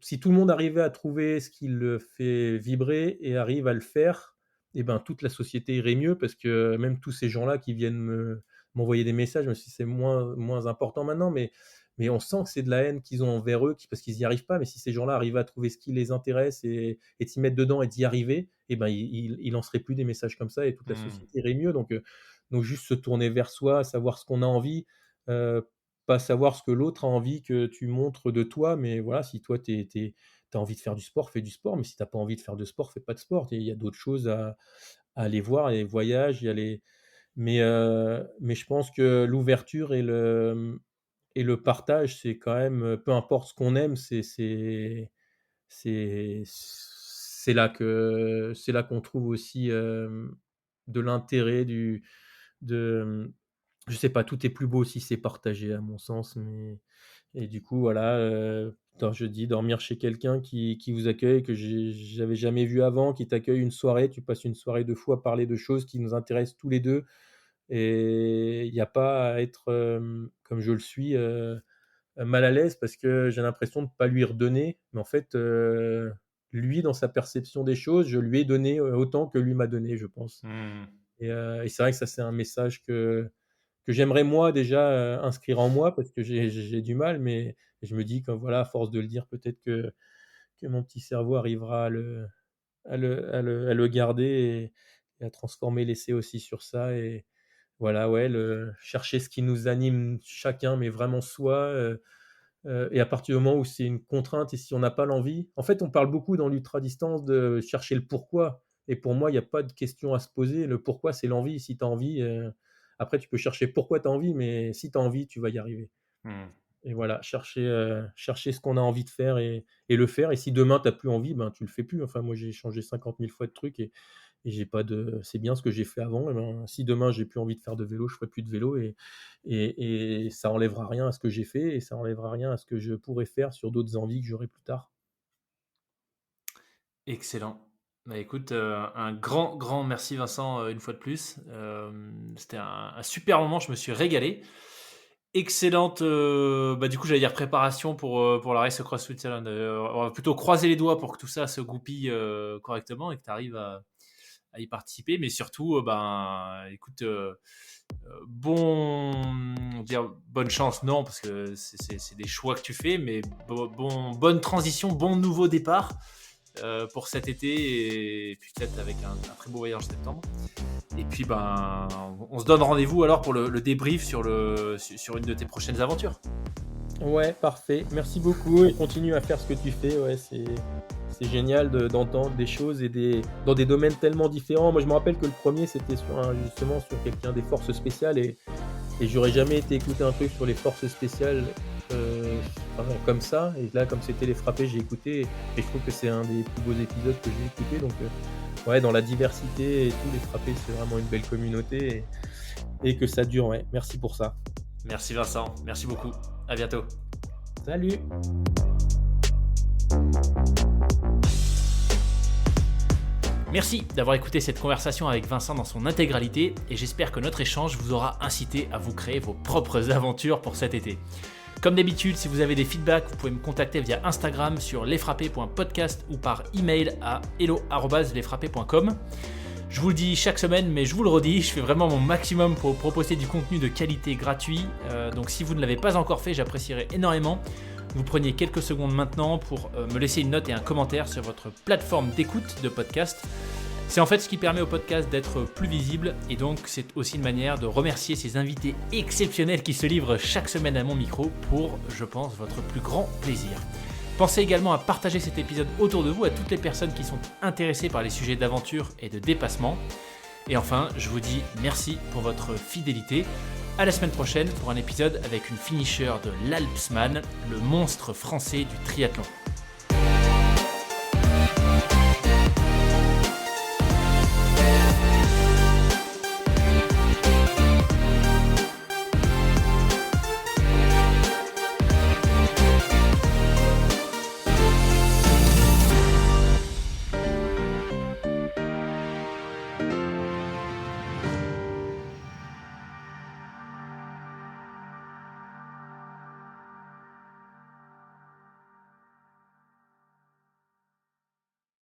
S1: si tout le monde arrivait à trouver ce qui le fait vibrer et arrive à le faire, et ben, toute la société irait mieux parce que même tous ces gens-là qui viennent m'envoyer des messages, même si c'est moins important maintenant, mais on sent que c'est de la haine qu'ils ont envers eux, parce qu'ils n'y arrivent pas. Mais si ces gens-là arrivaient à trouver ce qui les intéresse et de s'y mettre dedans et d'y arriver, et ben, ils lanceraient plus des messages comme ça et toute la
S2: Mmh.
S1: société irait mieux. Donc juste se tourner vers soi, savoir ce qu'on a envie, heu, pas savoir ce que l'autre a envie que tu montres de toi, mais voilà, si toi tu as envie de faire du sport, fais du sport, mais si tu as pas envie de faire de sport, fais pas de sport. Il y a d'autres choses à aller voir, les voyages, il y a les mais je pense que l'ouverture et le partage, c'est quand même, peu importe ce qu'on aime, c'est là qu'on trouve aussi, de l'intérêt, de je sais pas, tout est plus beau si c'est partagé à mon sens, mais et du coup, voilà, je dis dormir chez quelqu'un qui vous accueille, que j'avais jamais vu avant, qui t'accueille une soirée, tu passes une soirée de fou à parler de choses qui nous intéressent tous les 2, et il y a pas à être, comme je le suis, mal à l'aise parce que j'ai l'impression de pas lui redonner. Mais en fait, lui, dans sa perception des choses, je lui ai donné, autant que lui m'a donné, je pense.
S2: Mmh.
S1: Et c'est vrai que ça, c'est un message que j'aimerais moi déjà, inscrire en moi parce que j'ai du mal, mais je me dis que voilà, à force de le dire, peut-être que mon petit cerveau arrivera à le garder et à transformer l'essai aussi sur ça. Et voilà, ouais, chercher ce qui nous anime chacun, mais vraiment soi, et à partir du moment où c'est une contrainte et si on n'a pas l'envie, en fait, on parle beaucoup dans l'ultra-distance de chercher le pourquoi, et pour moi, il y a pas de question à se poser. Le pourquoi, c'est l'envie. Si tu as envie, après tu peux chercher pourquoi tu as envie, mais si tu as envie, tu vas y arriver.
S2: Mmh.
S1: Et voilà, chercher ce qu'on a envie de faire et le faire. Et si demain tu as plus envie, ben, tu le fais plus. Enfin, moi, j'ai changé 50 000 fois de trucs, et j'ai pas de c'est bien ce que j'ai fait avant. Et ben, si demain j'ai plus envie de faire de vélo, je ferai plus de vélo, et ça enlèvera rien à ce que j'ai fait et ça enlèvera rien à ce que je pourrais faire sur d'autres envies que j'aurai plus tard.
S2: Excellent. Bah, écoute, un grand, grand merci Vincent, une fois de plus. C'était un super moment, je me suis régalé. Excellente, bah, du coup, j'allais dire préparation pour la Race Across Switzerland. On va plutôt croiser les doigts pour que tout ça se goupille, correctement et que tu arrives à y participer. Mais surtout, ben, écoute, bonne chance, non, parce que c'est des choix que tu fais, mais bonne transition, bon nouveau départ pour cet été et puis peut-être avec un très beau voyage en septembre. Et puis ben, on se donne rendez-vous alors pour le débrief sur une de tes prochaines aventures.
S1: Ouais, parfait. Merci beaucoup et continue à faire ce que tu fais. Ouais, c'est génial d'entendre des choses dans des domaines tellement différents. Moi, je me rappelle que le premier c'était justement sur quelqu'un des forces spéciales, et j'aurais jamais été écouter un truc sur les forces spéciales, enfin, comme ça. Et là, comme c'était les frappés, j'ai écouté, et je trouve que c'est un des plus beaux épisodes que j'ai écouté. Donc, ouais, dans la diversité et tout, les frappés, c'est vraiment une belle communauté, et que ça dure. Ouais, merci pour ça.
S2: Merci Vincent, merci beaucoup. À bientôt.
S1: Salut!
S2: Merci d'avoir écouté cette conversation avec Vincent dans son intégralité et j'espère que notre échange vous aura incité à vous créer vos propres aventures pour cet été. Comme d'habitude, si vous avez des feedbacks, vous pouvez me contacter via Instagram sur lesfrappés.podcast ou par email à hello@lesfrappés.com. Je vous le dis chaque semaine, mais je vous le redis, je fais vraiment mon maximum pour vous proposer du contenu de qualité gratuit. Donc si vous ne l'avez pas encore fait, j'apprécierais énormément que vous preniez quelques secondes maintenant pour me laisser une note et un commentaire sur votre plateforme d'écoute de podcast. C'est en fait ce qui permet au podcast d'être plus visible et donc c'est aussi une manière de remercier ces invités exceptionnels qui se livrent chaque semaine à mon micro pour, je pense, votre plus grand plaisir. Pensez également à partager cet épisode autour de vous à toutes les personnes qui sont intéressées par les sujets d'aventure et de dépassement. Et enfin, je vous dis merci pour votre fidélité. À la semaine prochaine pour un épisode avec une finisher de l'Alpsman, le monstre français du triathlon.